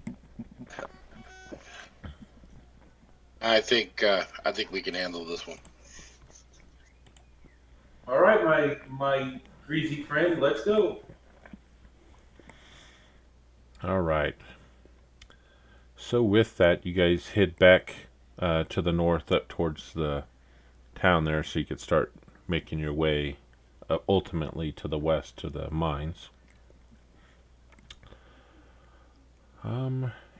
I think we can handle this one. All right, my greasy friend, let's go. All right. So with that, you guys head back to the north up towards the town there so you could start making your way ultimately to the west to the mines.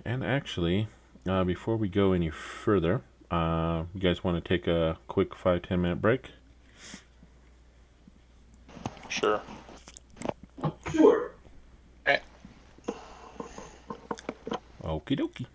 And actually, before we go any further, you guys want to take a quick 5-10 minute break? Sure. Sure. Okie dokie.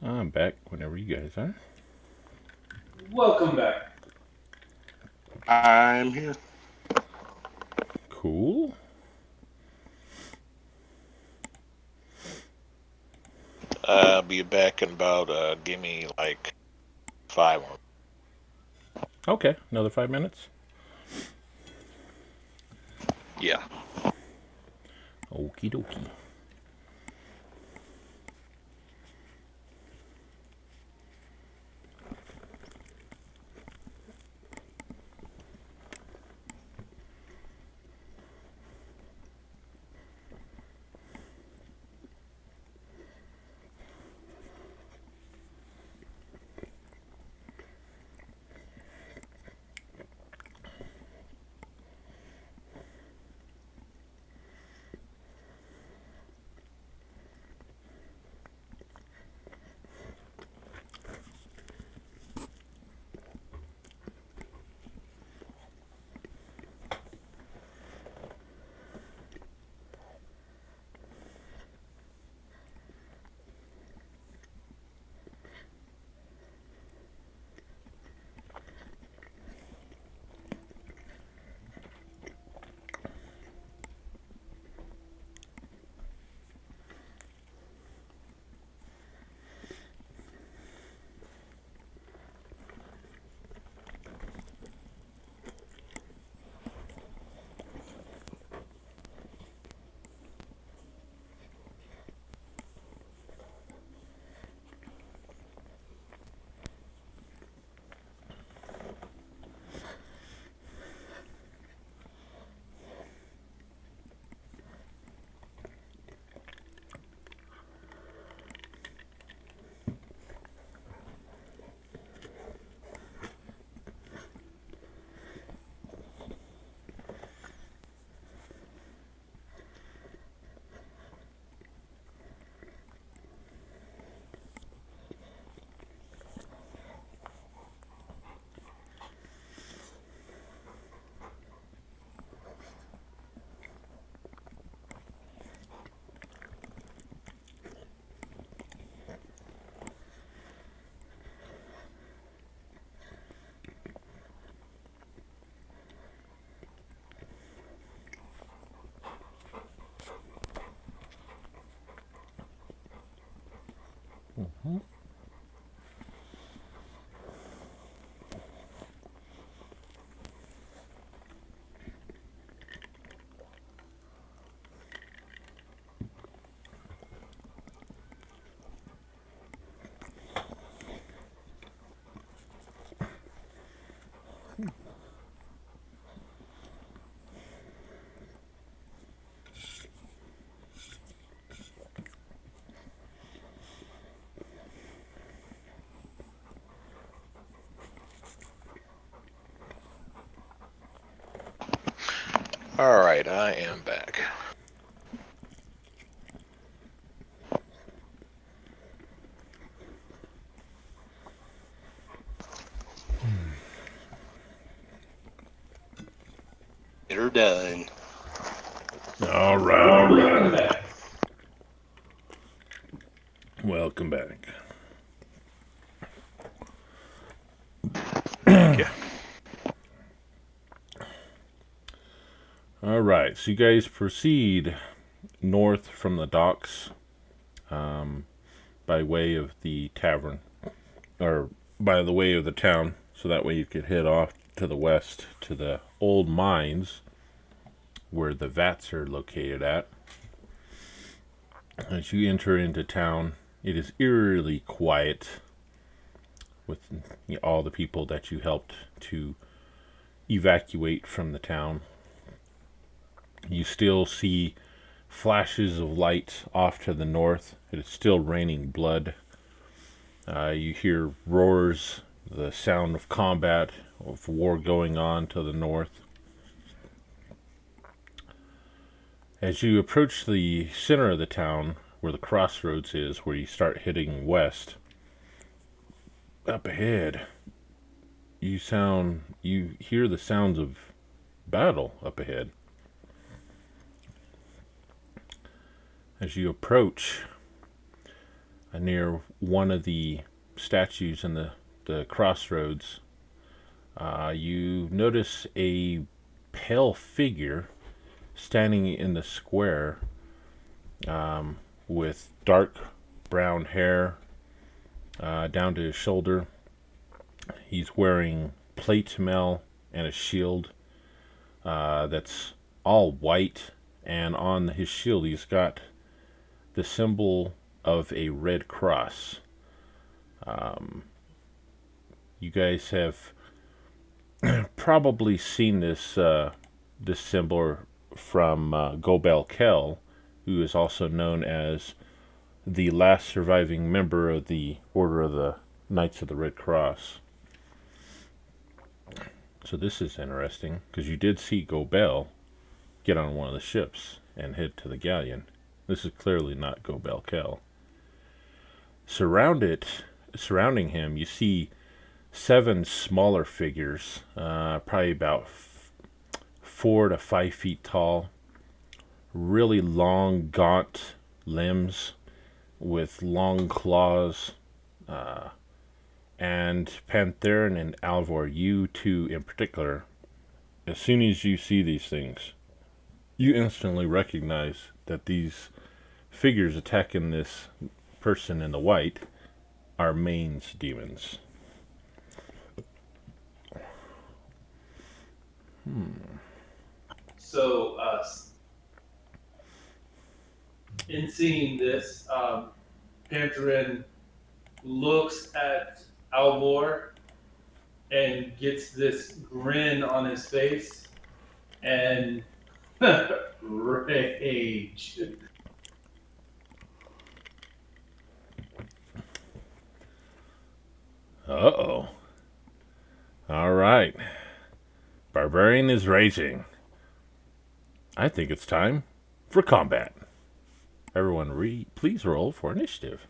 I'm back whenever you guys are. Welcome back. I'm here. Cool. I'll be back in about, give me like 5 more. Okay, another 5 minutes. Yeah. Okie dokie. Alright, I am back. Get her done. All right. Welcome back. Welcome back. Yeah. All right, so you guys proceed north from the docks by way of the tavern, or by the way of the town, so that way you could head off to the west to the old mines where the vats are located at. As you enter into town, it is eerily quiet with all the people that you helped to evacuate from the town. You still see flashes of light off to the north. It is still raining blood. You hear roars, the sound of combat, of war going on to the north. As you approach the center of the town, where the crossroads is, where you start heading west, up ahead, you hear the sounds of battle up ahead. As you approach, near one of the statues in the crossroads, you notice a pale figure standing in the square, with dark brown hair down to his shoulder. He's wearing plate mail and a shield that's all white, and on his shield he's got the symbol of a red cross. You guys have probably seen this symbol from Gobel Kell, who is also known as the last surviving member of the Order of the Knights of the Red Cross. So this is interesting, because you did see Gobel get on one of the ships and head to the galleon. This is clearly not Gobel Kell. Surrounding him, you see 7 smaller figures, probably about 4 to 5 feet tall, really long, gaunt limbs with long claws, and Pantherin and Alvor, you two in particular, as soon as you see these things, you instantly recognize that these figures attacking this person in the white are Main's demons. So, in seeing this, Pantherin looks at Alvor and gets this grin on his face and rage. Uh-oh. All right. Barbarian is raging. I think it's time for combat. Everyone, please roll for initiative.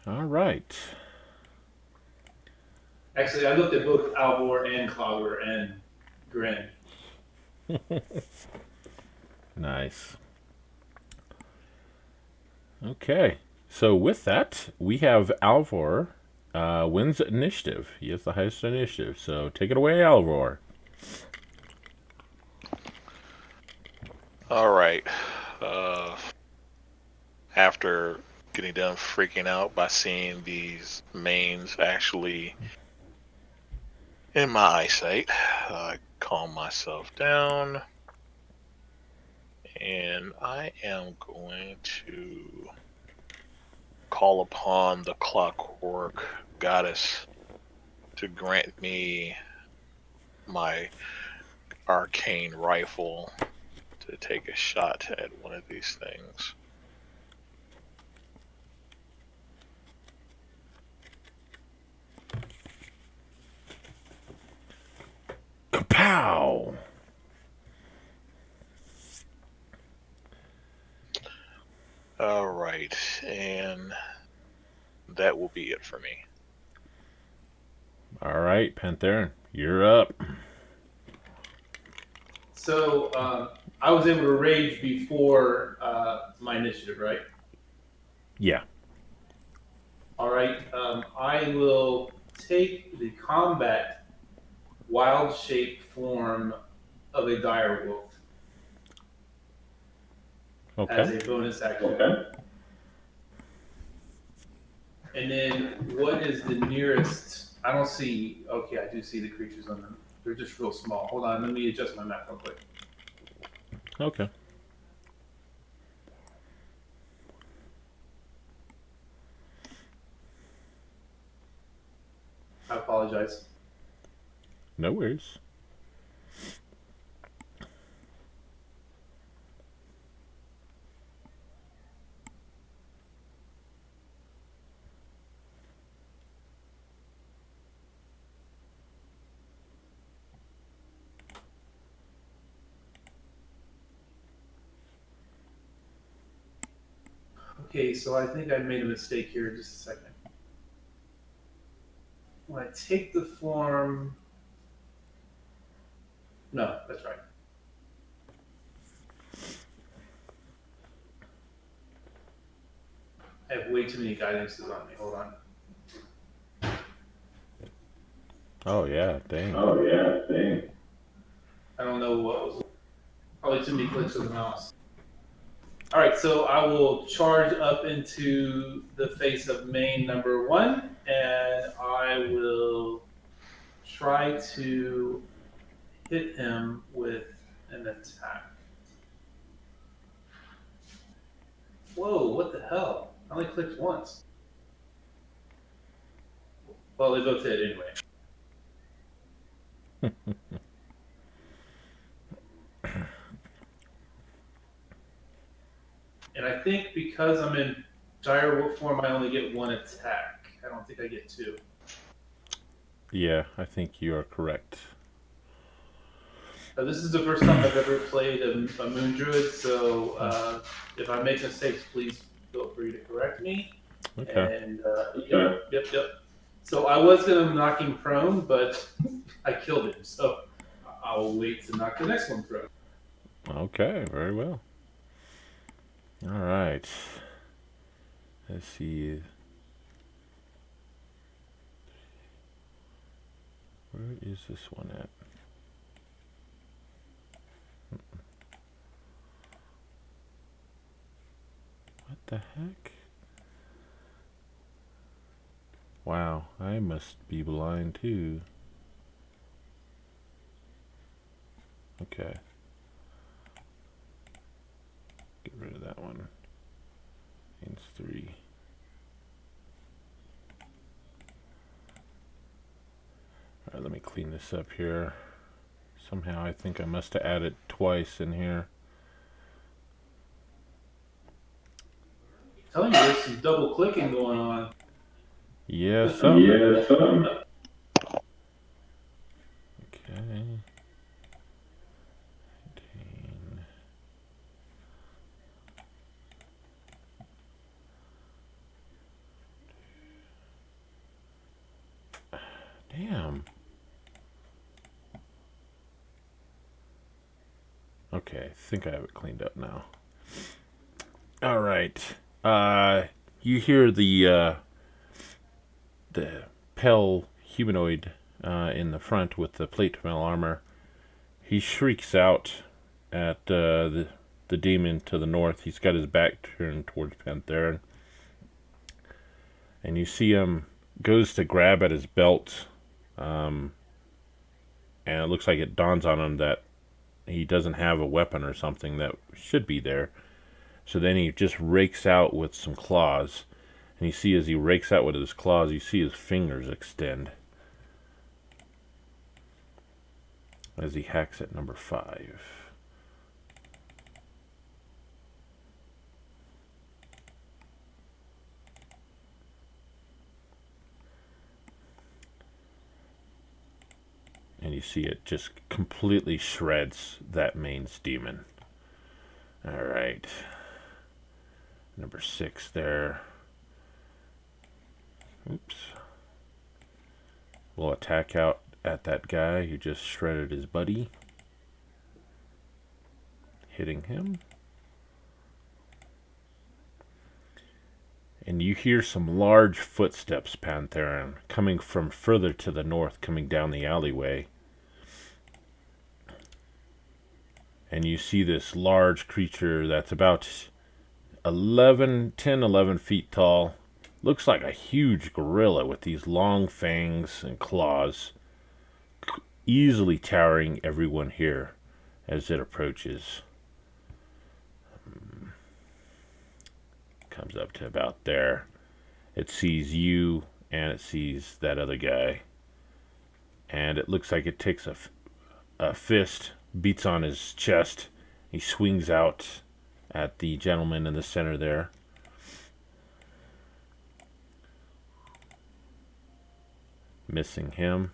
All right. Actually, I looked at both Alvor and Clogger and Grin. Nice. Okay. So with that, we have Alvor wins initiative. He has the highest initiative. So take it away, Alvor. All right. After getting done freaking out by seeing these mains actually in my eyesight, I calm myself down, and I am going to call upon the clockwork goddess to grant me my arcane rifle to take a shot at one of these things. Kapow! All right, and that will be it for me. All right, Pantherin, you're up. So, I was able to rage before my initiative, right? Yeah. All right. I will take the combat wild shape form of a direwolf as Okay. a bonus action. And then what is the nearest? I don't see. Okay, I do see the creatures on them. They're just real small. Hold on, let me adjust my map real quick. Okay. I apologize. No worries. Okay, so I think I made a mistake here. Just a second. When I take the form, no, that's right. I have way too many guidances on me. Hold on. Oh yeah, dang. Oh yeah, dang. I don't know what was. Probably too many clicks of the mouse. All right, so I will charge up into the face of main number 1, and I will try to hit him with an attack. Whoa, what the hell? I only clicked once. Well, they both hit anyway. And I think because I'm in dire wolf form, I only get 1 attack. I don't think I get 2. Yeah, I think you are correct. This is the first time I've ever played a Moon Druid, so if I make mistakes, please feel free to correct me. Okay. And yep. So I was gonna knock him prone, but I killed him. So I'll wait to knock the next one prone. Okay, very well. All right. Let's see. Where is this one at? What the heck? Wow, I must be blind too. Okay. Get rid of that one. Means 3. Alright, let me clean this up here. Somehow I think I must have added twice in here. I'm telling you, there's some double clicking going on. Yeah, some. Yeah, some. Okay. 19. Damn. Okay, I think I have it cleaned up now. All right. You hear the pale humanoid in the front with the plate mail armor. He shrieks out at the demon to the north. He's got his back turned towards Pantheran. And you see him goes to grab at his belt. And it looks like it dawns on him that he doesn't have a weapon or something that should be there. So then he just rakes out with some claws. And you see as he rakes out with his claws, you see his fingers extend. As he hacks at number 5. And you see it just completely shreds that mains demon. Alright. Number 6 there. Oops. We'll attack out at that guy who just shredded his buddy. Hitting him. And you hear some large footsteps, Pantheran, coming from further to the north, coming down the alleyway. And you see this large creature that's about 10, 11 feet tall. Looks like a huge gorilla with these long fangs and claws. Easily towering everyone here as it approaches. Comes up to about there. It sees you and it sees that other guy. And it looks like it takes a fist, beats on his chest. He swings out at the gentleman in the center there. Missing him.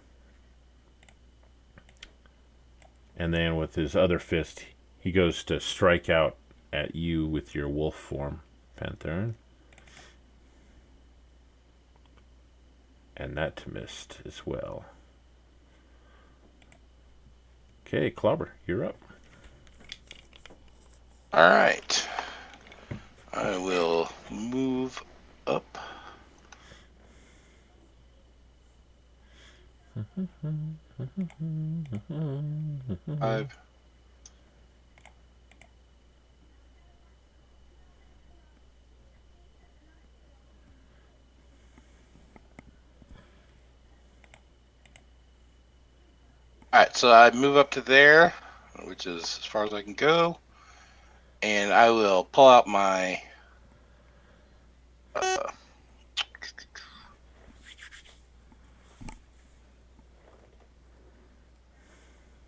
And then with his other fist, he goes to strike out at you with your wolf form. Pantherin. And that missed as well. Okay, Clobber, you're up. All right. I will move up. Five. All right, so I move up to there, which is as far as I can go, and I will pull out my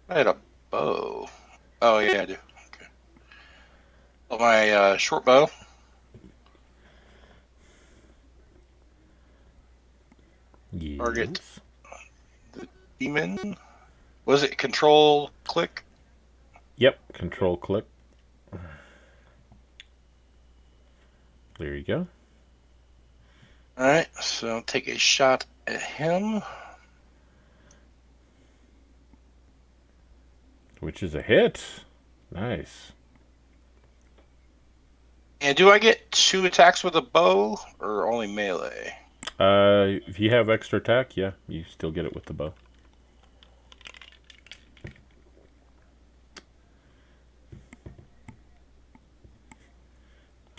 I had a bow. Oh yeah, I do. Okay. Pull my short bow. Target Yes. the demon. Was it control click? Yep, control click. There you go. All right, so I'll take a shot at him. Which is a hit. Nice. And do I get 2 attacks with a bow or only melee? If you have extra attack, yeah, you still get it with the bow.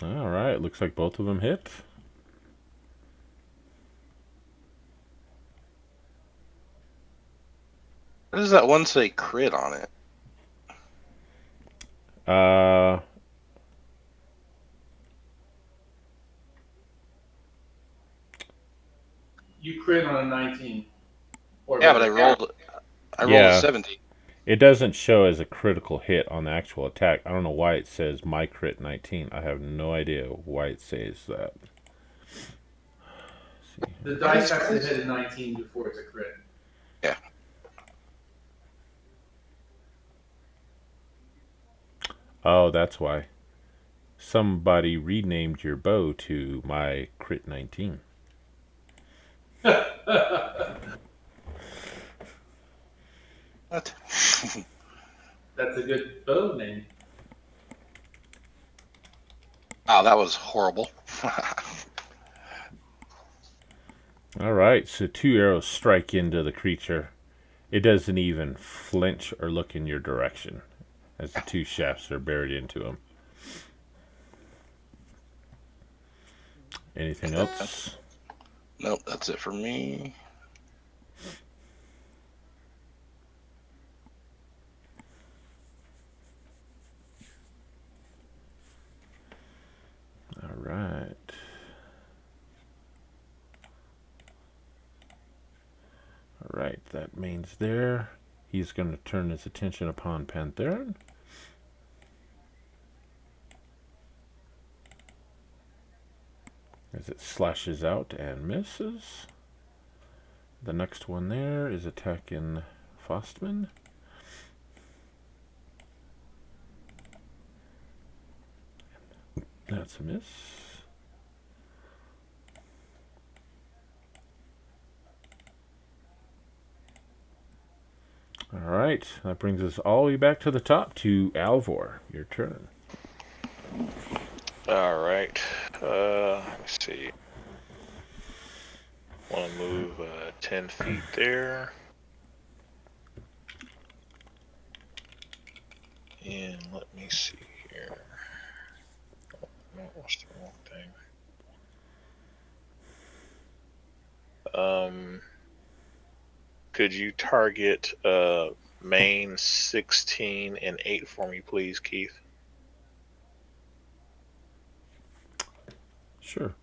All right, looks like both of them hit. What does that one say crit on it? Uh, You crit on a 19. Or Yeah, but I better. rolled a Yeah. 17. it doesn't show as a critical hit on the actual attack. I don't know why it says my crit 19. I have no idea why it says that. Let's see. The dice has to hit a 19 before it's a crit. Yeah. Oh, that's why. Somebody renamed your bow to my crit 19. What? That's a good bow name. Oh, that was horrible. All right, so 2 arrows strike into the creature. It doesn't even flinch or look in your direction as the 2 shafts are buried into him. Anything else? Nope, that's it for me. All right. All right, that means there. He's going to turn his attention upon Pantherin. As it slashes out and misses. The next one there is attacking Fostman. That's a miss. All right, that brings us all the way back to the top to Alvor. Your turn. All right. Let's see. Want to move 10 feet there. And let me see here. Oh, no, that's the wrong thing. Could you target main 16 and 8 for me, please, Keith? Sure.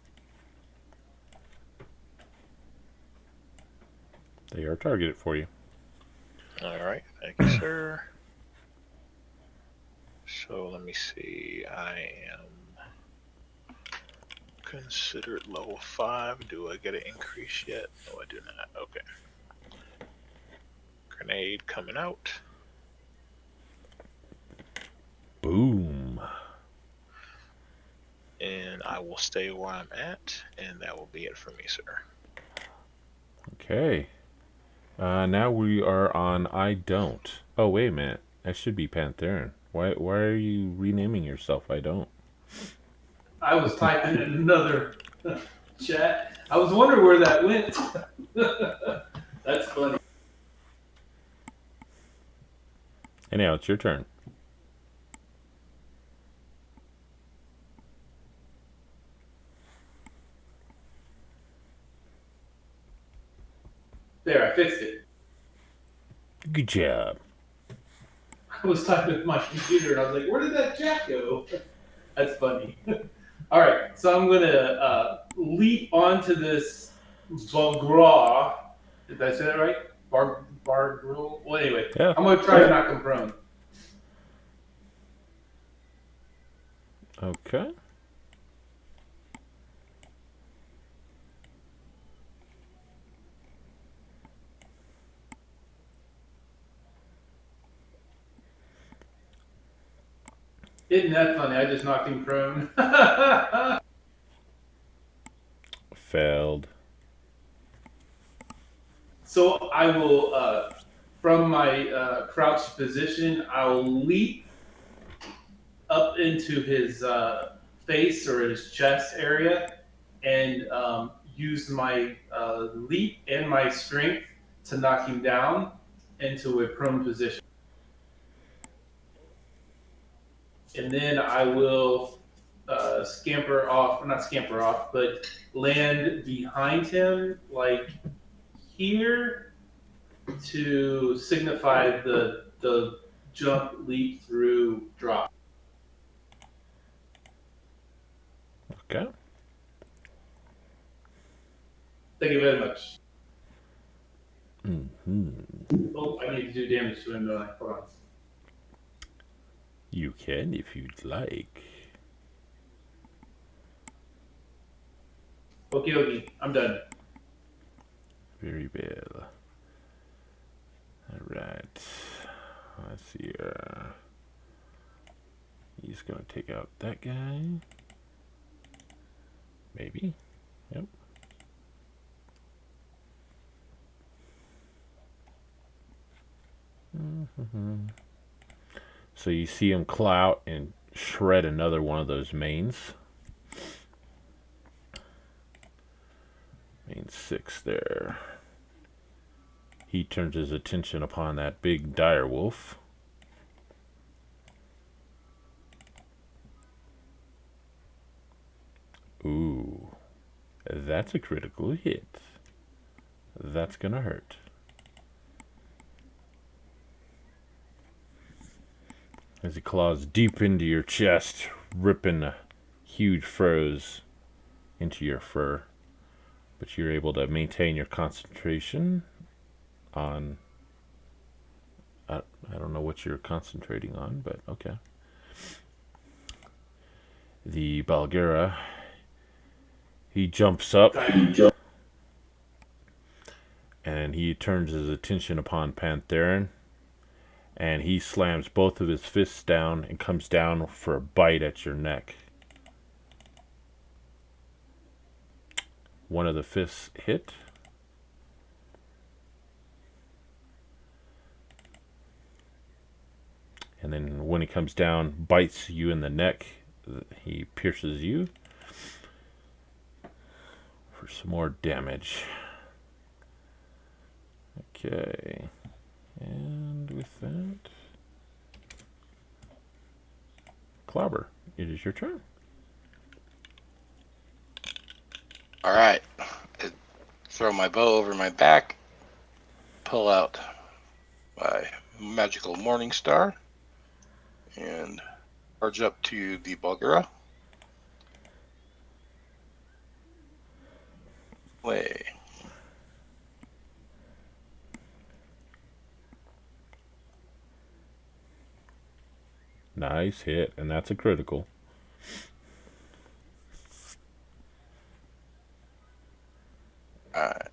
They are targeted for you. All right, thank you, sir. So let me see. I am considered level 5. Do I get an increase yet? No, I do not. Okay. Grenade coming out. Boom. and I will stay where I'm at, and that will be it for me, sir. Okay. Now we are on I don't. Oh, wait a minute. That should be Pantheran. Why are you renaming yourself I don't? I was typing in another chat. I was wondering where that went. That's funny. Anyhow, it's your turn. There, I fixed it. Good job. I was typing with my computer and I was like, where did that chat go? That's funny. All right, so I'm gonna leap onto this Bograw. Did I say that right? Bargrul. Well, anyway, Yeah. I'm gonna try to knock him prone. Okay. Isn't that funny? I just knocked him prone. Failed. So I will, from my crouched position, I'll leap up into his face or his chest area and use my leap and my strength to knock him down into a prone position. And then I will scamper off, not scamper off, but land behind him, like here, to signify the jump, leap, through, drop. Okay. Thank you very much. Mm-hmm. Oh, I need to do damage to him, don't I? Hold on. You can if you'd like. Okay, I'm done. Very well. Alright. Let's see here. He's gonna take out that guy. Maybe. Yep. Mm-hmm. So you see him claw out and shred another one of those mains. Main 6 there. He turns his attention upon that big dire wolf. Ooh. That's a critical hit. That's gonna hurt. As he claws deep into your chest, ripping huge furrows into your fur. But you're able to maintain your concentration on... I don't know what you're concentrating on, but okay. The Balgera, he jumps up and he turns his attention upon Pantheran, and he slams both of his fists down and comes down for a bite at your neck. One of the fists hit. And then when he comes down, bites you in the neck. He pierces you for some more damage. Okay. And with that, Clobber, it is your turn. All right. Throw my bow over my back, pull out my magical morning star, and charge up to the Bulgara. Way. Nice hit, and that's a critical. Alright.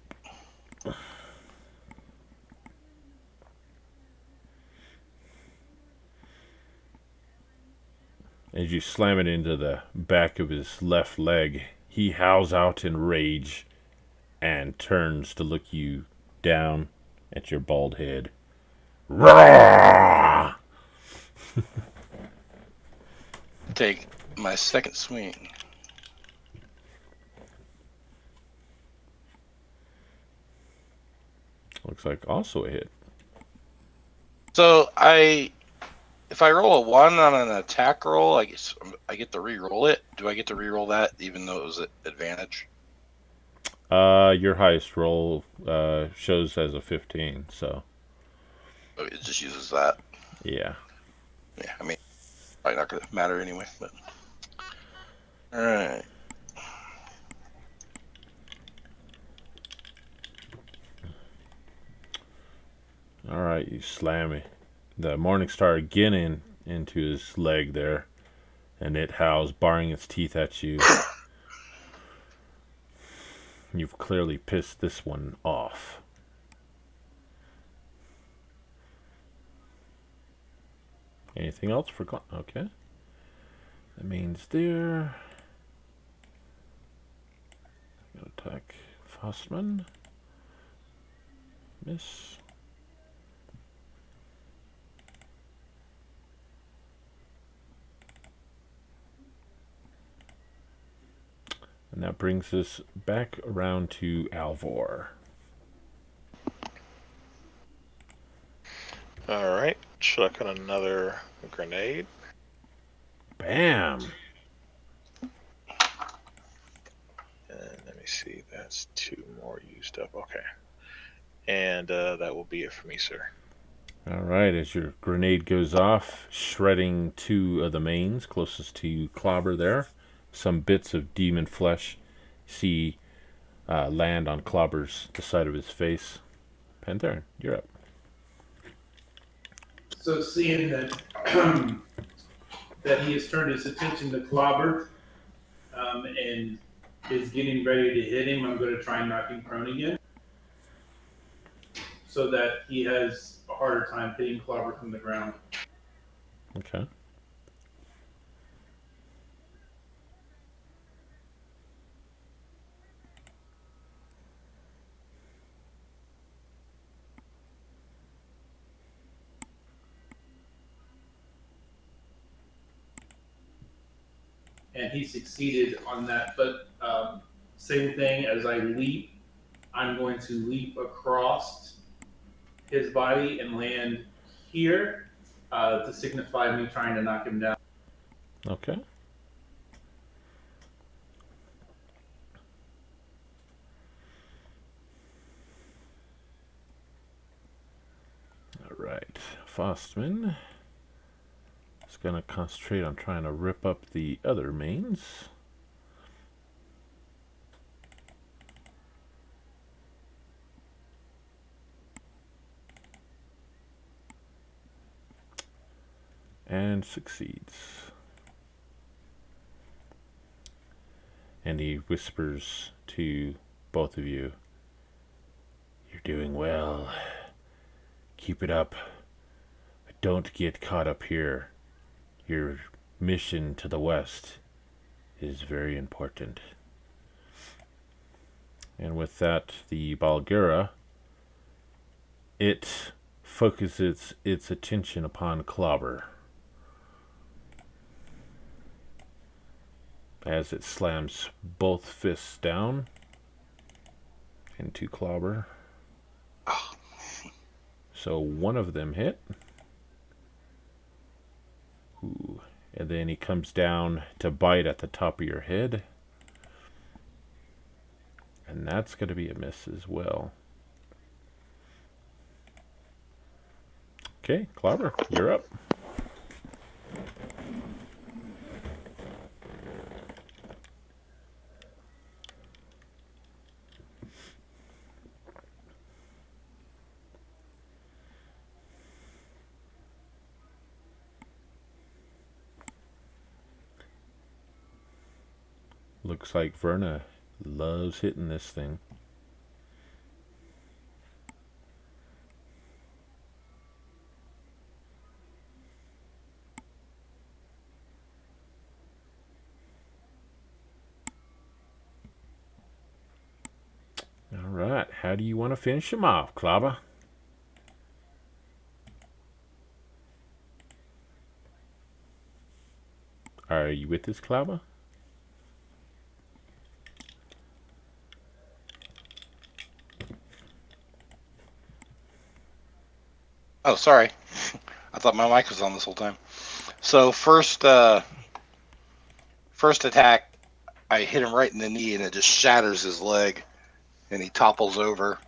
As you slam it into the back of his left leg, he howls out in rage and turns to look you down at your bald head. Roar! Take my second swing. Looks like also a hit. So if I roll a 1 on an attack roll, I guess I get to re-roll it. Do I get to re-roll that even though it was at advantage? Your highest roll shows as a 15, so Oh, it just uses that. yeah. Yeah, I mean, probably not going to matter anyway. But all right. All right, you slam it. The Morningstar again into his leg there, and it howls, baring its teeth at you. You've clearly pissed this one off. Anything else for okay? That means there. Attack Fossman. Miss. And that brings us back around to Alvor. All right. Chuck on another grenade. Bam! And let me see. That's 2 more used up. Okay. And that will be it for me, sir. Alright, as your grenade goes off, shredding 2 of the mains closest to Clobber there. Some bits of demon flesh see land on Clobber's the side of his face. Pantherin, you're up. So seeing that that he has turned his attention to Clobber and is getting ready to hit him, I'm going to try and knock him prone again, so that he has a harder time hitting Clobber from the ground. Okay. And he succeeded on that, but same thing, as I leap, I'm going to leap across his body and land here to signify me trying to knock him down. Okay. Alright. Fostman is going to concentrate on trying to rip up the other mains. And succeeds. And he whispers to both of you, "You're doing well. Keep it up. But don't get caught up here. Your mission to the west is very important." And with that, the Balgura, it focuses its attention upon Clobber as it slams both fists down into Clobber. So one of them hit. Ooh. And then he comes down to bite at the top of your head. And that's going to be a miss as well. Okay, Clobber, you're up. Looks like Verna loves hitting this thing. How do you want to finish him off, Clobber? Are you with us, Clobber? Oh, sorry. I thought my mic was on this whole time. So first attack, I hit him right in the knee, and it just shatters his leg, and he topples over.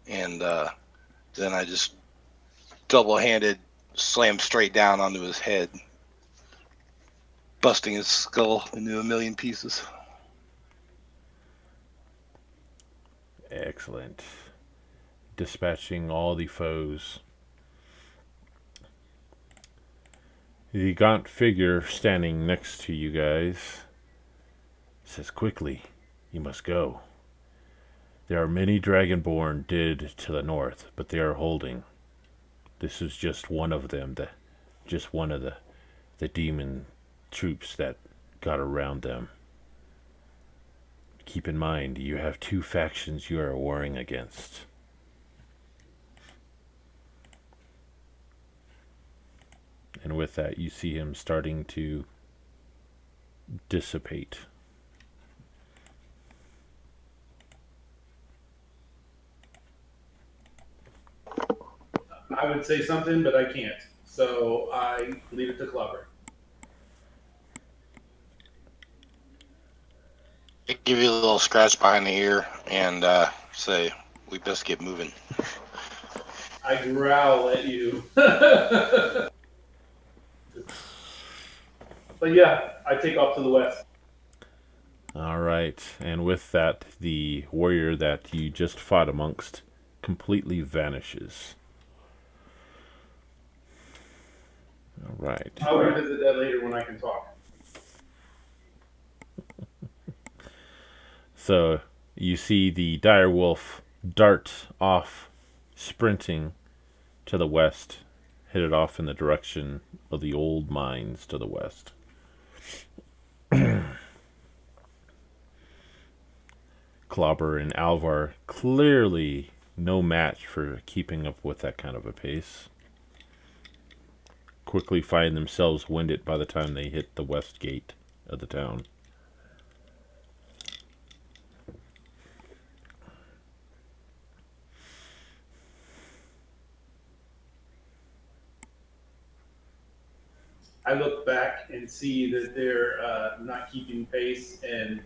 And then I just double-handed slam straight down onto his head, busting his skull into a million pieces. Excellent. Dispatching all the foes. The gaunt figure standing next to you guys says, "Quickly, you must go. There are many Dragonborn dead to the north, but they are holding. This is just one of them, just one of the demon troops that got around them. Keep in mind, you have two factions you are warring against." And with that, you see him starting to dissipate. I would say something, but I can't. So I leave it to Clobber. I give you a little scratch behind the ear and say, we best get moving. I growl at you. But yeah, I take off to the west. All right, and with that, the warrior that you just fought amongst completely vanishes. All right. I'll revisit that later when I can talk. So you see the direwolf dart off, sprinting to the west, headed off in the direction of the old mines to the west. Clobber and Alvar clearly no match for keeping up with that kind of a pace. Quickly find themselves winded by the time they hit the west gate of the town. I look back and see that they're not keeping pace and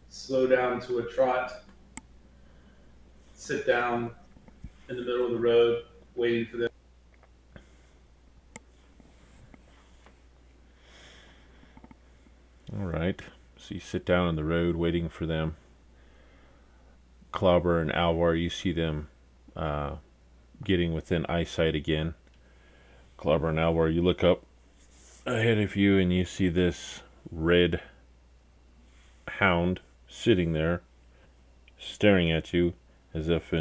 slow down to a trot, sit down in the middle of the road, waiting for them. All right. So you sit down on the road waiting for them. Clobber and Alvar, you see them getting within eyesight again. Clobber and Alvar, you look up ahead of you and you see this red hound sitting there, staring at you as if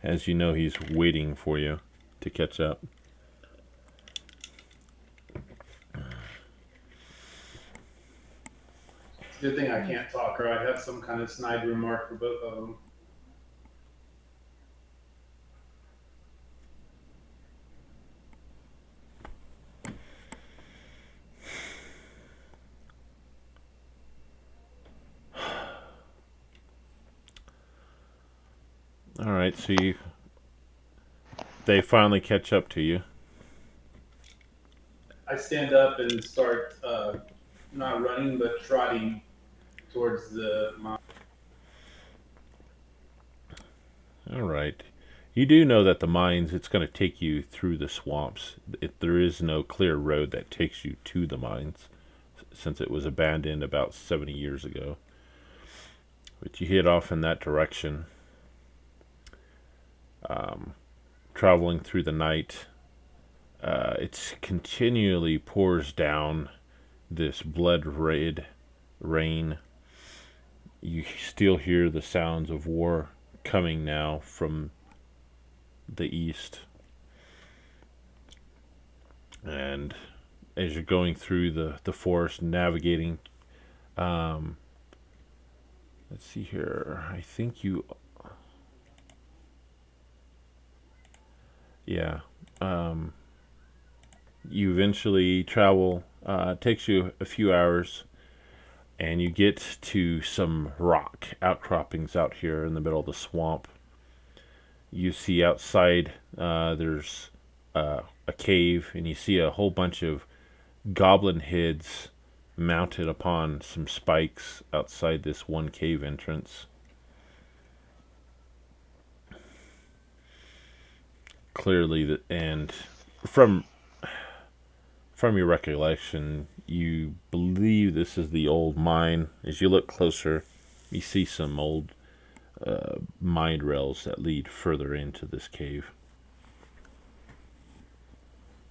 as you know he's waiting for you to catch up. It's a good thing I can't talk, or I'd have some kind of snide remark for both of them. All right, so they finally catch up to you. I stand up and start not running, but trotting towards the mine. All right. You do know that the mines, it's going to take you through the swamps. There is no clear road that takes you to the mines, since it was abandoned about 70 years ago. But you head off in that direction, traveling through the night. It continually pours down this blood red rain. You still hear the sounds of war coming now from the east. And as you're going through the forest, navigating, let's see here. I think you. Yeah. You eventually travel. It takes you a few hours, and you get to some rock outcroppings out here in the middle of the swamp. You see outside there's a cave, and you see a whole bunch of goblin heads mounted upon some spikes outside this one cave entrance. Clearly, and from your recollection, you believe this is the old mine. As you look closer, you see some old mine rails that lead further into this cave.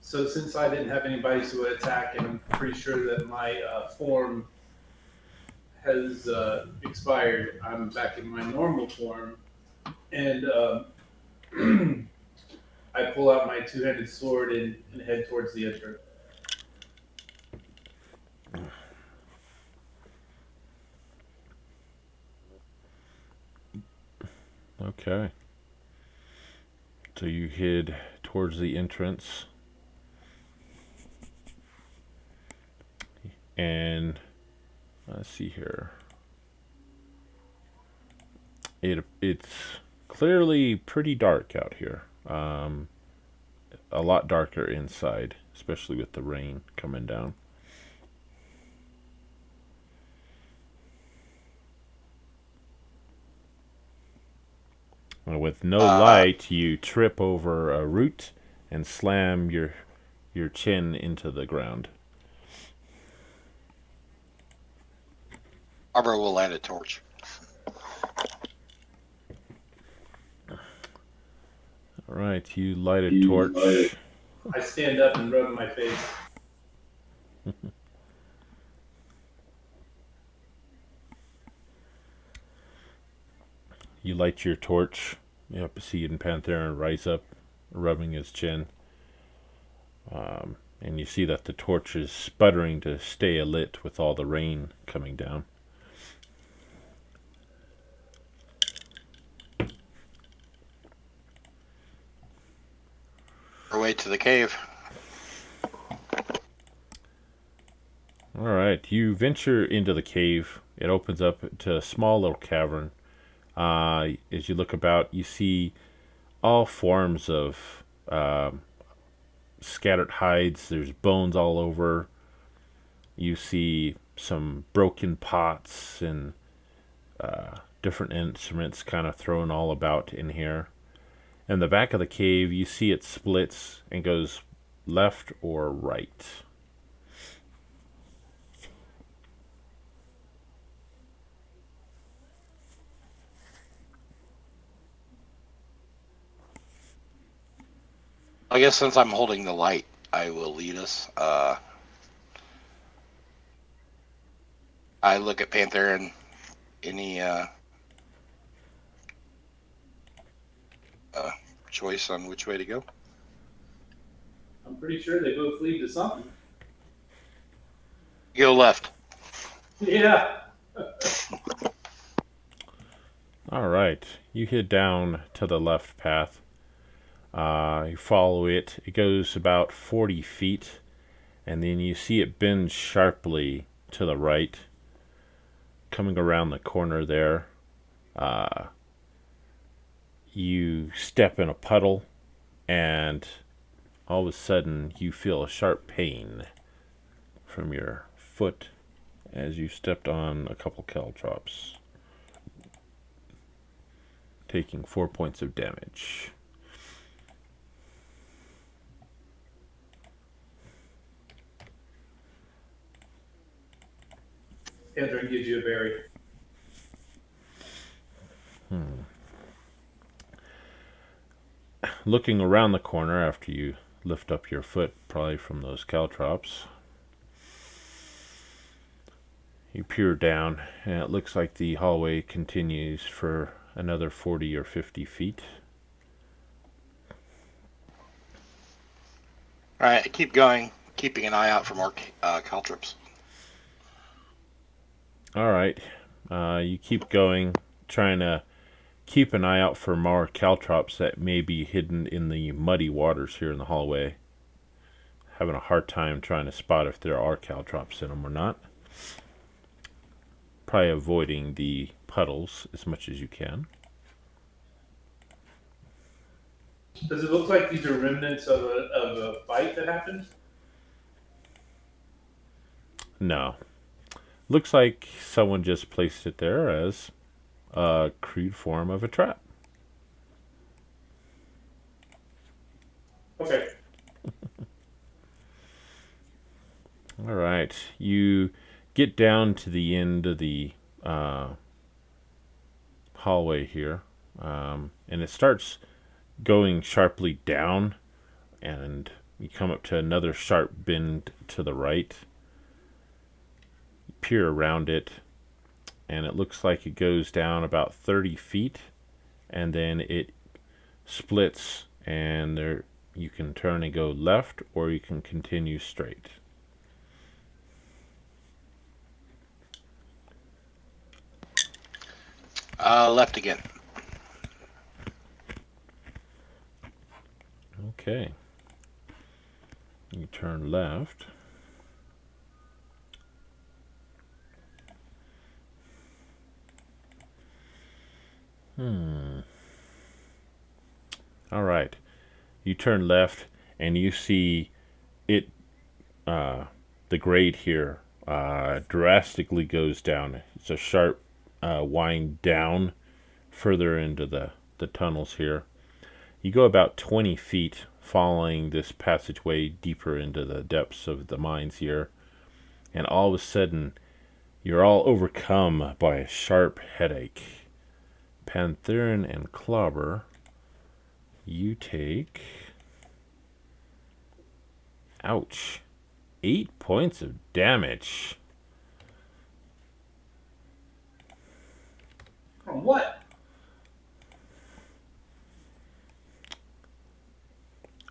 So since I didn't have anybody to attack, and I'm pretty sure that my form has expired, I'm back in my normal form, and I pull out my two-handed sword and head towards the entrance. Okay. So you head towards the entrance. And let's see here. It's clearly pretty dark out here. A lot darker inside, especially with the rain coming down. With no light, you trip over a root and slam your chin into the ground. Arbor will light a torch. All right, you light a torch. I stand up and rub my face. You light your torch. You see Panther rise up, rubbing his chin. And you see that the torch is sputtering to stay alit with all the rain coming down. Our way to the cave. All right, you venture into the cave. It opens up to a small little cavern. As you look about, you see all forms of scattered hides. There's bones all over. You see some broken pots and different instruments kind of thrown all about in here. In the back of the cave, you see it splits and goes left or right. I guess since I'm holding the light, I will lead us. I look at Panther and any choice on which way to go. I'm pretty sure they both lead to something. Go left. Yeah. All right, you head down to the left path. You follow it. It goes about 40 feet, and then you see it bend sharply to the right. Coming around the corner there, you step in a puddle, and all of a sudden you feel a sharp pain from your foot as you stepped on a couple caltrops, taking 4 points of damage. Andrew gives you a berry. Looking around the corner after you lift up your foot, probably from those caltrops, you peer down, and it looks like the hallway continues for another 40 or 50 feet. All right, I keep going, keeping an eye out for more caltrops. All right, You keep going, trying to keep an eye out for more caltrops that may be hidden in the muddy waters here in the hallway. Having a hard time trying to spot if there are caltrops in them or not. Probably avoiding the puddles as much as you can. Does it look like these are remnants of a fight that happened? No. Looks like someone just placed it there as a crude form of a trap. Okay. All right. You get down to the end of the hallway here, and it starts going sharply down, and you come up to another sharp bend to the right. You peer around it, and it looks like it goes down about 30 feet, and then it splits, and there you can turn and go left, or you can continue straight. Left again. Okay. You turn left. All right. You turn left, and you see it. The grade here drastically goes down. It's a sharp wind down further into the tunnels here. You go about 20 feet following this passageway deeper into the depths of the mines here, and all of a sudden you're all overcome by a sharp headache. Pantherin and Clobber, you take... ouch. 8 points of damage. From what?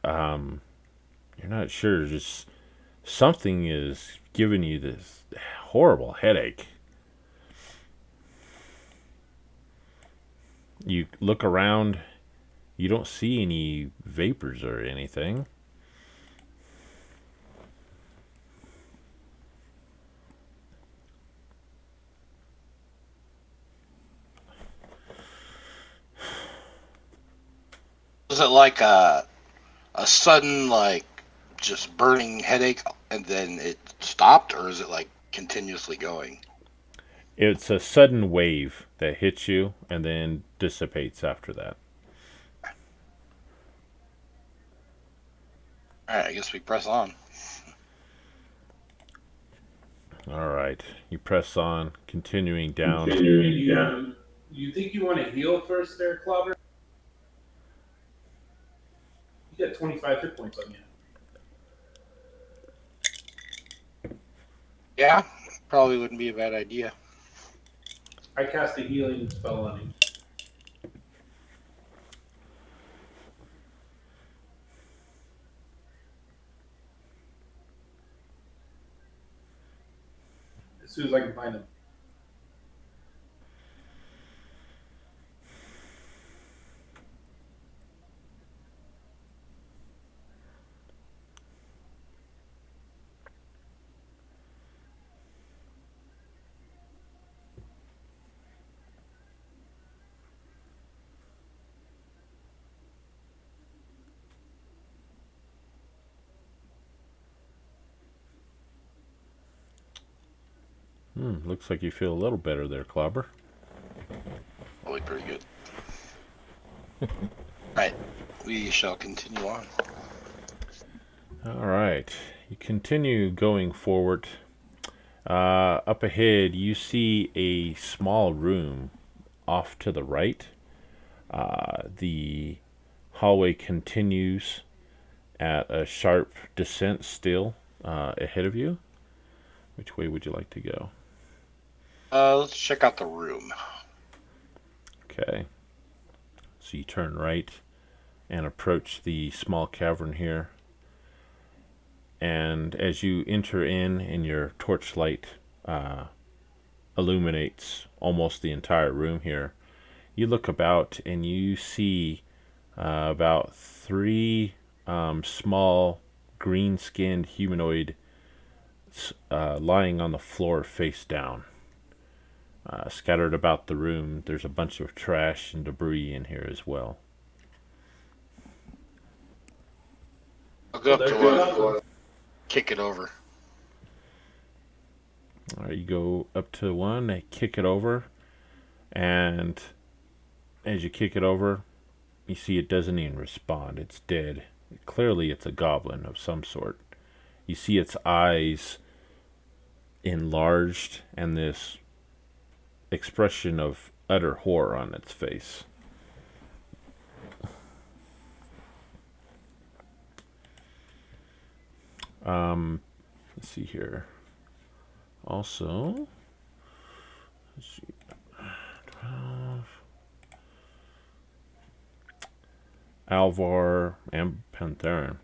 You're not sure. Just something is giving you this horrible headache. You look around. You don't see any vapors or anything. Was it like a sudden, like, just burning headache and then it stopped, or is it like continuously going? It's a sudden wave that hits you and then dissipates after that. Alright, I guess we press on. All right. You press on, continuing down. You think you want to heal first there, Clobber? You got 25 hit points on you. Yeah, probably wouldn't be a bad idea. I cast a healing spell on him. As soon as I can find him. Looks like you feel a little better there, Clobber. Probably pretty good. Right, we shall continue on. All right. You continue going forward. Up ahead, you see a small room off to the right. The hallway continues at a sharp descent still ahead of you. Which way would you like to go? Let's check out the room. Okay. So you turn right and approach the small cavern here. And as you enter in your torchlight illuminates almost the entire room here. You look about and you see about three small green-skinned humanoid lying on the floor face down. Scattered about the room, there's a bunch of trash and debris in here as well. I'll go up They're to good one, kick it over. All right, you go up to one, they kick it over, and as you kick it over, you see it doesn't even respond. It's dead. Clearly, it's a goblin of some sort. You see its eyes enlarged and this expression of utter horror on its face. Let's see here. Also, let's see. 12. Alvar and Pantherin.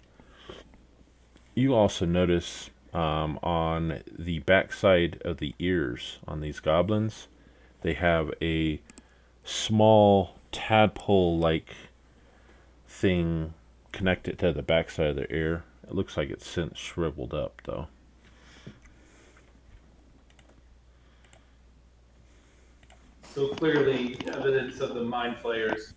You also notice on the backside of the ears on these goblins, they have a small tadpole-like thing connected to the backside of their ear. It looks like it's since shriveled up, though. So clearly evidence of the mind flayers.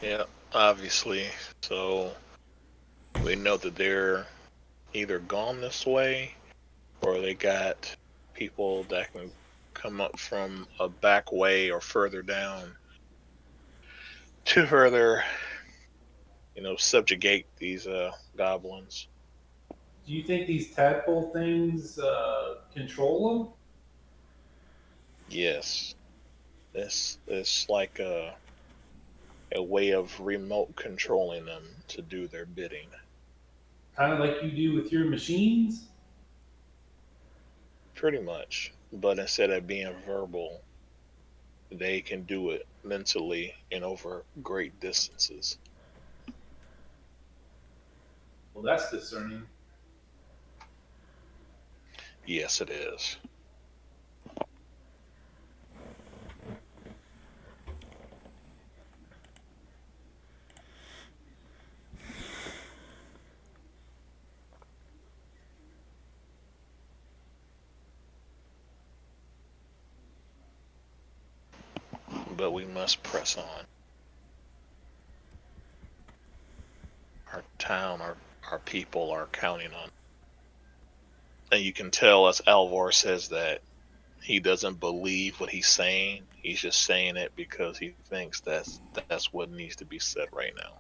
Yeah, obviously. So we know that they're either gone this way or they got people that can come up from a back way or further down to further, subjugate these goblins. Do you think these tadpole things control them? Yes, it's like a way of remote controlling them to do their bidding. Kind of like you do with your machines? Pretty much. But instead of being verbal, they can do it mentally and over great distances. Well, that's discerning. Yes, it is. But we must press on. Our town, our people are counting on. And you can tell, as Alvar says, that he doesn't believe what he's saying. He's just saying it because he thinks that's what needs to be said right now.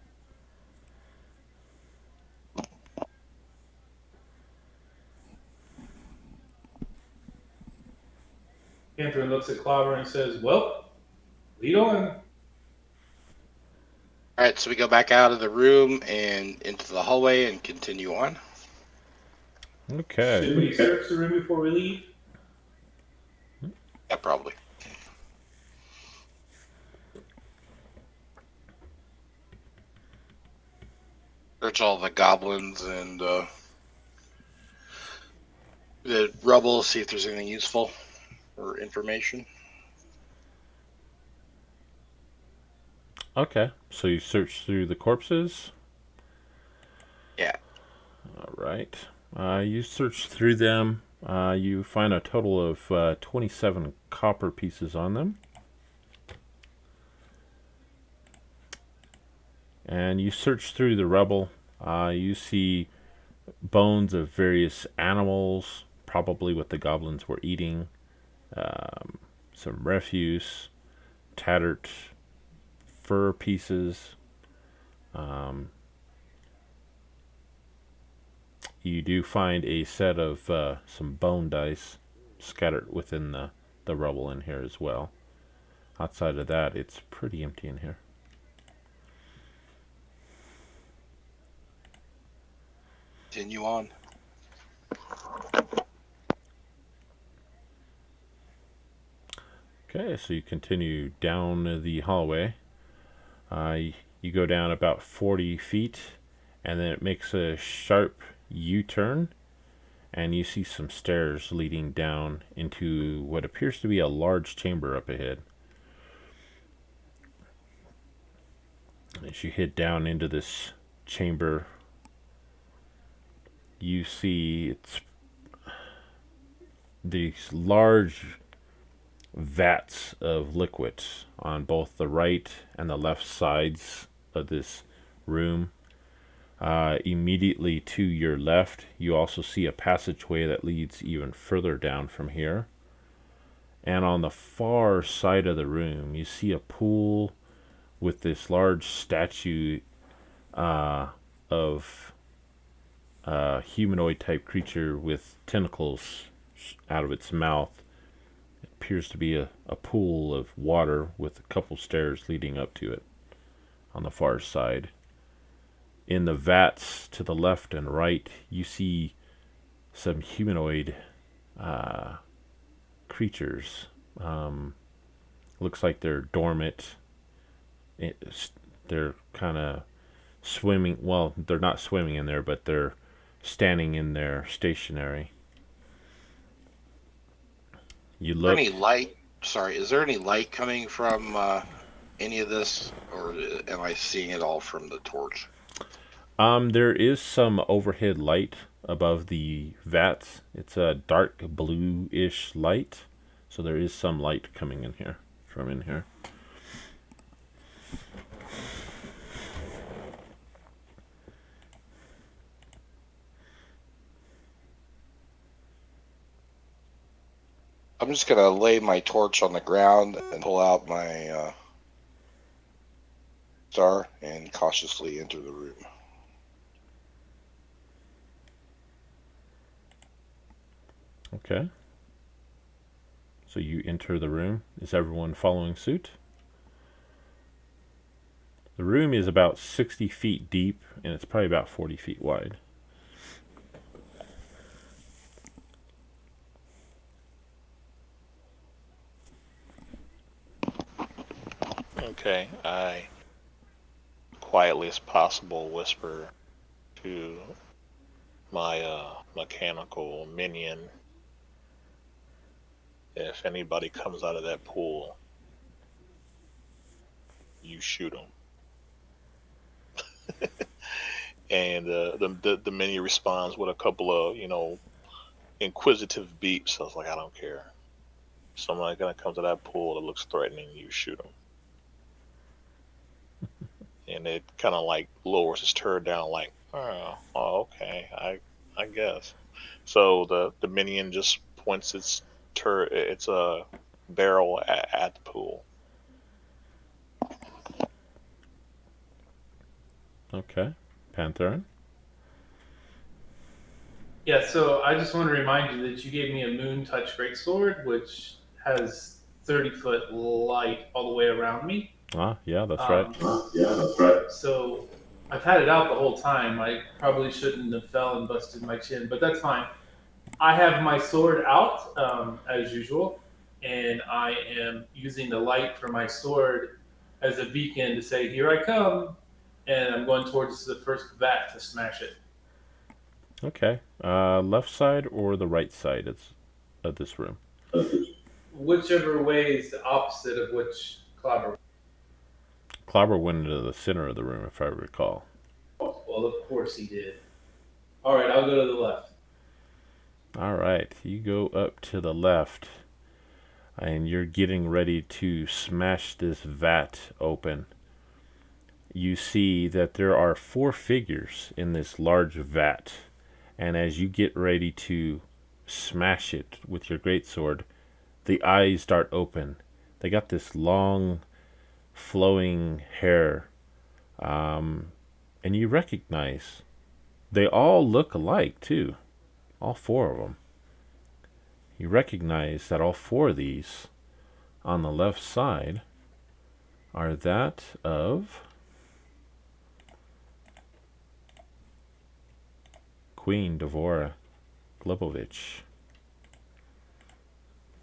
Panther looks at Clobber and says, "Well, lead on." All right, so we go back out of the room and into the hallway and continue on. Okay. Should we search the room before we leave? Yeah, probably. Search all the goblins and the rubble, see if there's anything useful or information. Okay. So you search through the corpses? Yeah. All right. You search through them. You find a total of 27 copper pieces on them. And you search through the rubble. You see bones of various animals, probably what the goblins were eating. Some refuse, tattered fur pieces. You do find a set of some bone dice scattered within the rubble in here as well. Outside of that, it's pretty empty in here. Continue on. Okay, so you continue down the hallway. You go down about 40 feet, and then it makes a sharp U-turn, and you see some stairs leading down into what appears to be a large chamber up ahead. As you head down into this chamber, you see it's these large vats of liquids on both the right and the left sides of this room. Immediately to your left, you also see a passageway that leads even further down from here. And on the far side of the room, you see a pool with this large statue of a humanoid type creature with tentacles out of its mouth. It appears to be a pool of water with a couple stairs leading up to it on the far side. In the vats to the left and right, you see some humanoid creatures. Looks like they're dormant. They're kind of swimming. Well, they're not swimming in there, but they're standing in there stationary. You Is there look. any light? Sorry, is there any light coming from any of this, or am I seeing it all from the torch? There is some overhead light above the vats. It's a dark blue-ish light, so there is some light coming in here from in here. I'm just gonna lay my torch on the ground and pull out my star and cautiously enter the room. Okay. So you enter the room. Is everyone following suit? The room is about 60 feet deep, and it's probably about 40 feet wide. Okay, I quietly as possible whisper to my mechanical minion, if anybody comes out of that pool, you shoot them. And the minion responds with a couple of inquisitive beeps. I was like, I don't care. Somebody gonna come to that pool that looks threatening, you shoot them. And it kind of like lowers his turret down, like, oh, okay, I guess. So the minion just points its turret, its a barrel at the pool. Okay. Pantherin? Yeah, so I just want to remind you that you gave me a Moon Touch Greatsword, which has 30-foot light all the way around me. Yeah, that's right. So I've had it out the whole time. I probably shouldn't have fell and busted my chin, but that's fine. I have my sword out as usual, and I am using the light from my sword as a beacon to say, "Here I come," and I'm going towards the first vat to smash it. Okay. Left side or the right side of this room? Whichever way is the opposite of which clobber. Clobber went into the center of the room, if I recall. Well, of course he did. All right, I'll go to the left. All right. You go up to the left, and you're getting ready to smash this vat open. You see that there are 4 figures in this large vat, and as you get ready to smash it with your greatsword, the eyes dart open. They got this long, flowing hair, and you recognize they all look alike too. All 4 of them. You recognize that all 4 of these on the left side are that of Queen Devora Glebovich.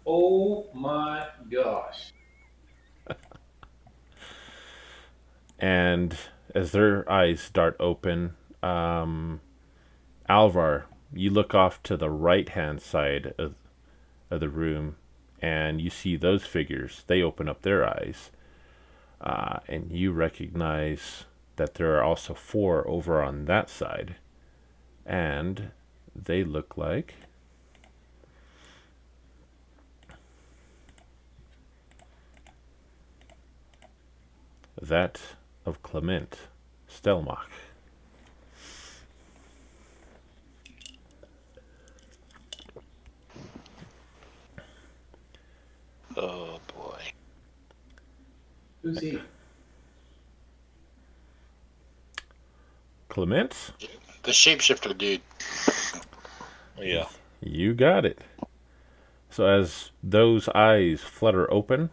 Oh my gosh. And as their eyes dart open, Alvar, you look off to the right-hand side of the room, and you see those figures. They open up their eyes, and you recognize that there are also 4 over on that side, and they look like that of Clement Stelmach. Oh boy. Who's he? Clement? The shapeshifter dude. Yeah. You got it. So as those eyes flutter open,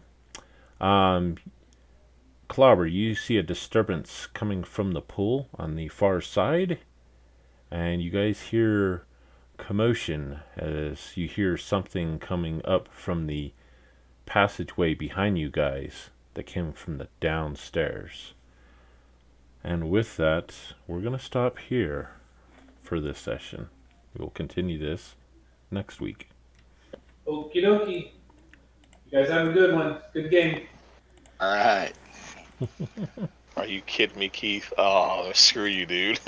Clobber, you see a disturbance coming from the pool on the far side, and you guys hear commotion as you hear something coming up from the passageway behind you guys that came from the downstairs. And with that, we're going to stop here for this session. We will continue this next week. Okie dokie. You guys have a good one. Good game. All right. Are you kidding me, Keith? Oh, screw you, dude.